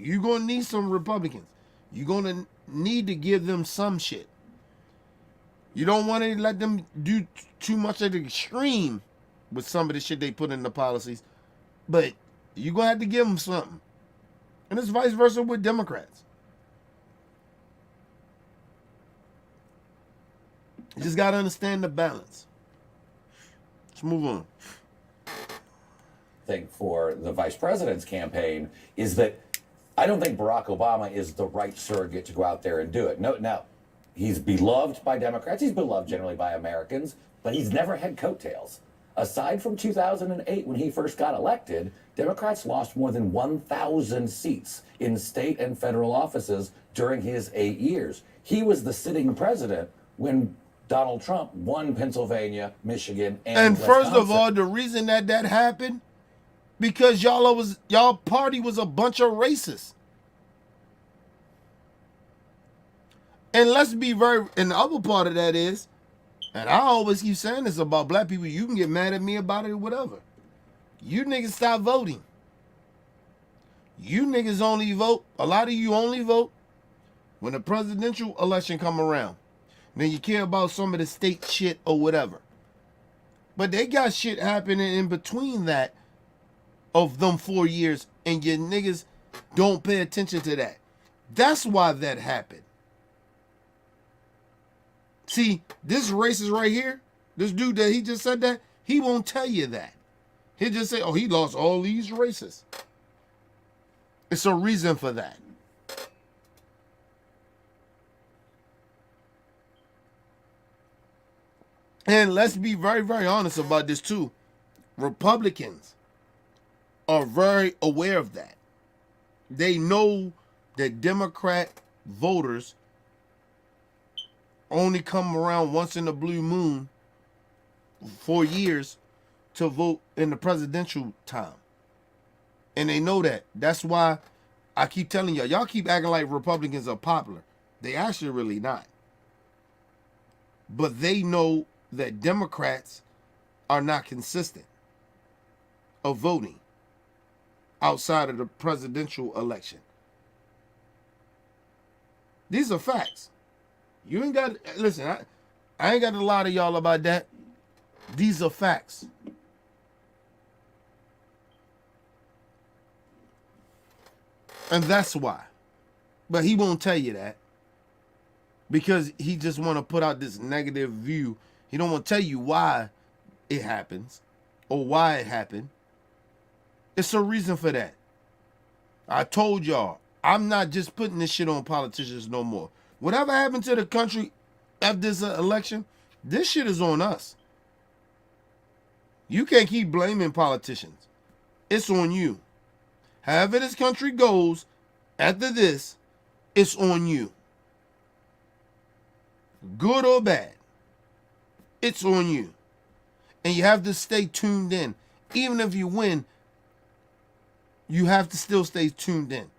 you're going to need some Republicans. You're going to need to give them some shit. You don't want to let them do too much at the extreme with some of the shit they put in the policies, but you're going to have to give them something. And it's vice versa with Democrats. You just got to understand the balance. Let's move on. Thing for the vice president's campaign is that I don't think Barack Obama is the right surrogate to go out there and do it. No, now, he's beloved by Democrats. He's beloved generally by Americans, but he's never had coattails. Aside from 2008, when he first got elected, Democrats lost more than 1,000 seats in state and federal offices during his 8 years. He was the sitting president when Donald Trump won Pennsylvania, Michigan, And Wisconsin. first of all, the reason that happened, because y'all party was a bunch of racists. And let's be and the other part of that is, and I always keep saying this about black people, you can get mad at me about it or whatever. You niggas stop voting. You niggas only vote, a lot of you only vote when the presidential election come around. Then you care about some of the state shit or whatever. But they got shit happening in between that of them 4 years, and your niggas don't pay attention to that. That's why that happened. See, this racist right here, this dude that he just said that, he won't tell you that. He'll just say, oh, he lost all these racists. It's a reason for that. And let's be very, very honest about this too. Republicans are very aware of that. They know that Democrat voters only come around once in a blue moon 4 years to vote in the presidential time. And they know that. That's why I keep telling y'all keep acting like Republicans are popular. They actually really not. But they know that Democrats are not consistent of voting outside of the presidential election. These are facts. You ain't got, listen, I ain't got to lie to y'all about that. These are facts. And that's why. But he won't tell you that. Because he just want to put out this negative view. He don't want to tell you why it happens or why it happened. It's a reason for that. I told y'all, I'm not just putting this shit on politicians no more. Whatever happened to the country after this election, this shit is on us. You can't keep blaming politicians. It's on you. However this country goes after this, it's on you. Good or bad, it's on you. And you have to stay tuned in. Even if you win, you have to still stay tuned in.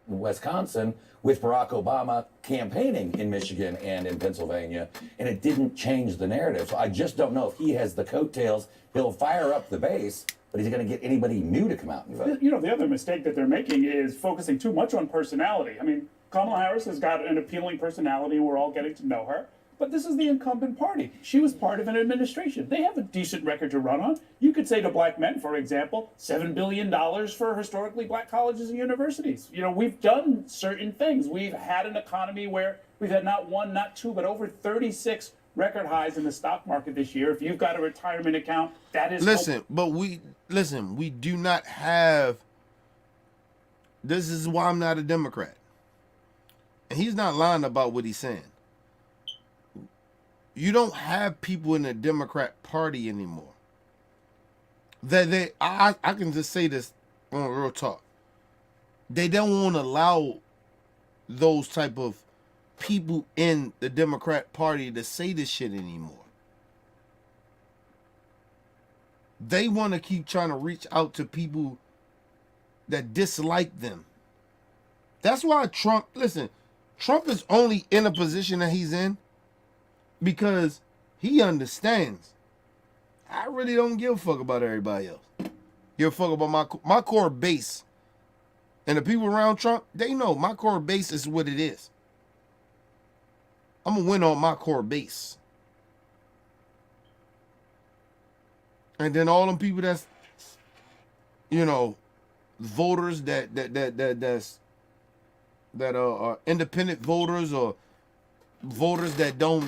Wisconsin with Barack Obama campaigning in Michigan and in Pennsylvania, and it didn't change the narrative. So I just don't know if he has the coattails. He'll fire up the base, but he's going to get anybody new to come out and vote. You know, the other mistake that they're making is focusing too much on personality. I mean, Kamala Harris has got an appealing personality. We're all getting to know her. But this is the incumbent party. She was part of an administration. They have a decent record to run on. You could say to Blackmen, for example, $7 billion for historically black colleges and universities. You know, we've done certain things. We've had an economy where we've had not one, not two, but over 36 record highs in the stock market this year. If you've got a retirement account, that is... we do not have... This is why I'm not a Democrat. And he's not lying about what he's saying. You don't have people in the Democrat Party anymore. I can just say this on real talk. They don't want to allow those type of people in the Democrat Party to say this shit anymore. They want to keep trying to reach out to people that dislike them. That's why Trump is only in a position that he's in because he understands. I really don't give a fuck about everybody else. Give a fuck about my core base. And the people around Trump, they know my core base is what it is. I'm going to win on my core base. And then all them people that's, voters that are independent voters or voters that don't,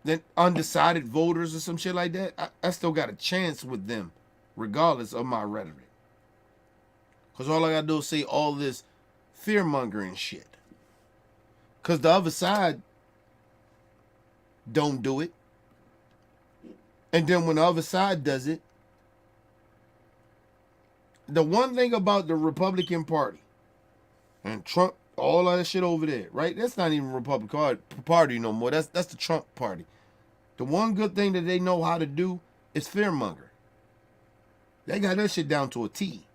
then undecided voters or some shit like that, I still got a chance with them, regardless of my rhetoric. Because all I got to do is say all this fear-mongering shit. Because the other side don't do it. And then when the other side does it, the one thing about the Republican Party and Trump, all of that shit over there, right? That's not even Republican Party no more. That's the Trump Party. The one good thing that they know how to do is fearmonger. They got that shit down to a T.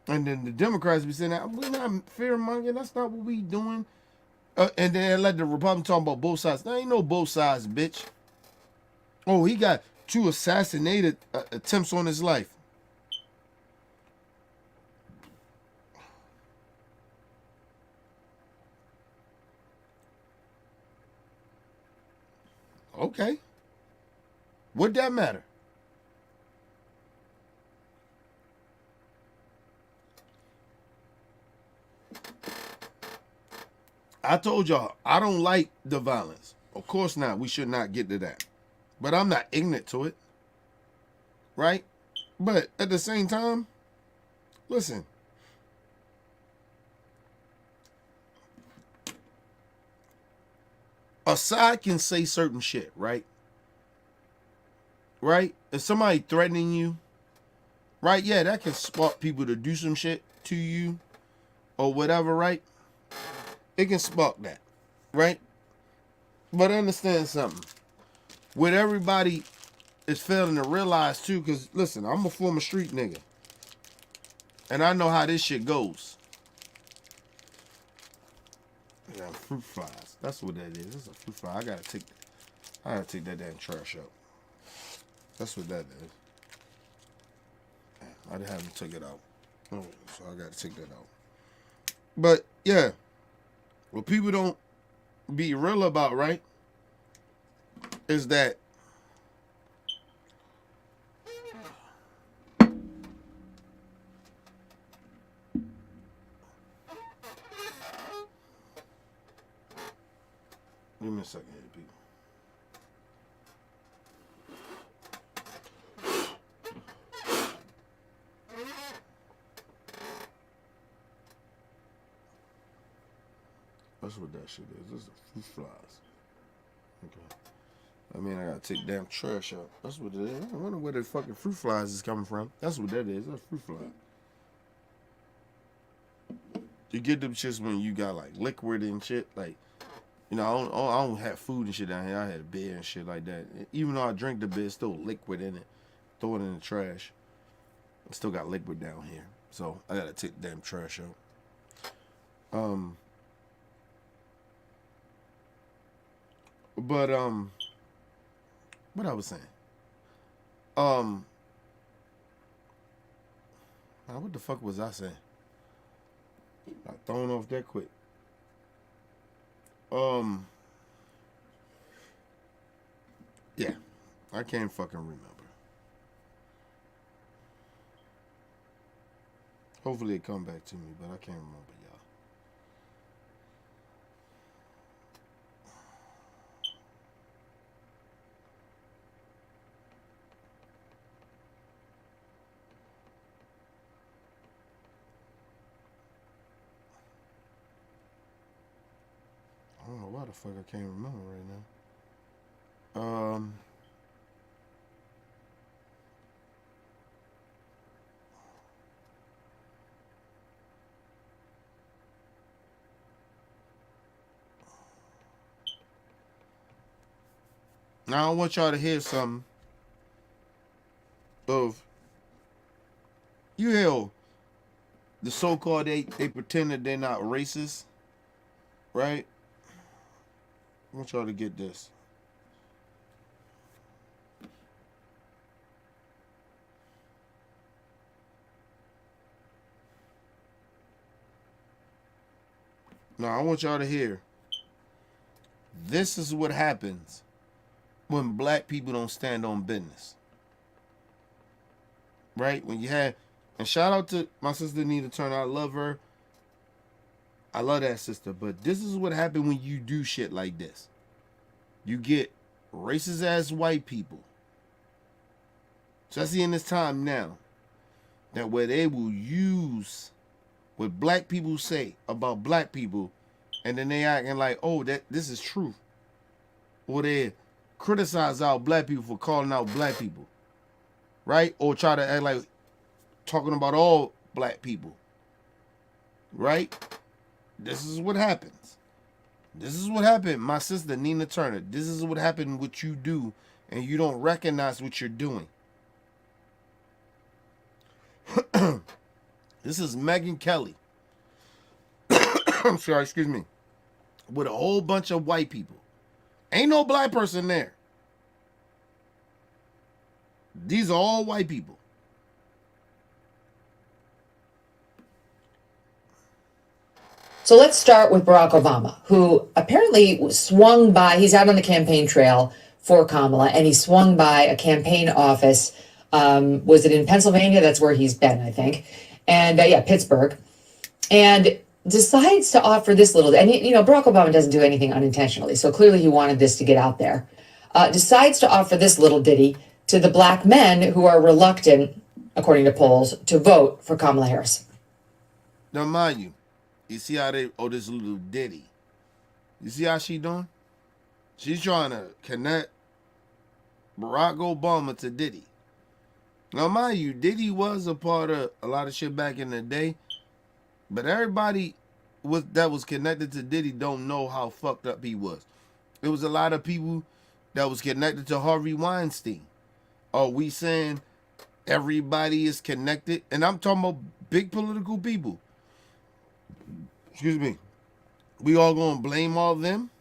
And then the Democrats be saying, we're not fearmongering. That's not what we doing. And then they let the Republicans talk about both sides. There ain't no both sides, bitch. Oh, he got 2 assassinated attempts on his life. Okay. What'd that matter? I told y'all, I don't like the violence. Of course not. We should not get to that. But I'm not ignorant to it. Right? But at the same time, listen. A side can say certain shit, right? Right? If somebody threatening you, right? Yeah, that can spark people to do some shit to you or whatever, right? It can spark that, right? But understand something. What everybody is failing to realize too, because listen, I'm a former street nigga. And I know how this shit goes. Yeah, fruit flies. That's what that is. It's a fruit fly. I gotta take that damn trash out. That's what that is. I haven't took it out. Oh, so I gotta take that out. But yeah. What people don't be real about, right, is that give me a second here, people. That's what that shit is. This is the fruit flies. Okay. I mean, I gotta take damn trash out. That's what it is. I wonder where the fucking fruit flies is coming from. That's what that is. That's fruit fly. You get them shits when you got like liquid and shit. Like, you know, I don't have food and shit down here. I had a beer and shit like that. Even though I drink the beer, it's still liquid in it. Throw it in the trash. I still got liquid down here. So I gotta take the damn trash out. But what I was saying. What the fuck was I saying? I thrown off that quick. Yeah, I can't fucking remember. Hopefully it come back to me, but I can't remember, y'all. I don't know why the fuck I can't remember right now. Now I want y'all to hear something of you hear the so-called they pretend that they're not racist, right? I want y'all to get this. Now I want y'all to hear. This is what happens when black people don't stand on business. Right? When you have, and shout out to my sister Nita Turner. I love her. I love that sister. But this is what happens when you do shit like this. You get racist ass white people. Especially in this time now. That where they will use what black people say about black people. And then they acting like, oh, this is truth. Or they criticize our black people for calling out black people, right? Or try to act like talking about all black people, right? This is what happens. This is what happened, my sister Nina Turner. This is what happened, what you do, and you don't recognize what you're doing. This is Megyn Kelly. I'm sorry, excuse me. With a whole bunch of white people. Ain't no black person there. These are all white people. So let's start with Barack Obama, who apparently swung by, he's out on the campaign trail for Kamala, and he swung by a campaign office. Was it in Pennsylvania? That's where he's been, I think. And yeah, Pittsburgh. And decides to offer this little, and you know, Barack Obama doesn't do anything unintentionally, so clearly he wanted this to get out there. Decides to offer this little ditty to the black men who are reluctant, according to polls, to vote for Kamala Harris. Now, mind you see how they, this little ditty. You see how she doing? She's trying to connect Barack Obama to Diddy. Now, mind you, Diddy was a part of a lot of shit back in the day, but everybody that was connected to Diddy don't know how fucked up he was. There was a lot of people that was connected to Harvey Weinstein. Are we saying everybody is connected? And I'm talking about big political people. Excuse me. We all gonna blame all of them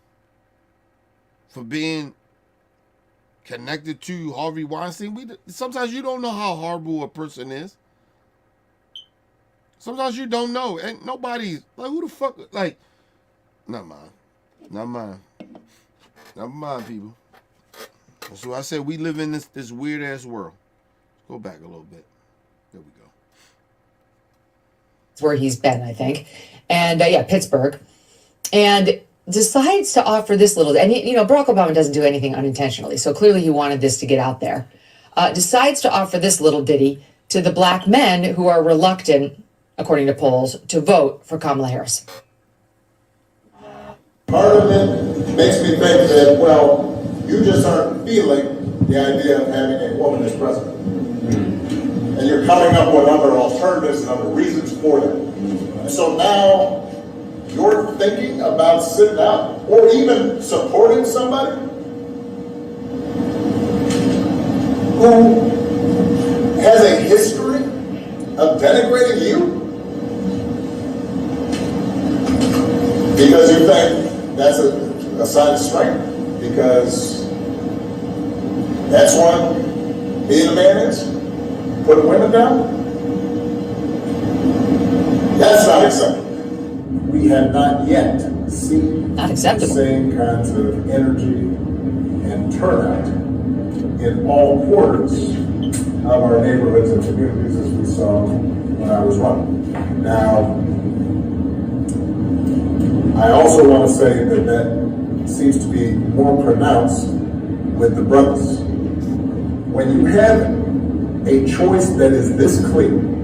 for being connected to Harvey Weinstein? Sometimes you don't know how horrible a person is. Sometimes you don't know. And nobody's like, who the fuck? Like, not mine. Not mine. Not mine, people. So I said we live in this weird ass world. Go back a little bit. There we go. That's where he's been, I think. And yeah, Pittsburgh. And decides to offer this little, and you know, Barack Obama doesn't do anything unintentionally, so clearly he wanted this to get out there. Decides to offer this little ditty to the black men who are reluctant, according to polls, to vote for Kamala Harris. Part of it makes me think that, well, you just aren't feeling the idea of having a woman as president. And you're coming up with other alternatives and other reasons for that. And so now you're thinking about sitting out or even supporting somebody who has a history of denigrating you because you think that's a sign of strength, because that's what being a man is, putting women down. That's not acceptable. We have not yet seen Not the acceptable. same kinds of energy and turnout in all quarters of our neighborhoods and communities as we saw when I was running. Now, I also want to say that that seems to be more pronounced with the brothers. When you have a choice that is this clear,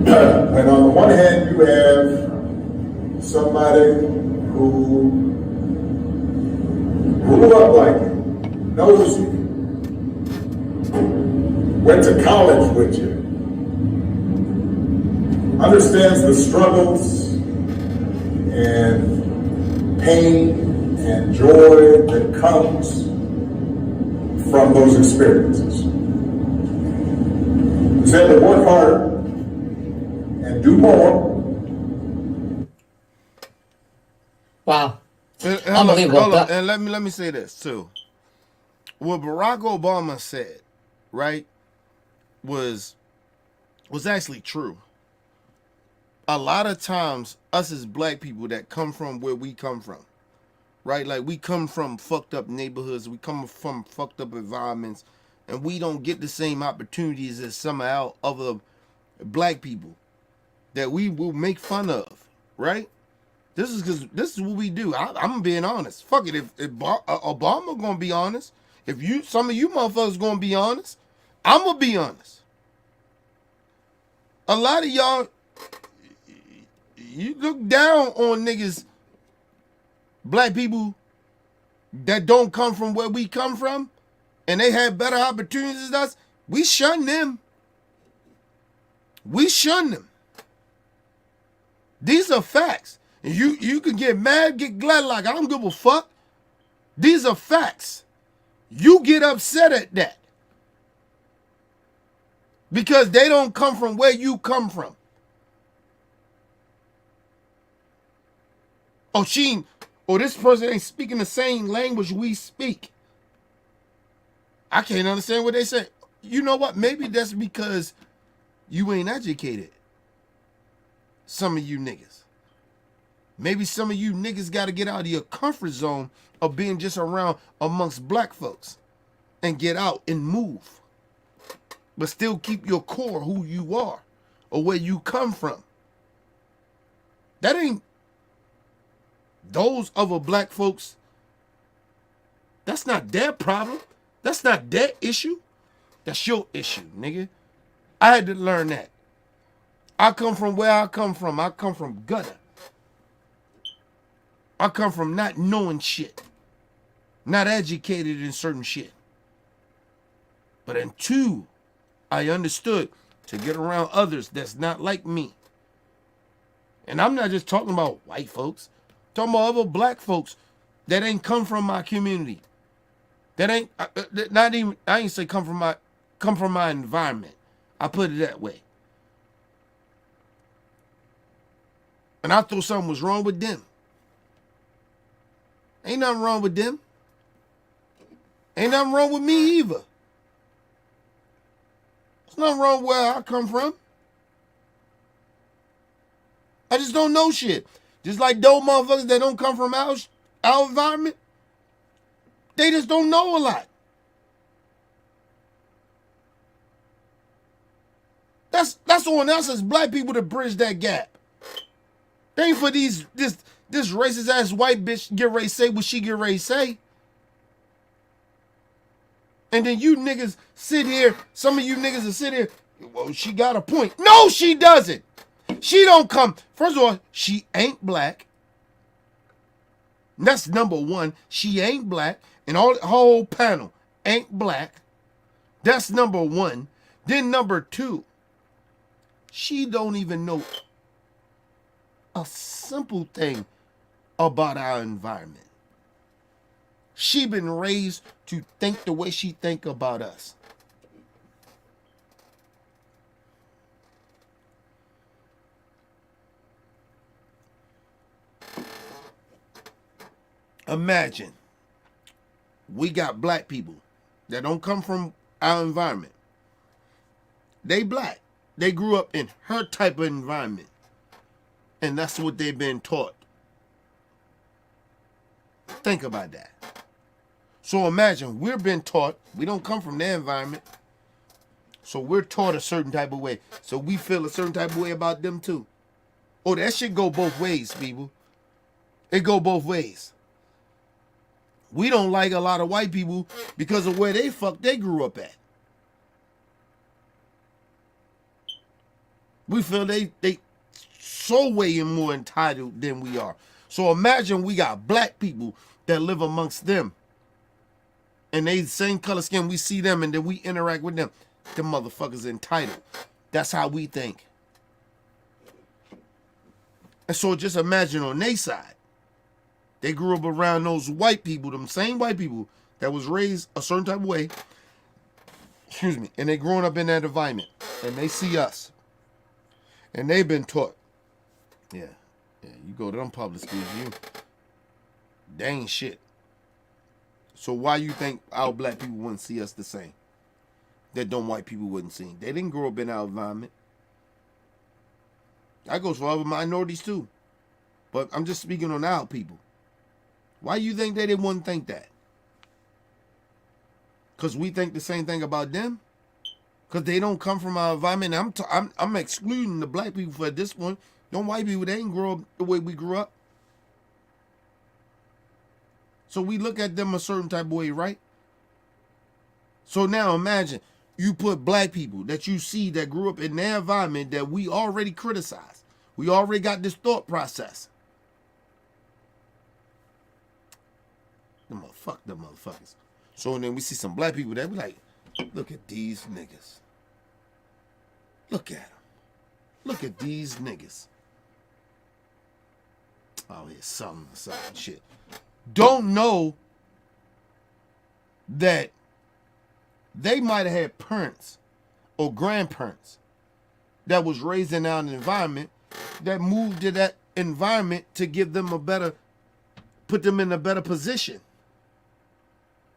and on the one hand, you have somebody who grew up like you, knows you, went to college with you, understands the struggles and pain and joy that comes from those experiences. Who's had to work harder and do more. Wow. And Unbelievable. hold on. And let me say this too. What Barack Obama said, right, was actually true. A lot of times, us as black people that come from where we come from, right? Like, we come from fucked up neighborhoods, we come from fucked up environments, and we don't get the same opportunities as some of our other black people that we will make fun of, right? This is because this is what we do. I'm being honest. Fuck it. If Obama gonna be honest, if some of you motherfuckers gonna be honest, I'm gonna be honest. A lot of y'all, you look down on niggas, black people, that don't come from where we come from, and they had better opportunities than us, we shun them. We shun them. These are facts. And you can get mad, get glad, like I don't give a fuck. These are facts. You get upset at that. Because they don't come from where you come from. Oh, this person ain't speaking the same language we speak. I can't understand what they say. You know what? Maybe that's because you ain't educated. Some of you niggas. Maybe some of you niggas got to get out of your comfort zone of being just around amongst black folks and get out and move. But still keep your core who you are or where you come from. That ain't those other black folks. That's not their problem. That's not their issue. That's your issue, nigga. I had to learn that. I come from where I come from. I come from gutter. I come from not knowing shit. Not educated in certain shit. But until I understood to get around others that's not like me. And I'm not just talking about white folks. I'm talking about other black folks that ain't come from my community. That ain't not even, I ain't say come from my environment. I put it that way. And I thought something was wrong with them. Ain't nothing wrong with them. Ain't nothing wrong with me either. There's nothing wrong where I come from. I just don't know shit. Just like those motherfuckers that don't come from our environment, they just don't know a lot. That's on us as black people to bridge that gap. They ain't for this racist ass white bitch get ready to say what she get ready to say. And then you niggas sit here, some of you niggas will sit here, well, she got a point. No, she doesn't. She don't come. First of all, she ain't black. That's number one. She ain't black. And all the whole panel ain't black. That's number one. Then number two, she don't even know a simple thing about our environment. She been raised to think the way she think about us. Imagine we got black people that don't come from our environment. They black. They grew up in her type of environment. And that's what they've been taught. Think about that. So imagine we're been taught, we don't come from their environment. So we're taught a certain type of way. So we feel a certain type of way about them too. Oh, that shit go both ways, people. It go both ways. We don't like a lot of white people because of where they grew up at. We feel they so way more entitled than we are. So imagine we got black people that live amongst them. And they same color skin, we see them and then we interact with them. Them motherfuckers entitled. That's how we think. And so just imagine on their side. They grew up around those white people, them same white people that was raised a certain type of way. Excuse me. And they growing up in that environment. And they see us. And they've been taught. Yeah, you go to them public schools, they ain't shit. So why you think our black people wouldn't see us the same? That them white people wouldn't see. They didn't grow up in our environment. That goes for other minorities too. But I'm just speaking on our people. Why you think they didn't want to think that? Because we think the same thing about them? Because they don't come from our environment. I'm excluding the black people for this one. Them white people, they ain't grow up the way we grew up. So we look at them a certain type of way, right? So now imagine you put black people that you see that grew up in their environment that we already criticize. We already got this thought process. them motherfuckers. So then we see some black people that be like, look at these niggas. Look at them. Look at these niggas. Oh, here's some shit. Don't know that they might have had parents or grandparents that was raised in an environment that moved to that environment to give them put them in a better position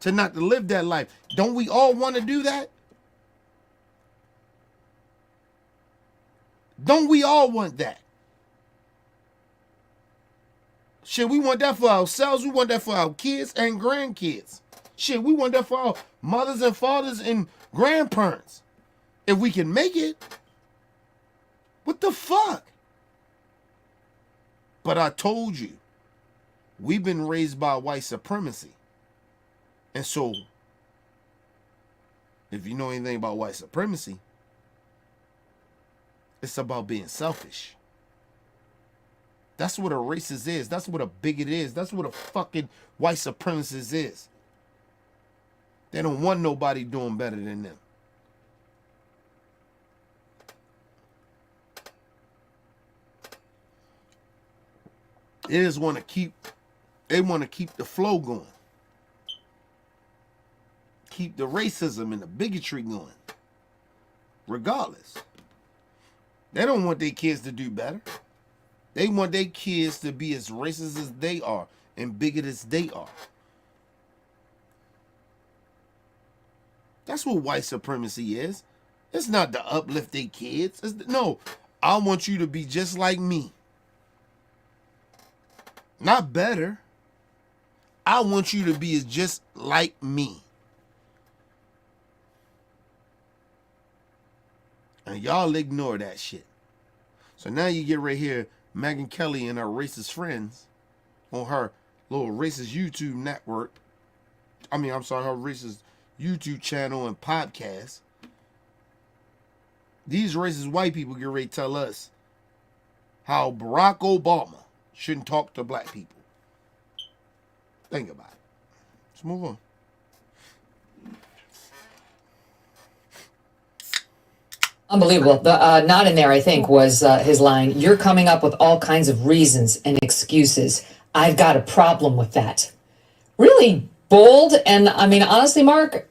to not to live that life. Don't we all want to do that? Don't we all want that? Shit, we want that for ourselves. We want that for our kids and grandkids. Shit, we want that for our mothers and fathers and grandparents. If we can make it. What the fuck? But I told you, we've been raised by white supremacy. And so, if you know anything about white supremacy, it's about being selfish. That's what a racist is. That's what a bigot is. That's what a fucking white supremacist is. They don't want nobody doing better than them. They just want to keep the flow going. Keep the racism and the bigotry going. Regardless. They don't want their kids to do better. They want their kids to be as racist as they are and bigoted as they are. That's what white supremacy is. It's not to uplift their kids. No, I want you to be just like me. Not better. I want you to be just like me. And y'all ignore that shit. So now you get right here, Megyn Kelly and her racist friends on her little racist YouTube network. Her racist YouTube channel and podcast. These racist white people get ready to tell us how Barack Obama shouldn't talk to black people. Think about it. Let's move on. Unbelievable. The not in there, I think, was his line. You're coming up with all kinds of reasons and excuses. I've got a problem with that. Really bold and, I mean, honestly, Mark,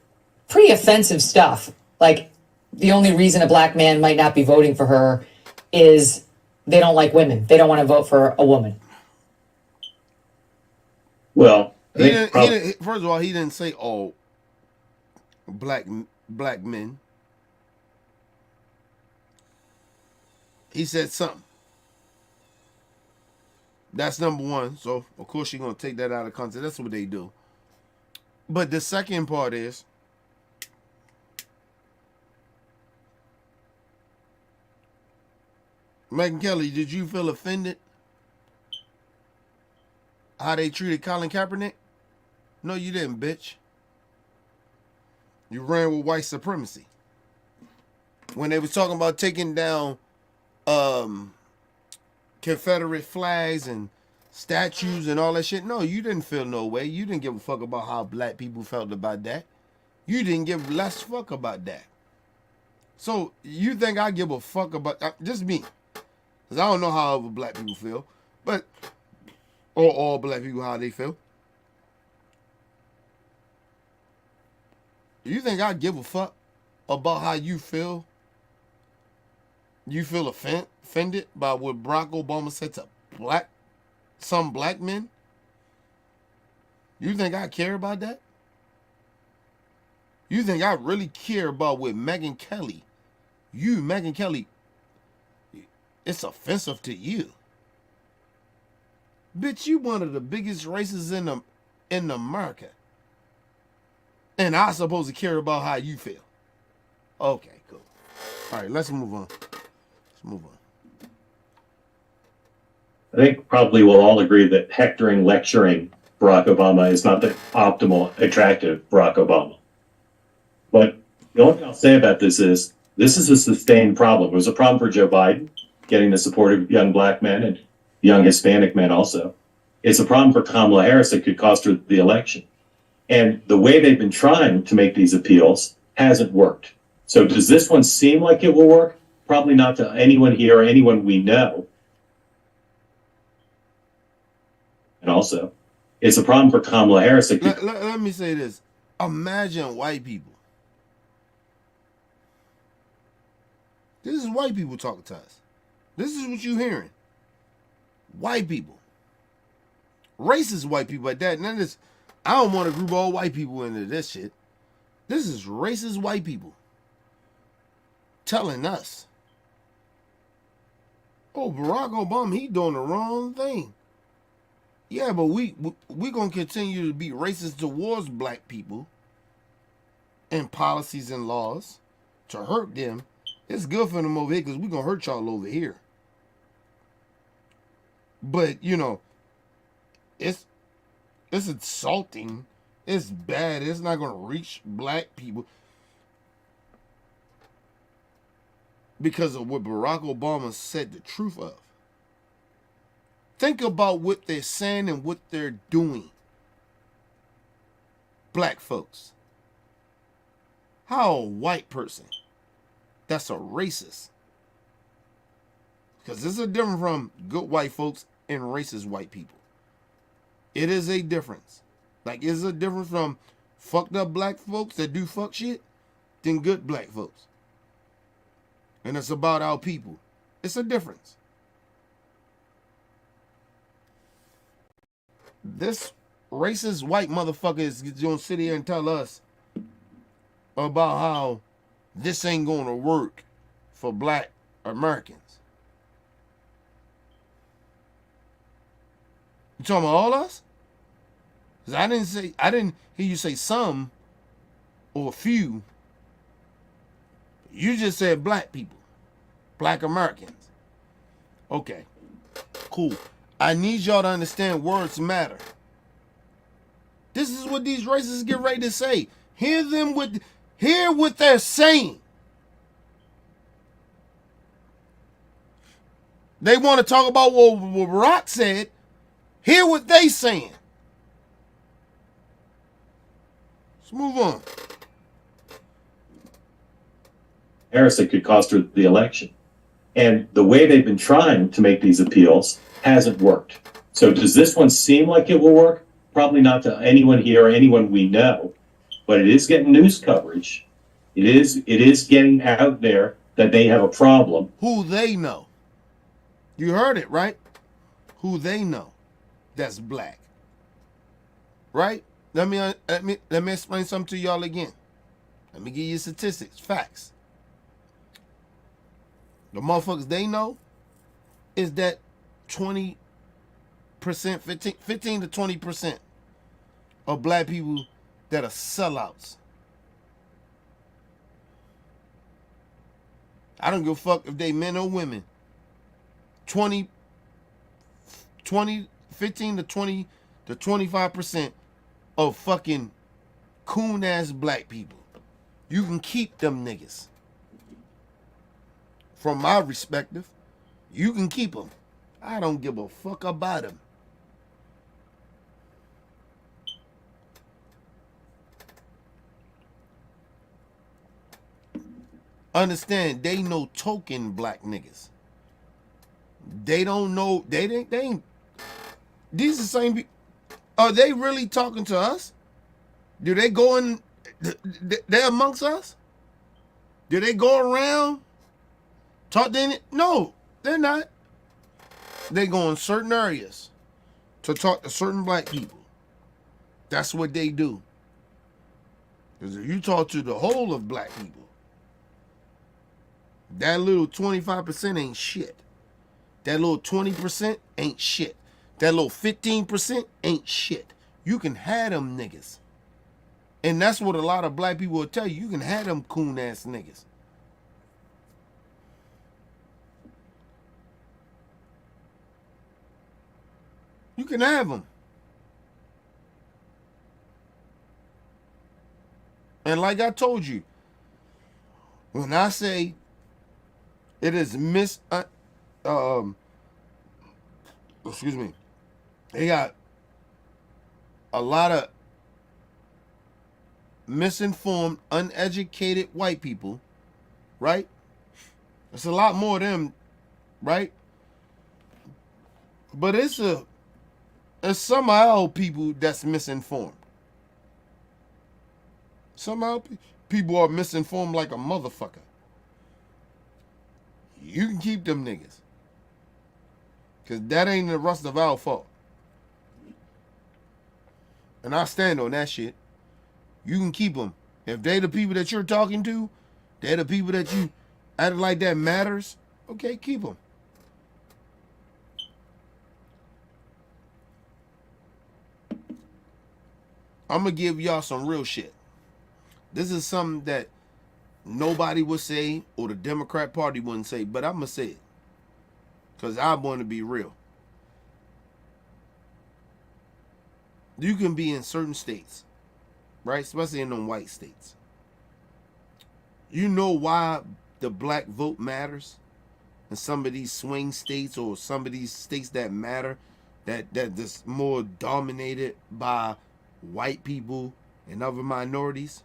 pretty offensive stuff. Like, the only reason a black man might not be voting for her is they don't like women. They don't want to vote for a woman. Well, first of all, he didn't say all black men. He said something. That's number one. So, of course, you're going to take that out of context. That's what they do. But the second part is, Megyn Kelly, did you feel offended how they treated Colin Kaepernick? No, you didn't, bitch. You ran with white supremacy. When they was talking about taking down Confederate flags and statues and all that shit. No, you didn't feel no way. You didn't give a fuck about how black people felt about that. You didn't give less fuck about that. So you think I give a fuck about just me? Because I don't know how other black people feel, but or all black people how they feel. You think I give a fuck about how you feel? You feel offended by what Barack Obama said to some black men? You think I care about that? You think I really care about what Megyn Kelly, Megyn Kelly, it's offensive to you? Bitch, you one of the biggest racists in America. And I supposed to care about how you feel. Okay, cool. All right, let's move on. Move on. I think probably we'll all agree that hectoring, lecturing Barack Obama is not the optimal, attractive Barack Obama. But the only thing I'll say about this is a sustained problem. It was a problem for Joe Biden, getting the support of young black men and young Hispanic men also. It's a problem for Kamala Harris that could cost her the election. And the way they've been trying to make these appeals hasn't worked. So does this one seem like it will work? Probably not to anyone here or anyone we know. And also, it's a problem for Kamala Harris. Let me say this. Imagine white people. This is white people talking to us. This is what you're hearing. White people. Racist white people at that. None of this. I don't want to group all white people into this shit. This is racist white people telling us, oh, Barack Obama, he doing the wrong thing. Yeah, but we gonna continue to be racist towards black people and policies and laws to hurt them. It's good for them over here because we gonna hurt y'all over here. But you know, it's insulting. It's bad. It's not gonna reach black people because of what Barack Obama said the truth of. Think about what they're saying and what they're doing. Black folks. How a white person that's a racist. Because this is different from good white folks and racist white people. It is a difference. Like, it's a difference from fucked up black folks that do fuck shit than good black folks. And it's about our people. It's a difference. This racist white motherfucker is going to sit here and tell us about how this ain't going to work for black Americans. You talking about all us? 'Cause I didn't hear you say some or a few. You just said black people, black Americans. Okay, cool. I need y'all to understand words matter. This is what these racists get ready to say. Hear what they're saying. They want to talk about what Barack said. Hear what they saying. Let's move on. Harris, it could cost her the election. And the way they've been trying to make these appeals hasn't worked. So does this one seem like it will work? Probably not to anyone here or anyone we know, but it is getting news coverage. It is getting out there that they have a problem. Who they know. You heard it, right? Who they know that's black. Right? Let me explain something to y'all again. Let me give you statistics, facts. The motherfuckers they know is that 20%, 15 to 20% of black people that are sellouts. I don't give a fuck if they men or women. 15 to 20 to 25% of fucking coon ass black people. You can keep them niggas. From my perspective, you can keep them. I don't give a fuck about them. Understand, they know token black niggas. They don't know, they ain't, these are the same people. Are they really talking to us? Do they go in, they're amongst us? Do they go around? Talk to any? No, they're not. They go in certain areas to talk to certain black people. That's what they do. Because if you talk to the whole of black people, that little 25% ain't shit. That little 20% ain't shit. That little 15% ain't shit. You can have them niggas. And that's what a lot of black people will tell you. You can have them coon ass niggas. You can have them. And like I told you, when I say it is excuse me, they got a lot of misinformed, uneducated white people, right? It's a lot more of them, right? But it's some of our people that's misinformed. Somehow people are misinformed like a motherfucker. You can keep them niggas. Because that ain't the rest of our fault. And I stand on that shit. You can keep them. If they the people that you're talking to, they're the people that you act like that matters, okay, keep them. I'm going to give y'all some real shit. This is something that nobody would say or the Democrat Party wouldn't say, but I'm going to say it. Because I want to be real. You can be in certain states, right? Especially in them white states. You know why the black vote matters? In some of these swing states or some of these states that matter, that's more dominated by white people and other minorities.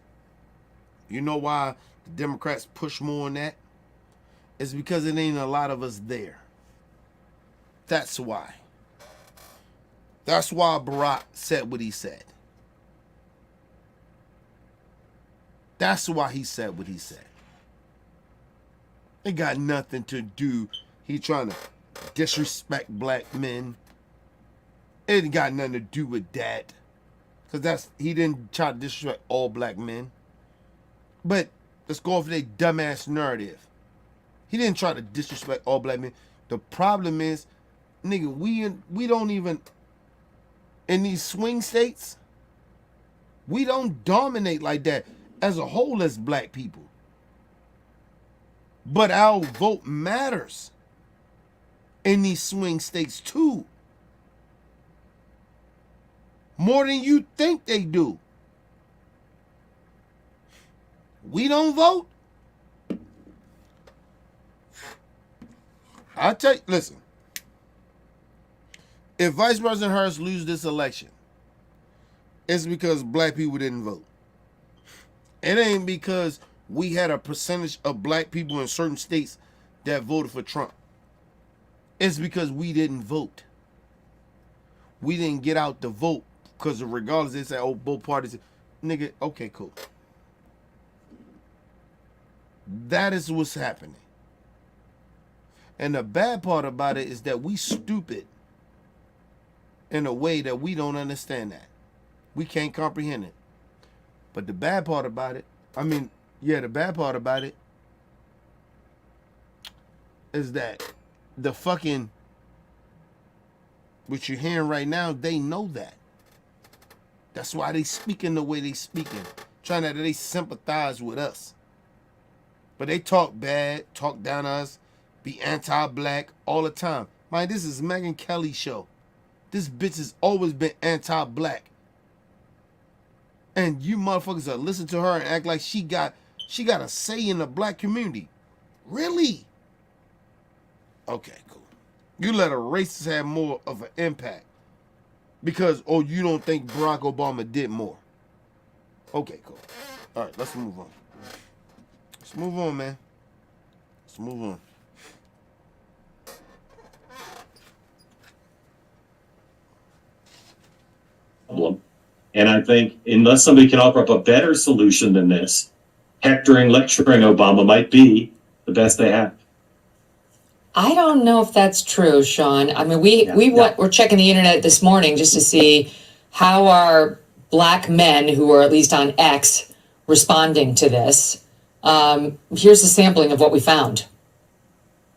You know why the Democrats push more on that? It's because it ain't a lot of us there. That's why. That's why Barack said what he said. That's why he said what he said. It got nothing to do. He trying to disrespect black men. It ain't got nothing to do with that. Because he didn't try to disrespect all black men. But let's go off their dumbass narrative. He didn't try to disrespect all black men. The problem is, nigga, we don't even, in these swing states, we don't dominate like that as a whole as black people. But our vote matters in these swing states too. More than you think they do. We don't vote. I'll tell you, listen. If Vice President Harris loses this election, it's because black people didn't vote. It ain't because we had a percentage of black people in certain states that voted for Trump. It's because we didn't vote. We didn't get out to vote because regardless, they say, oh, both parties. Nigga, okay, cool. That is what's happening. And the bad part about it is that we stupid in a way that we don't understand that. We can't comprehend it. But the bad part about it, the bad part about it is that the fucking, what you're hearing right now, they know that. That's why they speaking the way they speaking. Trying to, they sympathize with us. But they talk bad, talk down to us, be anti-black all the time. Man, this is Megyn Kelly's show. This bitch has always been anti-black. And you motherfuckers are listen to her and act like she got a say in the black community. Really? Okay, cool. You let a racist have more of an impact. Because, you don't think Barack Obama did more. Okay, cool. All right, let's move on. Let's move on, man. Let's move on. And I think unless somebody can offer up a better solution than this, hectoring, lecturing Obama might be the best they have. I don't know if that's true, Sean. I mean, we're checking the internet this morning just to see how are black men who are at least on X responding to this. Here's a sampling of what we found.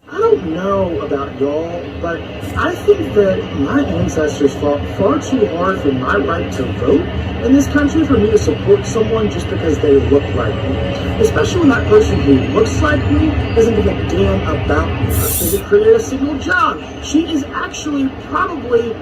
I don't know about y'all, but I think that my ancestors fought far too hard for my right to vote in this country for me to support someone just because they look like me. Especially when that person who looks like me doesn't give a damn about me. I think it created a single job. She is actually probably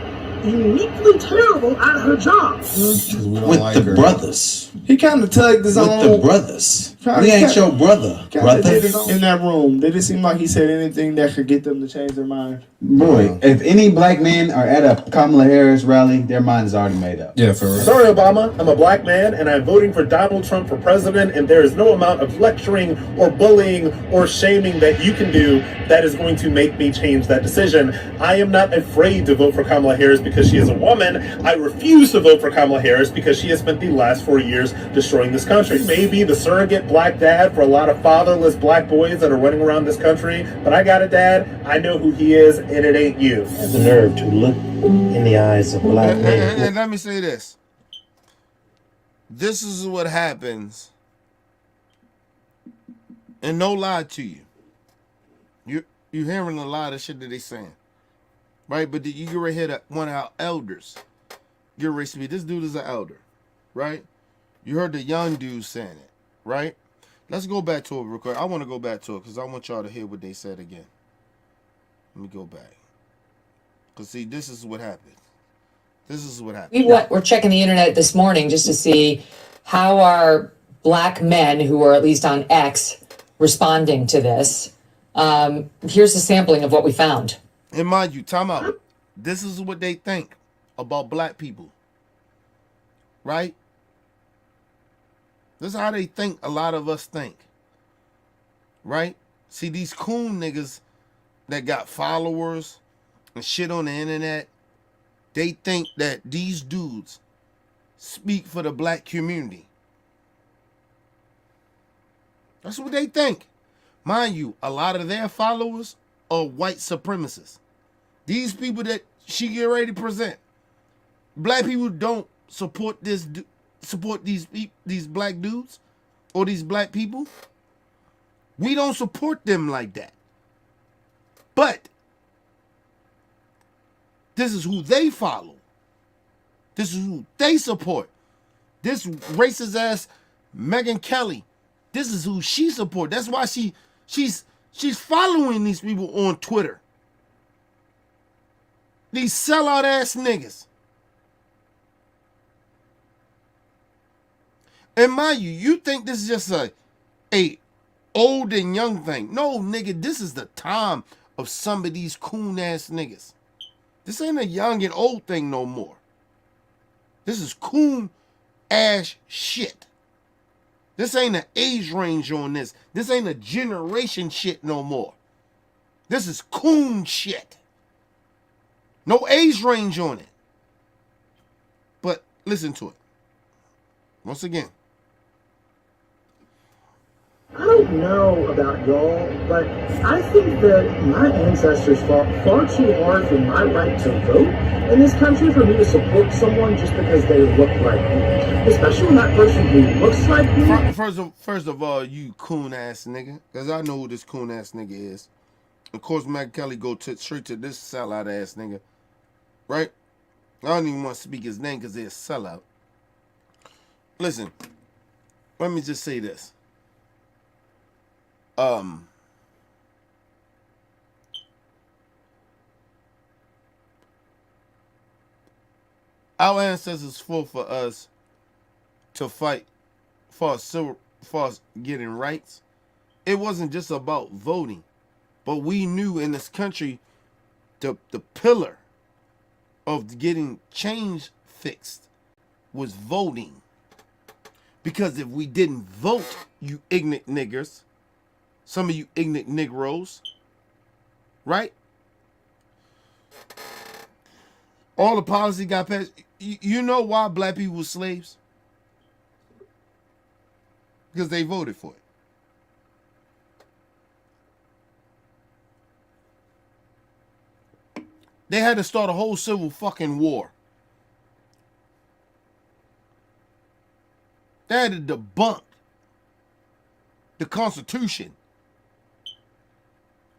uniquely terrible at her job. With the brothers. He kind of tugged his own. With the brothers. We ain't your brother, brother. In that room, did it seem like he said anything that could get them to change their mind? Boy, if any black men are at a Kamala Harris rally, their mind is already made up. Yeah, for real. Sorry, Obama. I'm a black man, and I'm voting for Donald Trump for president, and there is no amount of lecturing or bullying or shaming that you can do that is going to make me change that decision. I am not afraid to vote for Kamala Harris because she is a woman. I refuse to vote for Kamala Harris because she has spent the last 4 years destroying this country. Maybe the surrogate black dad for a lot of fatherless black boys that are running around this country, but I got a dad. I know who he is, and it ain't you. The nerve to look in the eyes of black men. And let me say this. This is what happens. And no lie to you. You're hearing a lot of shit that they saying. Right? But you get right here that one of our elders. Get ready to speak. This dude is an elder. Right? You heard the young dude saying it. Right? Let's go back to it real quick. I want to go back to it because I want y'all to hear what they said again. Let me go back. Because, see, this is what happened. This is what happened. We're checking the internet this morning just to see how are black men who are at least on X responding to this. Here's a sampling of what we found. And mind you, time out. This is what they think about black people. Right? This is how they think a lot of us think. Right? See, these coon niggas that got followers and shit on the internet, they think that these dudes speak for the black community. That's what they think. Mind you, a lot of their followers are white supremacists. These people that she get ready to present, black people don't support these black dudes or these black people. We don't support them like that. But this is who they follow. This is who they support. This racist ass Megyn Kelly. This is who she support. That's why she's following these people on Twitter. These sellout ass niggas. And mind you, you think this is just a old and young thing. No, nigga, this is the time of some of these coon ass niggas. This ain't a young and old thing no more. This is coon ass shit. This ain't an age range on this. This ain't a generation shit no more. This is coon shit. No age range on it. But listen to it. Once again. I don't know about y'all, but I think that my ancestors fought far too hard for my right to vote in this country for me to support someone just because they look like me. Especially when that person who looks like me. First of all, you coon ass nigga, because I know who this coon ass nigga is. Of course, Megyn Kelly go straight to this sellout ass nigga, right? I don't even want to speak his name because they're a sellout. Listen, let me just say this. Our ancestors fought for us to fight for us getting rights. It wasn't just about voting, but we knew in this country the pillar of getting change fixed was voting. Because if we didn't vote, you ignorant niggers, some of you ignorant Negroes, right? All the policy got passed. You know why black people were slaves? Because they voted for it. They had to start a whole civil fucking war. They had to debunk the Constitution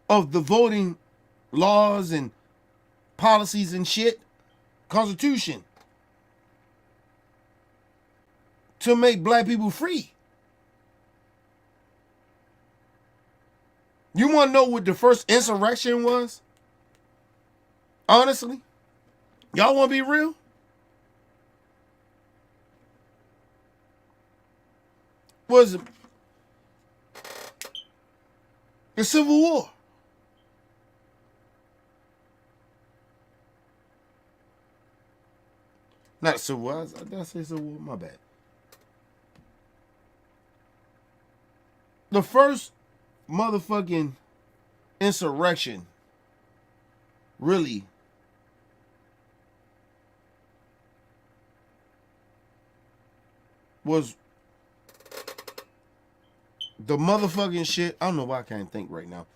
of the voting laws and policies and shit. Constitution. To make black people free. You want to know what the first insurrection was? Honestly? Y'all want to be real? Was The Civil War. Not Civil War. Did I say Civil War? My bad. The first motherfucking insurrection really was the motherfucking shit. I don't know why I can't think right now.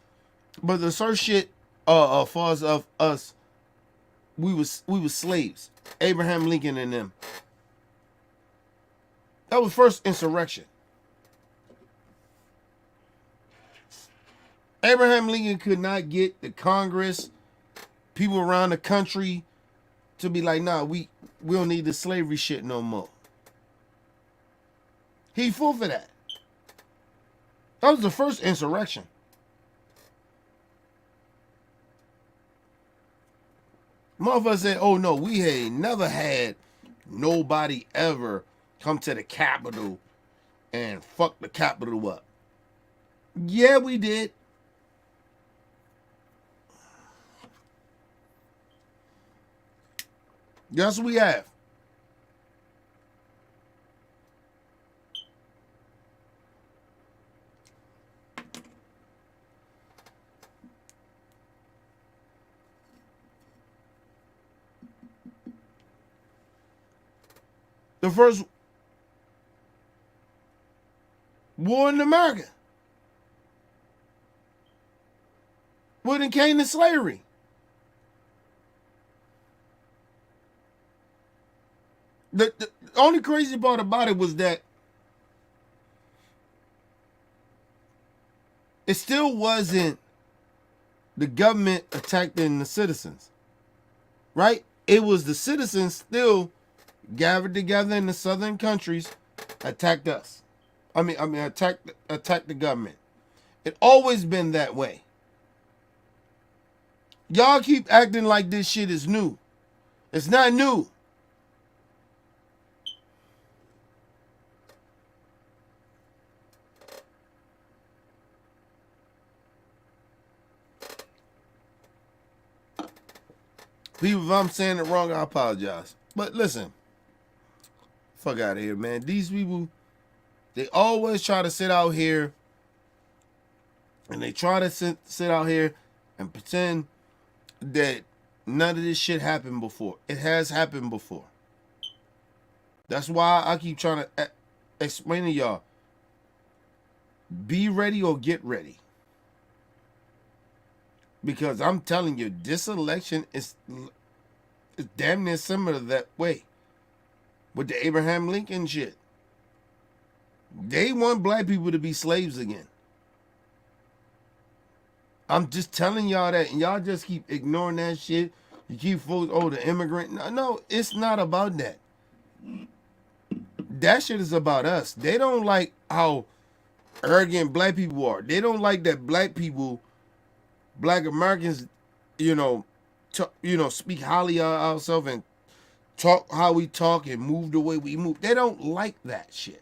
But the first shit far as of us, we was slaves. Abraham Lincoln and them. That was first insurrection. Abraham Lincoln could not get the Congress, people around the country to be like, nah, we don't need the slavery shit no more. He fought for that. That was the first insurrection. Motherfucker said, oh no, we ain't never had nobody ever come to the Capitol and fuck the Capitol up. Yeah, we did. Yes, we have. The first war in America when it came to slavery. The only crazy part about it was that it still wasn't the government attacking the citizens, right? It was the citizens still gathered together in the southern countries, attacked us. Attack the government. It always been that way. Y'all keep acting like this shit is new. It's not new. People, if I'm saying it wrong, I apologize. But listen, fuck out of here, man. These people, they always try to sit out here and they try to sit out here and pretend that none of this shit happened before. It has happened before. That's why I keep trying to explain to y'all, be ready or get ready. Because I'm telling you, this election is damn near similar that way. With the Abraham Lincoln shit. They want black people to be slaves again. I'm just telling y'all that, and y'all just keep ignoring that shit. You keep focusing, oh, the immigrant. No, it's not about that. That shit is about us. They don't like how arrogant black people are. They don't like that black Americans, speak highly of ourselves and talk how we talk and move the way we move. They don't like that shit.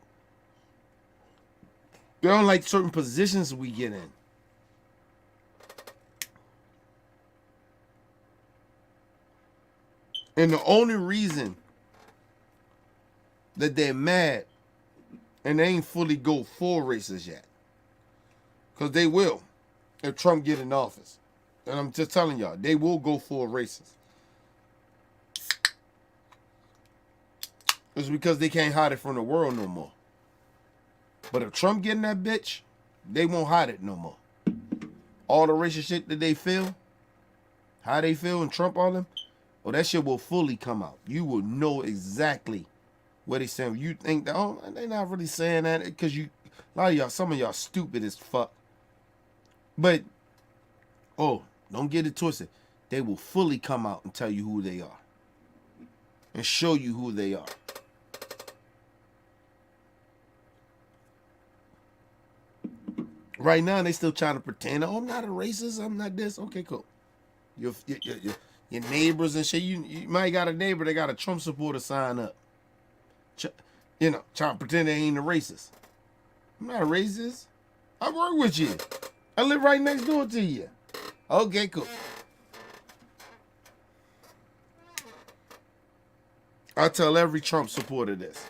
They don't like certain positions we get in. And the only reason that they're mad and they ain't fully go full racist yet, because they will if Trump get in office. And I'm just telling y'all, they will go full racist. It's because they can't hide it from the world no more. But if Trump get in that bitch, they won't hide it no more. All the racist shit that they feel, how they feel, and Trump all them, that shit will fully come out. You will know exactly what he's saying. You think that, oh, they're not really saying that because a lot of y'all, some of y'all stupid as fuck. But, don't get it twisted. They will fully come out and tell you who they are. And show you who they are. Right now, they still trying to pretend, I'm not a racist, I'm not this. Okay, cool. Your neighbors and shit, you might got a neighbor that got a Trump supporter sign up. Trying to pretend they ain't a racist. I'm not a racist. I work with you. I live right next door to you. Okay, cool. I tell every Trump supporter this.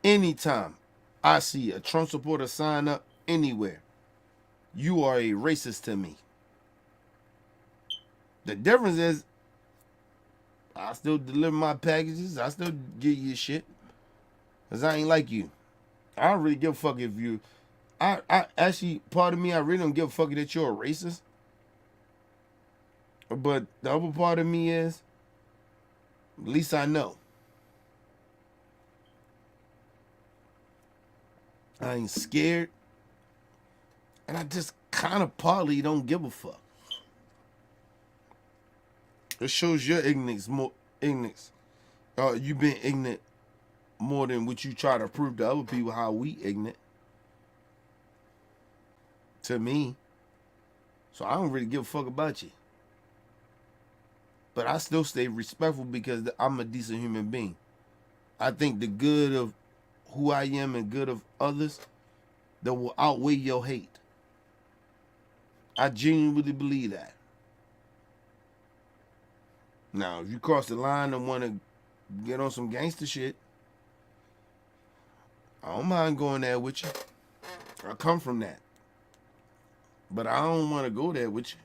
Anytime I see a Trump supporter sign up anywhere, you are a racist to me. The difference is I still deliver my packages. I still give you shit. Because I ain't like you. I don't really give a fuck if you... I actually, part of me, I really don't give a fuck that you're a racist. But the other part of me is, at least I know. I ain't scared. And I just kind of partly don't give a fuck. It shows your ignorance more ignorance. You've been ignorant more than what you try to prove to other people how we ignorant. To me. So I don't really give a fuck about you. But I still stay respectful because I'm a decent human being. I think the good of who I am and good of others that will outweigh your hate. I genuinely believe that. Now, if you cross the line and want to get on some gangster shit, I don't mind going there with you. I come from that. But I don't want to go there with you.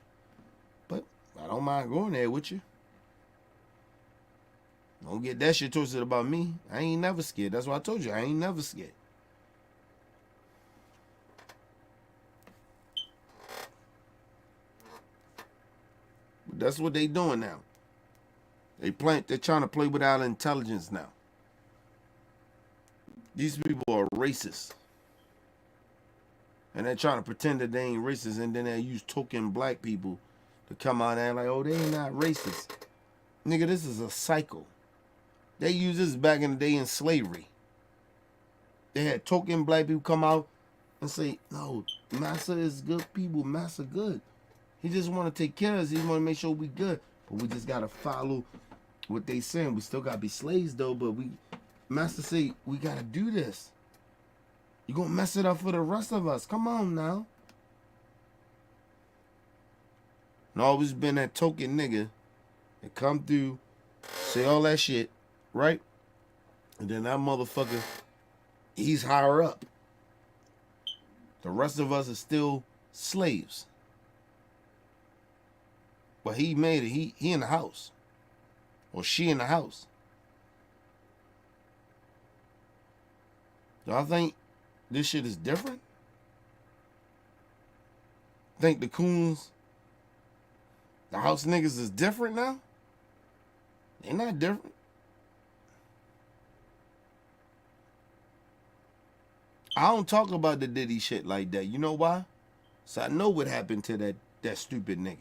But I don't mind going there with you. Don't get that shit twisted about me. I ain't never scared. That's what I told you. I ain't never scared. But that's what they doing now. They're trying to play without intelligence now. These people are racist. And they're trying to pretend that they ain't racist, and then they use token black people to come out and like, oh, they ain't not racist. Nigga, this is a cycle. They used this back in the day in slavery. They had token black people come out and say, no, Massa is good people. Massa good. He just want to take care of us. He want to make sure we good. But we just got to follow what they saying. We still got to be slaves, though, but Master say, we got to do this. You're going to mess it up for the rest of us. Come on now. And always been that token nigga that come through, say all that shit, right? And then that motherfucker, he's higher up. The rest of us are still slaves. But he made it. He in the house. Or she in the house. Do I think this shit is different? Think the coons, the house niggas is different now? They're not different. I don't talk about the Diddy shit like that. You know why? So I know what happened to that stupid nigga.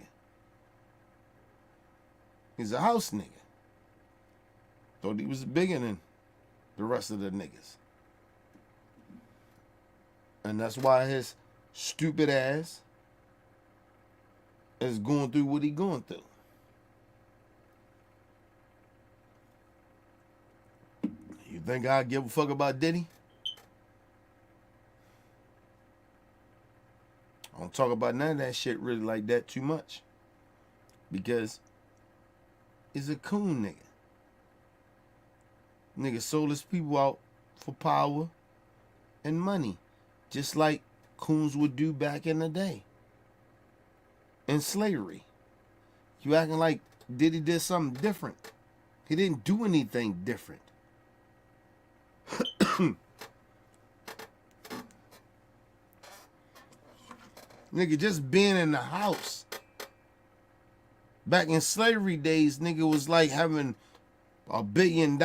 He's a house nigga. Thought he was bigger than the rest of the niggas. And that's why his stupid ass is going through what he going through. You think I give a fuck about Diddy? I don't talk about none of that shit really like that too much. Because he's a coon nigga. Nigga sold his people out for power and money. Just like coons would do back in the day. In slavery. You acting like Diddy did something different. He didn't do anything different. Nigga, just being in the house. Back in slavery days, nigga was like having $1 billion.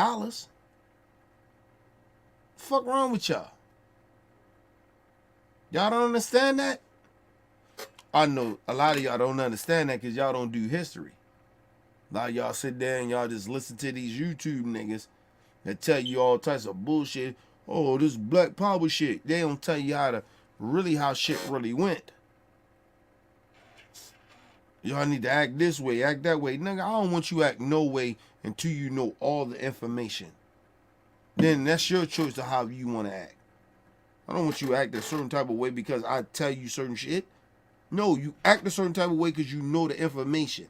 Fuck wrong with y'all? Y'all don't understand that? I know a lot of y'all don't understand that because y'all don't do history. A lot of y'all sit there and y'all just listen to these YouTube niggas that tell you all types of bullshit. Oh, this black power shit. They don't tell you how shit really went. Y'all need to act this way, act that way. Nigga, I don't want you to act no way until you know all the information. Then that's your choice of how you want to act. I don't want you to act a certain type of way because I tell you certain shit. No, you act a certain type of way because you know the information.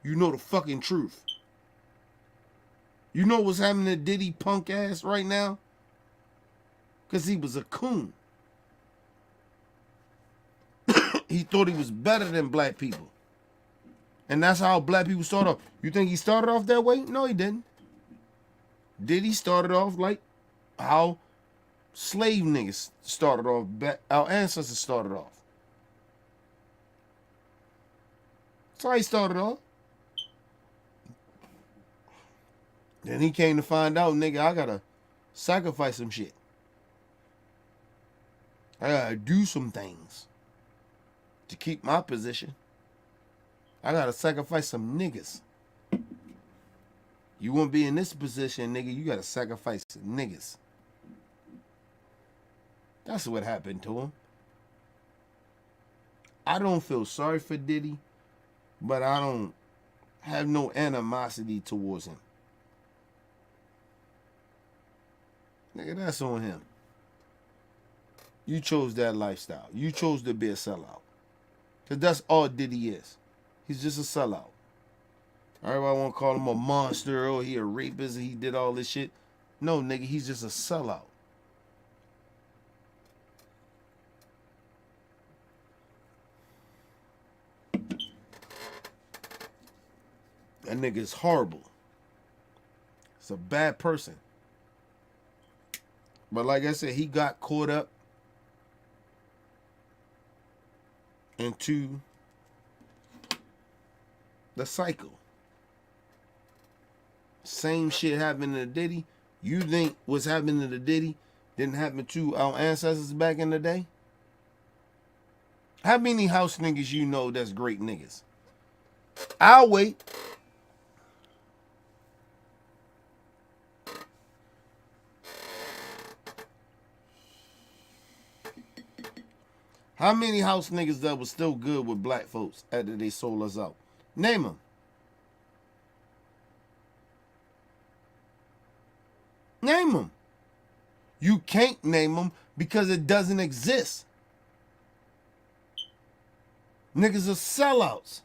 You know the fucking truth. You know what's happening to Diddy punk ass right now? Because he was a coon. He thought he was better than black people. And that's how black people start off. You think he started off that way? No, he didn't. Diddy started off like how slave niggas started off, our ancestors started off. That's how he started off. Then he came to find out, nigga, I gotta sacrifice some shit. I gotta do some things to keep my position. I gotta sacrifice some niggas. You wanna be in this position, nigga, you gotta sacrifice niggas. That's what happened to him. I don't feel sorry for Diddy, but I don't have no animosity towards him. Nigga, that's on him. You chose that lifestyle. You chose to be a sellout. Because that's all Diddy is. He's just a sellout. Everybody want to call him a monster, or he a rapist, and he did all this shit. No, nigga, he's just a sellout. That nigga is horrible. He's a bad person. But like I said, he got caught up into the cycle. Same shit happened to Diddy. You think what's happening to Diddy didn't happen to our ancestors back in the day? How many house niggas you know that's great niggas? I'll wait. How many house niggas that was still good with black folks after they sold us out? Name them. Name them. You can't name them because it doesn't exist. Niggas are sellouts.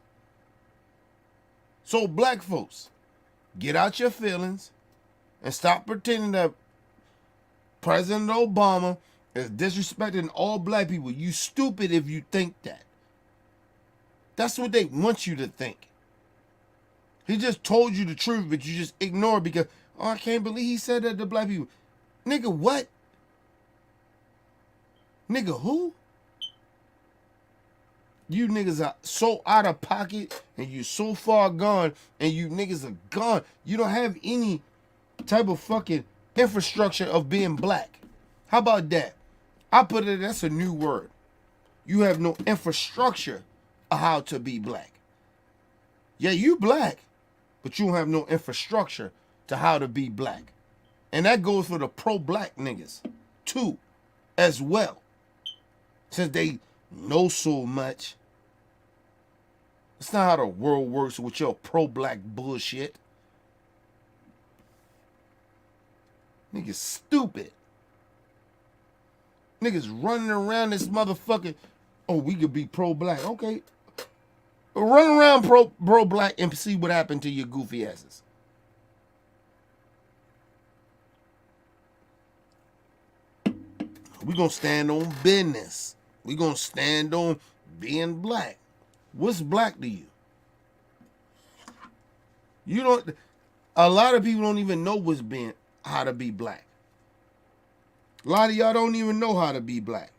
So black folks, get out your feelings and stop pretending that President Obama is disrespecting all black people. You stupid if you think that. That's what they want you to think. He just told you the truth, but you just ignore it because, oh, I can't believe he said that to black people. Nigga, what? Nigga, who? You niggas are so out of pocket and you so far gone and you niggas are gone. You don't have any type of fucking infrastructure of being black. How about that? I put it, that's a new word. You have no infrastructure of how to be black. Yeah, you black, but you don't have no infrastructure to how to be black. And that goes for the pro-black niggas, too, as well. Since they know so much. It's not how the world works with your pro-black bullshit. Niggas stupid. Niggas running around this motherfucking, oh, we could be pro-black. Okay. Run around pro-black and see what happened to your goofy asses. We gonna stand on business. We gonna stand on being black. What's black to you? You don't, a lot of people don't even know how to be black. A lot of y'all don't even know how to be black.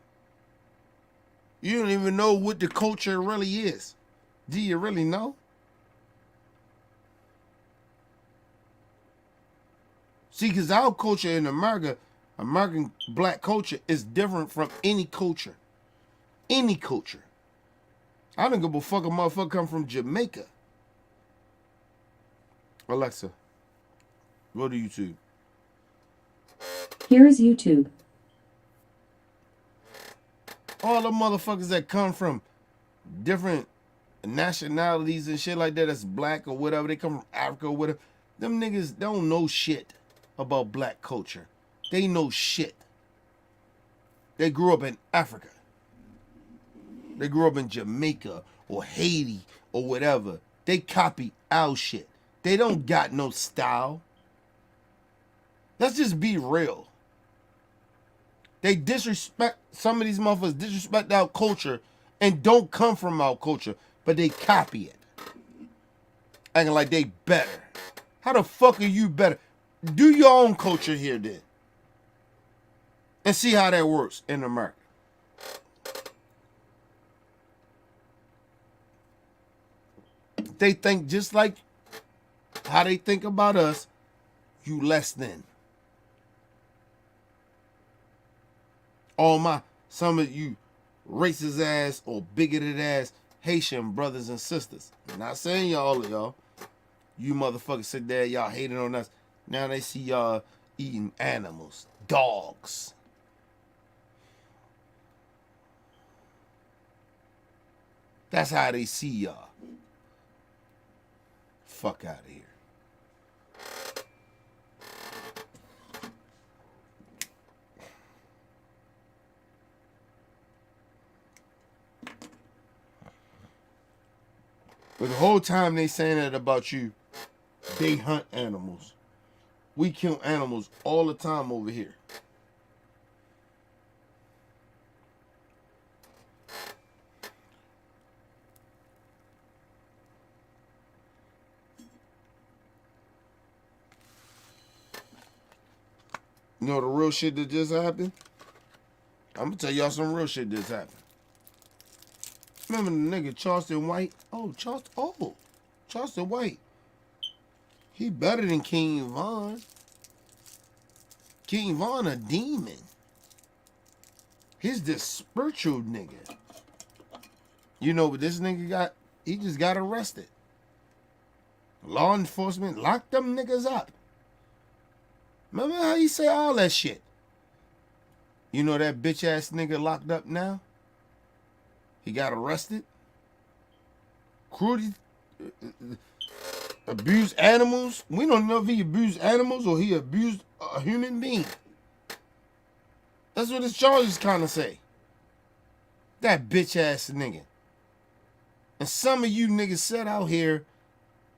You don't even know what the culture really is. Do you really know? See, because our culture in America, American black culture is different from any culture. Any culture. I don't give a fuck a motherfucker come from Jamaica. Alexa, go to YouTube. Here is YouTube. All the motherfuckers that come from different nationalities and shit like that, that's black or whatever, they come from Africa or whatever, them niggas don't know shit about black culture. They know shit. They grew up in Africa. They grew up in Jamaica or Haiti or whatever. They copy our shit. They don't got no style. Let's just be real. They disrespect, some of these motherfuckers disrespect our culture and don't come from our culture, but they copy it. Acting like they better. How the fuck are you better? Do your own culture here then. And see how that works in America. They think just like how they think about us, you less than. Some of you racist ass or bigoted ass Haitian brothers and sisters. I'm not saying all of y'all. You motherfuckers sit there, y'all hating on us. Now they see y'all eating animals, dogs. That's how they see y'all. Fuck out of here. But the whole time they saying that about you, they hunt animals. We kill animals all the time over here. You know the real shit that just happened? I'm gonna tell y'all some real shit that just happened. Remember the nigga Charleston White? Charleston White. He better than King Von. King Von a demon. He's this spiritual nigga. You know what this nigga got? He just got arrested. Law enforcement locked them niggas up. Remember how he say all that shit? You know that bitch ass nigga locked up now? He got arrested. Cruelty, abused animals. We don't know if he abused animals or he abused a human being. That's what his charges kind of say. That bitch ass nigga. And some of you niggas sit out here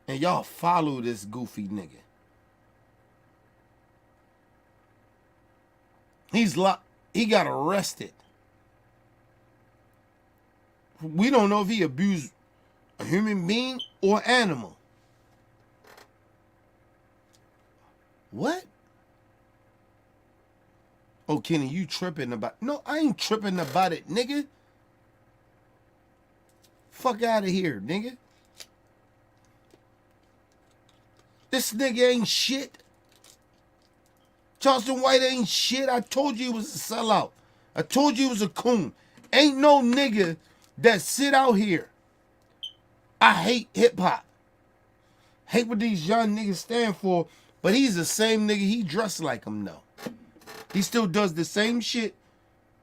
and y'all follow this goofy nigga. He got arrested. We don't know if he abused a human being or animal. What? Oh, Kenny, you tripping about... No, I ain't tripping about it, nigga. Fuck out of here, nigga. This nigga ain't shit. Charleston White ain't shit. I told you he was a sellout. I told you he was a coon. Ain't no nigga that sit out here. I hate hip-hop. Hate what these young niggas stand for, but he's the same nigga. He dressed like him, though. He still does the same shit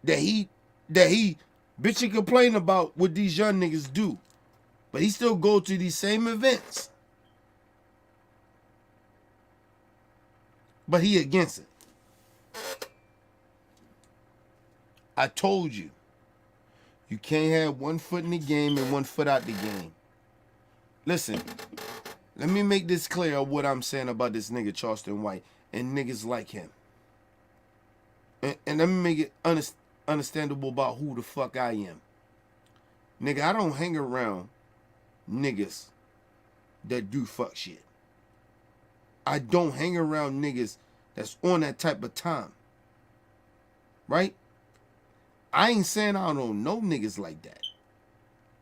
that he bitch and complain about what these young niggas do. But he still go to these same events. But he against it. I told you. You can't have one foot in the game and one foot out the game. Listen, let me make this clear of what I'm saying about this nigga Charleston White and niggas like him. And let me make it understandable about who the fuck I am. Nigga, I don't hang around niggas that do fuck shit. I don't hang around niggas that's on that type of time. Right? I ain't saying I don't know niggas like that.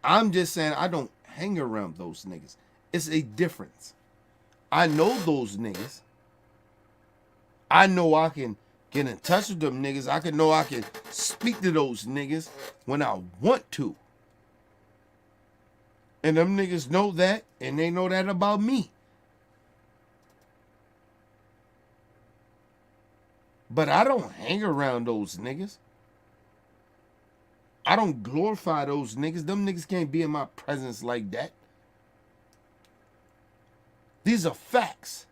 I'm just saying I don't hang around those niggas. It's a difference. I know those niggas. I know I can get in touch with them niggas. I can speak to those niggas when I want to. And them niggas know that, and they know that about me. But I don't hang around those niggas. I don't glorify those niggas. Them niggas can't be in my presence like that. These are facts.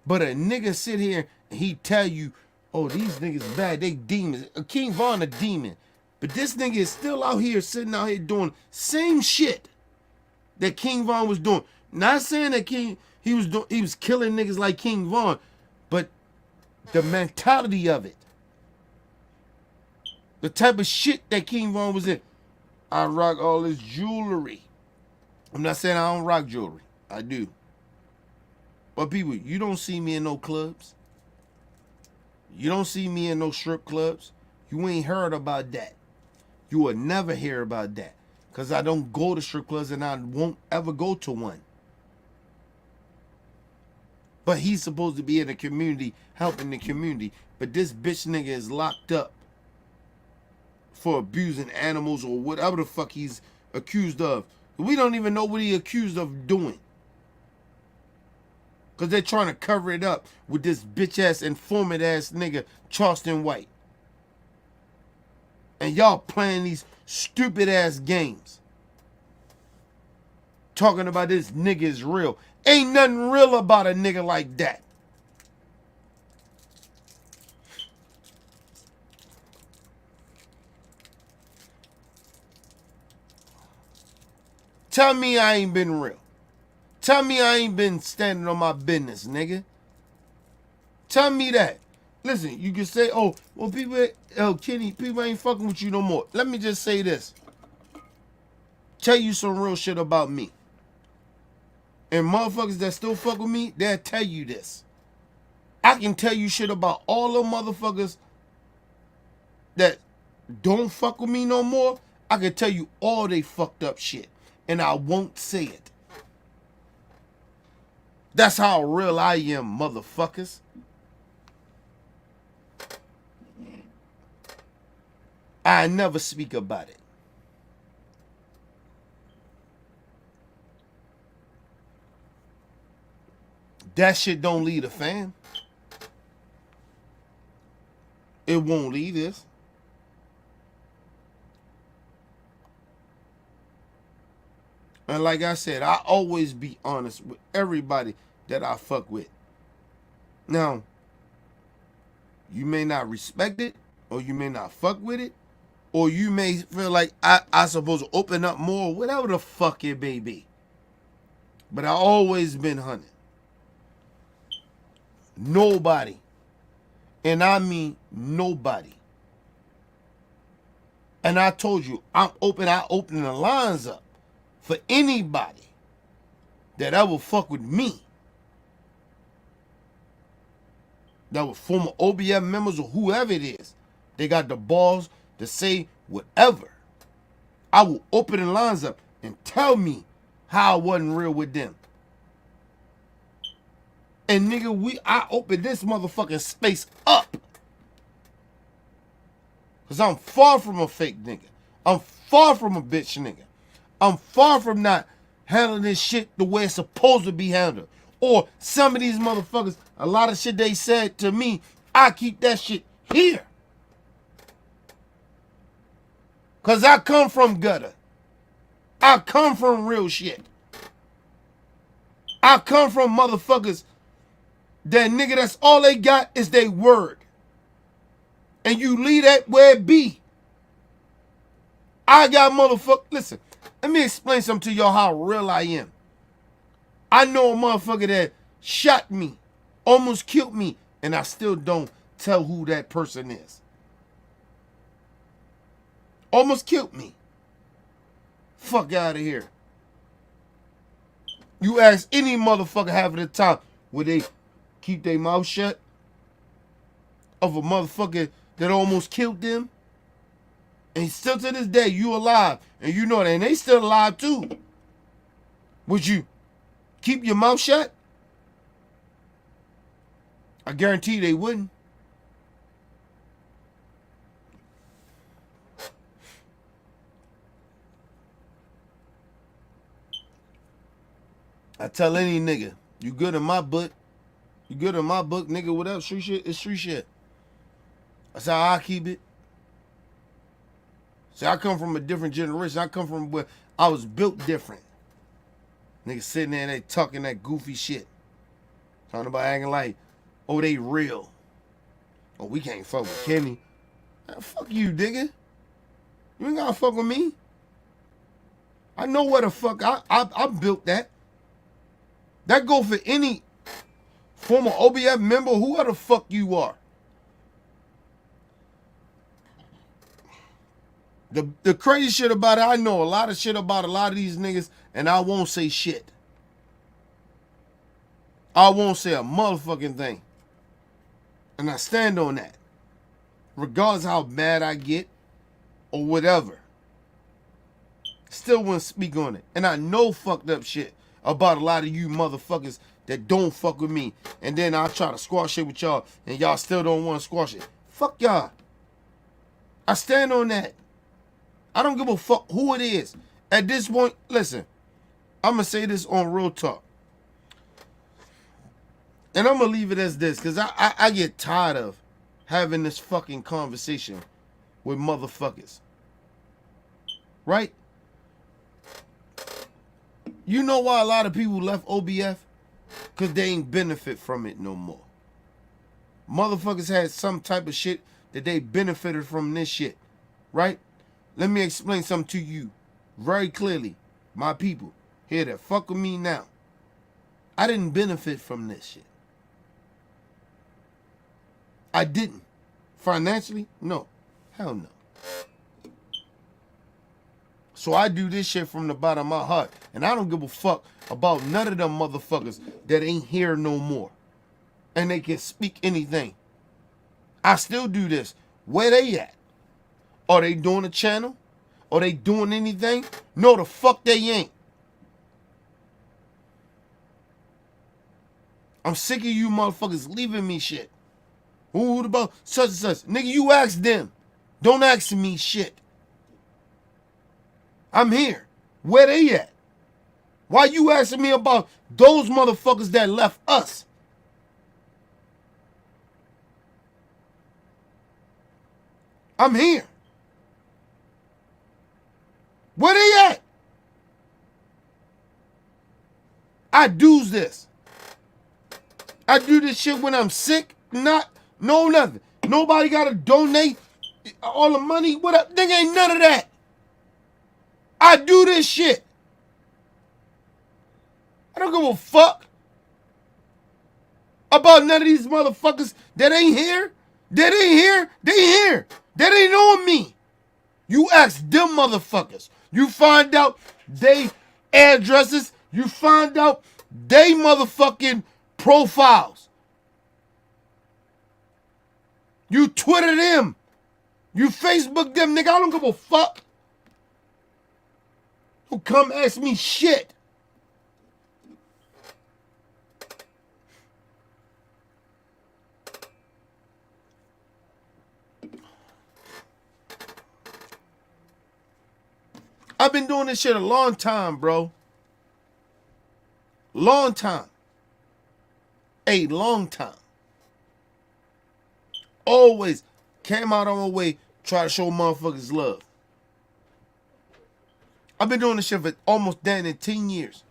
But a nigga sit here and he tell you, oh, these niggas bad, they demons. King Von a demon. But this nigga is still out here, sitting out here doing same shit that King Von was doing. Not saying that he was killing niggas like King Von, but the mentality of it. The type of shit that King Von was in. I rock all this jewelry. I'm not saying I don't rock jewelry. I do. But people, you don't see me in no clubs. You don't see me in no strip clubs. You ain't heard about that. You will never hear about that. Because I don't go to strip clubs and I won't ever go to one. But he's supposed to be in the community, helping the community. But this bitch nigga is locked up for abusing animals or whatever the fuck he's accused of. We don't even know what he's accused of doing. Because they're trying to cover it up with this bitch-ass informant-ass nigga, Charleston White. And y'all playing these stupid-ass games. Talking about this nigga is real. Ain't nothing real about a nigga like that. Tell me I ain't been real. Tell me I ain't been standing on my business, nigga. Tell me that. Listen, you can say, oh, well, Kenny, people ain't fucking with you no more. Let me just say this. Tell you some real shit about me. And motherfuckers that still fuck with me, they'll tell you this. I can tell you shit about all them motherfuckers that don't fuck with me no more. I can tell you all they fucked up shit. And I won't say it. That's how real I am, motherfuckers. I never speak about it. That shit don't leave a fan. It won't leave this. And like I said, I always be honest with everybody that I fuck with. Now, you may not respect it, or you may not fuck with it, or you may feel like I supposed to open up more, whatever the fuck it may be. But I always been hunted. Nobody, and I mean nobody. And I told you, I open the lines up for anybody that ever fuck with me. That were former OBF members or whoever it is. They got the balls to say whatever. I will open the lines up and tell me how I wasn't real with them. And nigga, I opened this motherfucking space up. Cause I'm far from a fake nigga. I'm far from a bitch nigga. I'm far from not handling this shit the way it's supposed to be handled. Or some of these motherfuckers, a lot of shit they said to me, I keep that shit here. Cause I come from gutter. I come from real shit. I come from motherfuckers that nigga, that's all they got is their word. And you leave that where it be. I got motherfucker. Listen, let me explain something to y'all how real I am. I know a motherfucker that shot me, almost killed me, and I still don't tell who that person is. Almost killed me. Fuck out of here. You ask any motherfucker half of the time, would they keep their mouth shut? Of a motherfucker that almost killed them? And still to this day, you alive. And you know that. And they still alive too. Would you keep your mouth shut? I guarantee they wouldn't. I tell any nigga, you good in my book. You good in my book, nigga, whatever, street shit, it's street shit. That's how I keep it. See, I come from a different generation. I come from where I was built different. Niggas sitting there and they talking that goofy shit. Talking about acting like, oh, they real. Oh, we can't fuck with Kenny. Man, fuck you, nigga. You ain't gotta fuck with me. I know where the fuck I built that. That go for any former OBF member, whoever the fuck you are. The crazy shit about it, I know a lot of shit about a lot of these niggas, and I won't say shit. I won't say a motherfucking thing. And I stand on that. Regardless how mad I get or whatever. Still wouldn't speak on it. And I know fucked up shit about a lot of you motherfuckers that don't fuck with me. And then I'll try to squash it with y'all and y'all still don't want to squash it. Fuck y'all. I stand on that. I don't give a fuck who it is. At this point, listen, I'm going to say this on Real Talk. And I'm going to leave it as this because I get tired of having this fucking conversation with motherfuckers. Right? You know why a lot of people left OBF? Because they ain't benefit from it no more. Motherfuckers had some type of shit that they benefited from this shit. Right? Let me explain something to you very clearly. My people, here that fuck with me now. I didn't benefit from this shit. I didn't. Financially? No. Hell no. So I do this shit from the bottom of my heart. And I don't give a fuck about none of them motherfuckers that ain't here no more. And they can speak anything. I still do this. Where they at? Are they doing a channel? Are they doing anything? No, the fuck they ain't. I'm sick of you motherfuckers leaving me shit. Who about such and such? Nigga, you ask them. Don't ask me shit. I'm here. Where they at? Why you asking me about those motherfuckers that left us? I'm here. Where they at? I do this. I do this shit when I'm sick. No nothing. Nobody gotta donate all the money. What up? Nigga, ain't none of that. I do this shit. I don't give a fuck about none of these motherfuckers that ain't here. That ain't here. They here. That ain't on me. You ask them motherfuckers. You find out they addresses. You find out they motherfucking profiles. You Twitter them. You Facebook them, nigga. I don't give a fuck. Don't come ask me shit. I've been doing this shit a long time, bro. Long time. A long time. Always came out on my way, try to show motherfuckers love. I've been doing this shit for almost damn near 10 years.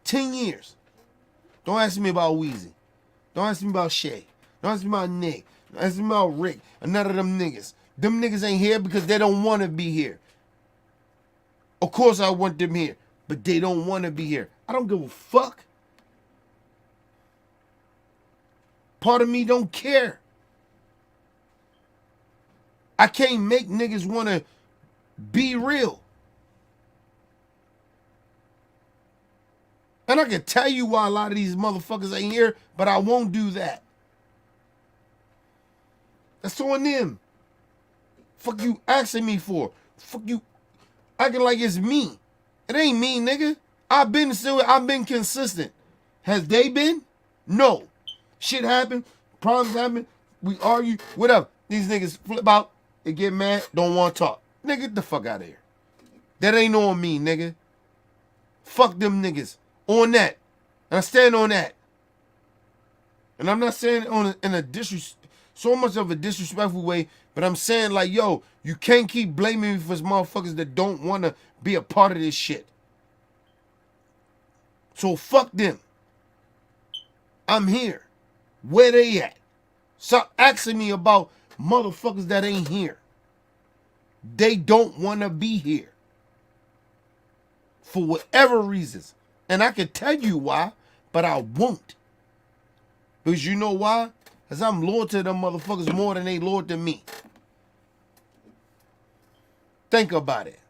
10 years. Don't ask me about Weezy. Don't ask me about Shay. Don't ask me about Nick. Don't ask me about Rick. Or none of them niggas. Them niggas ain't here because they don't want to be here. Of course I want them here, but they don't want to be here. I don't give a fuck. Part of me don't care. I can't make niggas want to be real. And I can tell you why a lot of these motherfuckers ain't here, but I won't do that. That's on them. Fuck you asking me for. Fuck you acting like it's me. It ain't me, nigga. I've been consistent. Has they been? No. Shit happened. Problems happen. We argue. Whatever. These niggas flip out. They get mad. Don't want to talk. Nigga, get the fuck out of here. That ain't on me, nigga. Fuck them niggas. On that. And I stand on that. And I'm not saying it in a so much of a disrespectful way, but I'm saying like, yo, you can't keep blaming me for motherfuckers that don't want to be a part of this shit. So fuck them. I'm here. Where they at? Stop asking me about motherfuckers that ain't here. They don't want to be here. For whatever reasons. And I can tell you why, but I won't. Because you know why? Because I'm loyal to them motherfuckers more than they loyal to me. Think about it.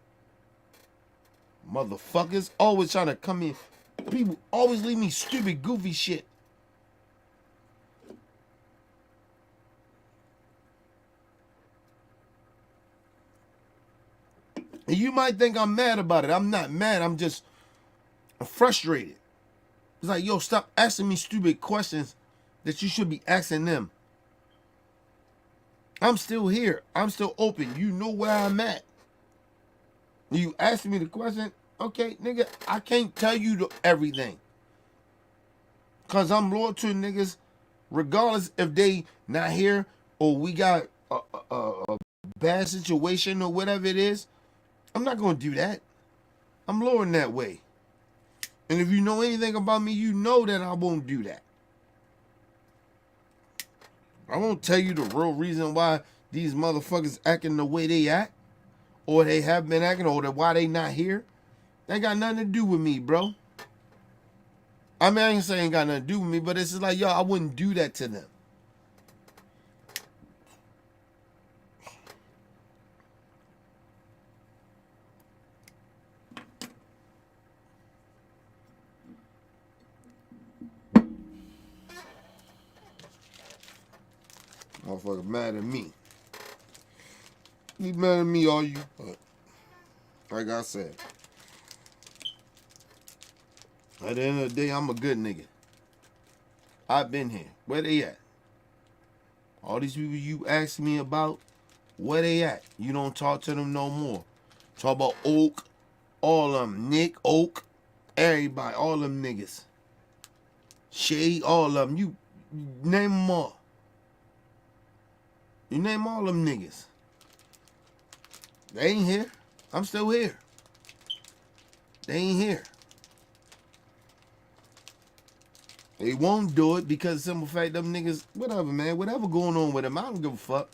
Motherfuckers always trying to come in. People always leave me stupid, goofy shit. And you might think I'm mad about it. I'm not mad. I'm just frustrated. It's like, yo, stop asking me stupid questions that you should be asking them. I'm still here. I'm still open. You know where I'm at. You ask me the question, okay, nigga, I can't tell you everything. Because I'm loyal to niggas, regardless if they not here or we got a bad situation or whatever it is. I'm not going to do that. I'm loyal in that way. And if you know anything about me, you know that I won't do that. I won't tell you the real reason why these motherfuckers acting the way they act, or they have been acting, or why they not here. That got nothing to do with me, bro. I mean, I ain't saying it got nothing to do with me, but it's just like, yo, I wouldn't do that to them. Motherfucker mad at me. You mad at me, all you? But like I said, at the end of the day, I'm a good nigga. I've been here. Where they at? All these people you ask me about, where they at? You don't talk to them no more. Talk about Oak, all of them. Nick, Oak, everybody, all them niggas. Shay, all of them. You name them all. You name all them niggas. They ain't here. I'm still here. They ain't here. They won't do it because of the simple fact them niggas, whatever, man, whatever going on with them, I don't give a fuck.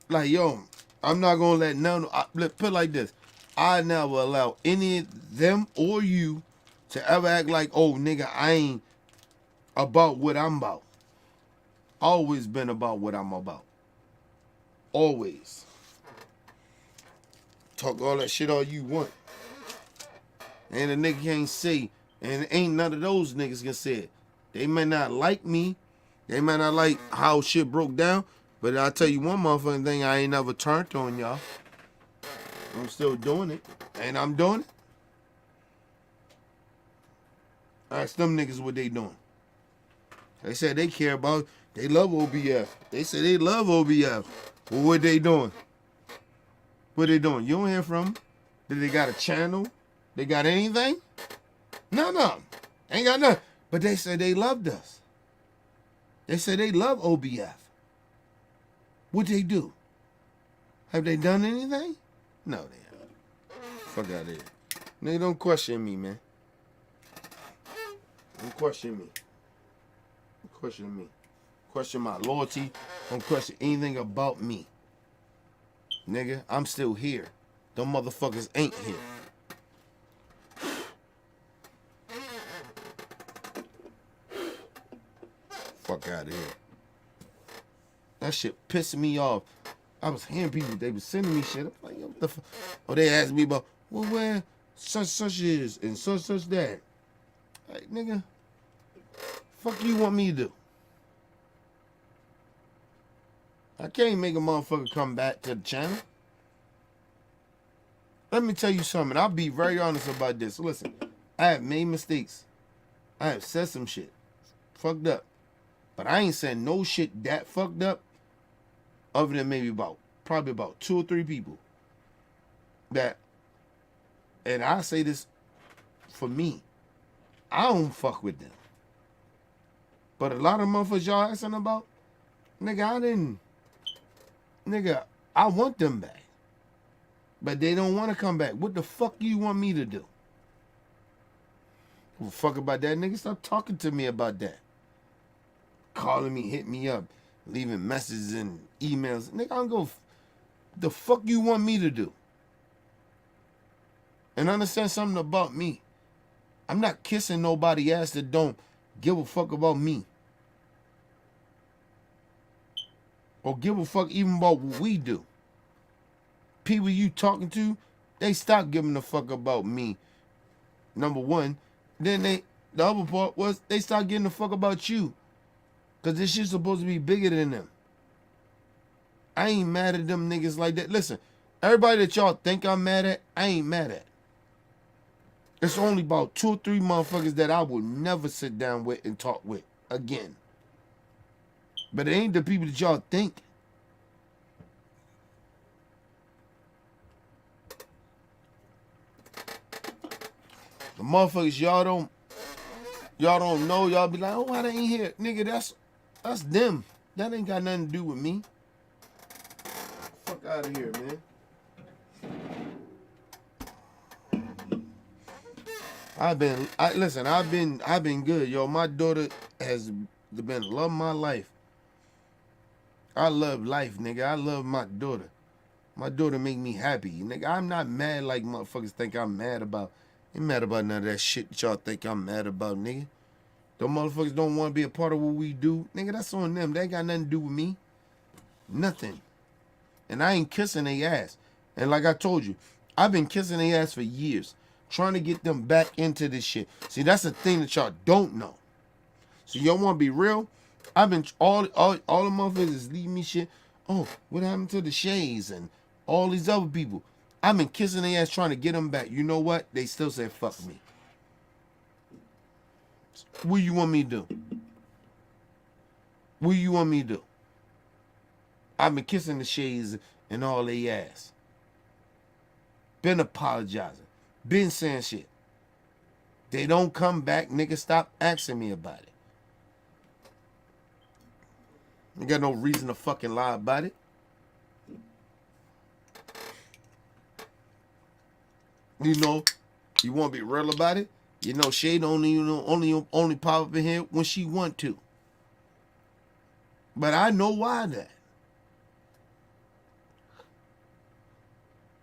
Like, yo, I'm not going to let none, put it like this. I never allow any of them or you to ever act like, oh, nigga, I ain't about what I'm about. Always been about what I'm about. Always. Talk all that shit all you want. And a nigga can't say, and ain't none of those niggas can say it. They may not like me. They may not like how shit broke down. But I'll tell you one motherfucking thing, I ain't never turned on y'all. I'm still doing it. And I'm doing it. Ask them niggas what they doing. They said they care about, they love OBF. They said they love OBF. Well, what they doing? What they doing? You don't hear from them? Did they got a channel? They got anything? No. Ain't got nothing. But they said they loved us. They said they love OBF. What they do? Have they done anything? No, they haven't. Fuck out of here. Nigga, don't question me, man. Don't question me. Don't question me. Question my loyalty. Don't question anything about me. Nigga, I'm still here. Them motherfuckers ain't here. Fuck out of here. That shit pissing me off. I was hearing people, they was sending me shit. I'm like, yo, what the fuck? Or they asked me about, well, where such is and such that. Like, nigga, fuck you want me to do? I can't make a motherfucker come back to the channel. Let me tell you something. I'll be very honest about this. Listen, I have made mistakes. I have said some shit. Fucked up. But I ain't said no shit that fucked up other than maybe probably about 2 or 3 people. That, and I say this for me, I don't fuck with them. But a lot of motherfuckers y'all asking about, nigga, I want them back. But they don't want to come back. What the fuck do you want me to do? Well, fuck about that, nigga. Stop talking to me about that. Calling me, hit me up, leaving messages and emails. Nigga, I don't go. The fuck you want me to do? And understand something about me. I'm not kissing nobody ass that don't give a fuck about me. Or give a fuck even about what we do. People you talking to, they stop giving a fuck about me. Number one. Then the other part was they start giving a fuck about you. Cause this shit's supposed to be bigger than them. I ain't mad at them niggas like that. Listen, everybody that y'all think I'm mad at, I ain't mad at. It's only about 2 or 3 motherfuckers that I will never sit down with and talk with again. But it ain't the people that y'all think. The motherfuckers y'all don't know, y'all be like, oh, why they ain't here? Nigga, that's them. That ain't got nothing to do with me. Fuck out of here, man. I've been good, yo. My daughter has been love my life. I love life, nigga. I love my daughter. My daughter make me happy, nigga. I'm not mad like motherfuckers think I'm mad about. Ain't mad about none of that shit that y'all think I'm mad about, nigga. Them motherfuckers don't want to be a part of what we do, nigga. That's on them. They ain't got nothing to do with me. Nothing. And I ain't kissing their ass. And like I told you, I've been kissing their ass for years. Trying to get them back into this shit. See, that's the thing that y'all don't know. So y'all want to be real? I've been, all the motherfuckers is leaving me shit. Oh, what happened to the Shays and all these other people? I've been kissing their ass trying to get them back. You know what? They still say fuck me. What you want me to do? What you want me to do? I've been kissing the Shays and all they ass. Been apologizing. Been saying shit. They don't come back, nigga. Stop asking me about it. You got no reason to fucking lie about it. You know, you want to be real about it. You know, Shade only pop up in here when she want to. But I know why that.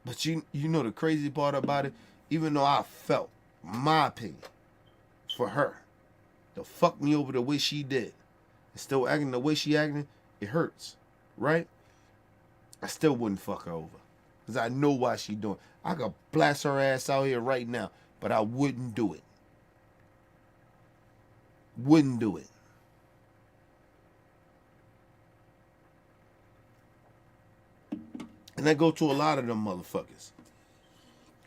But you know the crazy part about it, even though I felt my opinion for her to fuck me over the way she did, and still acting the way she acting, it hurts, right? I still wouldn't fuck her over. Because I know why she doing. I could blast her ass out here right now, but I wouldn't do it. Wouldn't do it. And I go to a lot of them motherfuckers.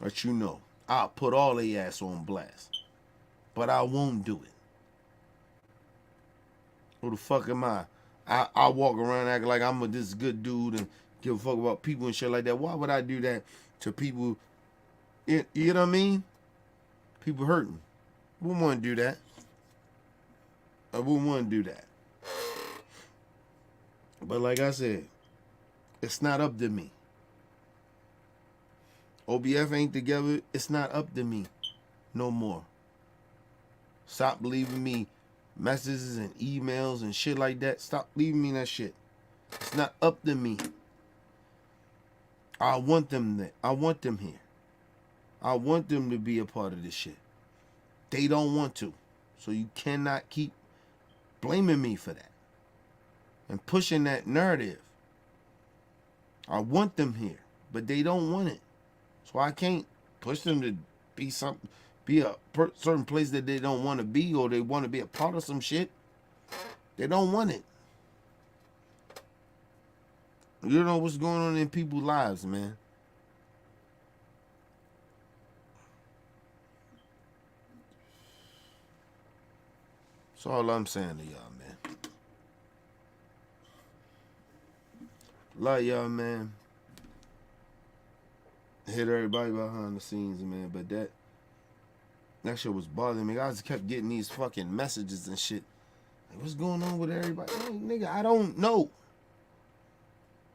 But you know, I'll put all their ass on blast. But I won't do it. Who the fuck am I? I walk around acting like I'm this good dude and give a fuck about people and shit like that. Why would I do that to people? You know what I mean? People hurting. I wouldn't want to do that. I wouldn't want to do that. But like I said, it's not up to me. OBF ain't together. It's not up to me no more. Stop leaving me messages and emails and shit like that. Stop leaving me that shit. It's not up to me. I want them there. I want them here. I want them to be a part of this shit. They don't want to. So you cannot keep blaming me for that and pushing that narrative. I want them here, but they don't want it. So I can't push them to be a certain place that they don't want to be, or they want to be a part of some shit. They don't want it. You know what's going on in people's lives, man. That's all I'm saying to y'all, man. Love y'all, man. Hit everybody behind the scenes, man. But that shit was bothering me. I just kept getting these fucking messages and shit. Like, what's going on with everybody? Hey, nigga, I don't know.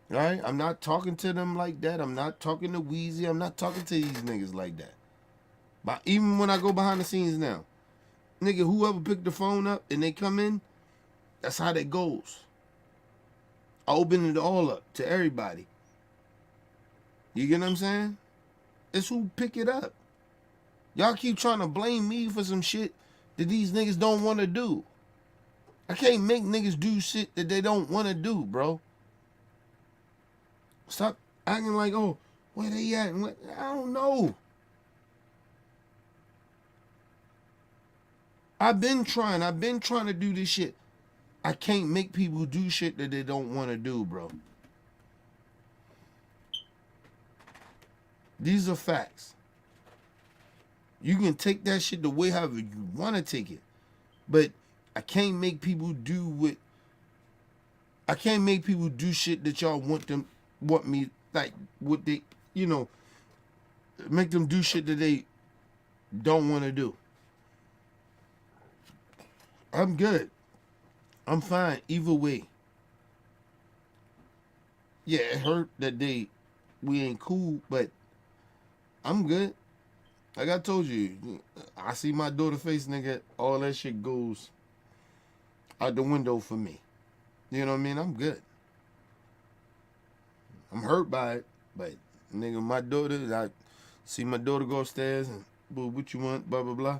Right? I'm not talking to them like that. I'm not talking to Weezy. I'm not talking to these niggas like that. But even when I go behind the scenes now, nigga, whoever picked the phone up and they come in, that's how that goes. I open it all up to everybody. You get what I'm saying? It's who pick it up. Y'all keep trying to blame me for some shit that these niggas don't want to do. I can't make niggas do shit that they don't want to do, bro. Stop acting like, oh, where they at? I don't know. I've been trying to do this shit. I can't make people do shit that they don't want to do, bro. These are facts. You can take that shit the way however you want to take it. But I can't make people do what I can't make people do shit that y'all want me like what they, you know, make them do shit that they don't want to do. I'm good. I'm fine either way. Yeah, it hurt that we ain't cool, but I'm good. Like I told you, I see my daughter face, nigga, all that shit goes out the window for me. You know what I mean? I'm good. I'm hurt by it, but nigga, my daughter, I see my daughter go upstairs and, boo, what you want, blah, blah, blah.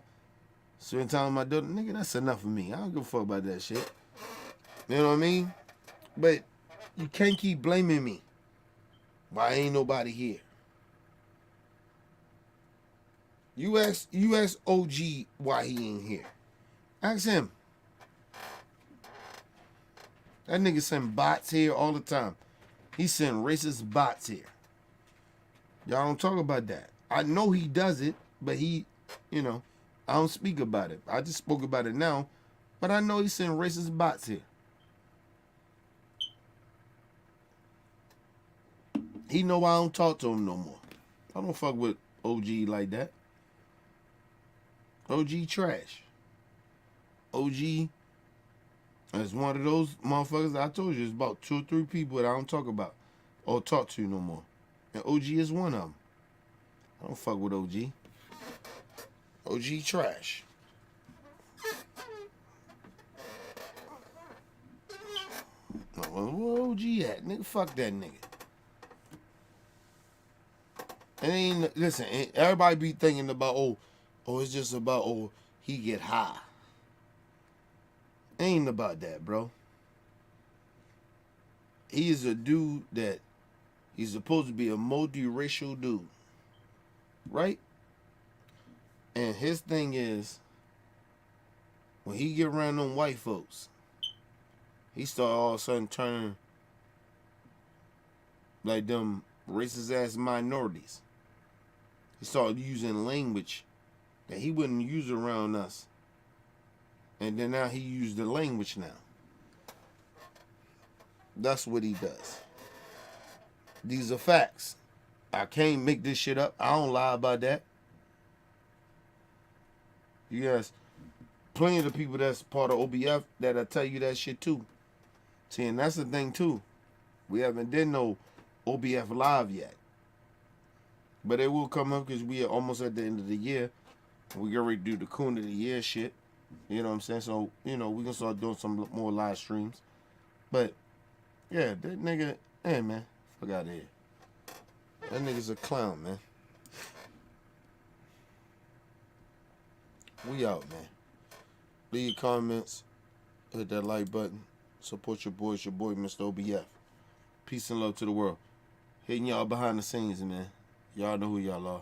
Spend time with my daughter, nigga, that's enough for me. I don't give a fuck about that shit. You know what I mean? But you can't keep blaming me. Why ain't nobody here? You ask OG why he ain't here. Ask him. That nigga send bots here all the time. He send racist bots here. Y'all don't talk about that. I know he does it, but he, you know, I don't speak about it. I just spoke about it now, but I know he send racist bots here. He know I don't talk to him no more. I don't fuck with OG like that. OG trash. OG is one of those motherfuckers I told you. It's about 2 or 3 people that I don't talk about or talk to no more. And OG is one of them. I don't fuck with OG. OG trash. Where OG at? Nigga, fuck that nigga. And ain't, listen, everybody be thinking about, oh, it's just about, oh, he get high. Ain't about that, bro. He is a dude that he's supposed to be a multiracial dude. Right? And his thing is, when he get around them white folks, he start all of a sudden turning like them racist ass minorities. He started using language that he wouldn't use around us. And then now he used the language now. That's what he does. These are facts. I can't make this shit up. I don't lie about that. Yes, plenty of the people that's part of OBF that'll tell you that shit too. See, and that's the thing too. We haven't did no OBF live yet. But it will come up because we are almost at the end of the year. We get ready to do the Coon of the Year shit. You know what I'm saying? So, you know, we can start doing some more live streams. But, yeah, that nigga, hey, man, fuck out of here. That nigga's a clown, man. We out, man. Leave comments. Hit that like button. Support your boy. It's your boy, Mr. OBF. Peace and love to the world. Hitting y'all behind the scenes, man. Y'all know who y'all are.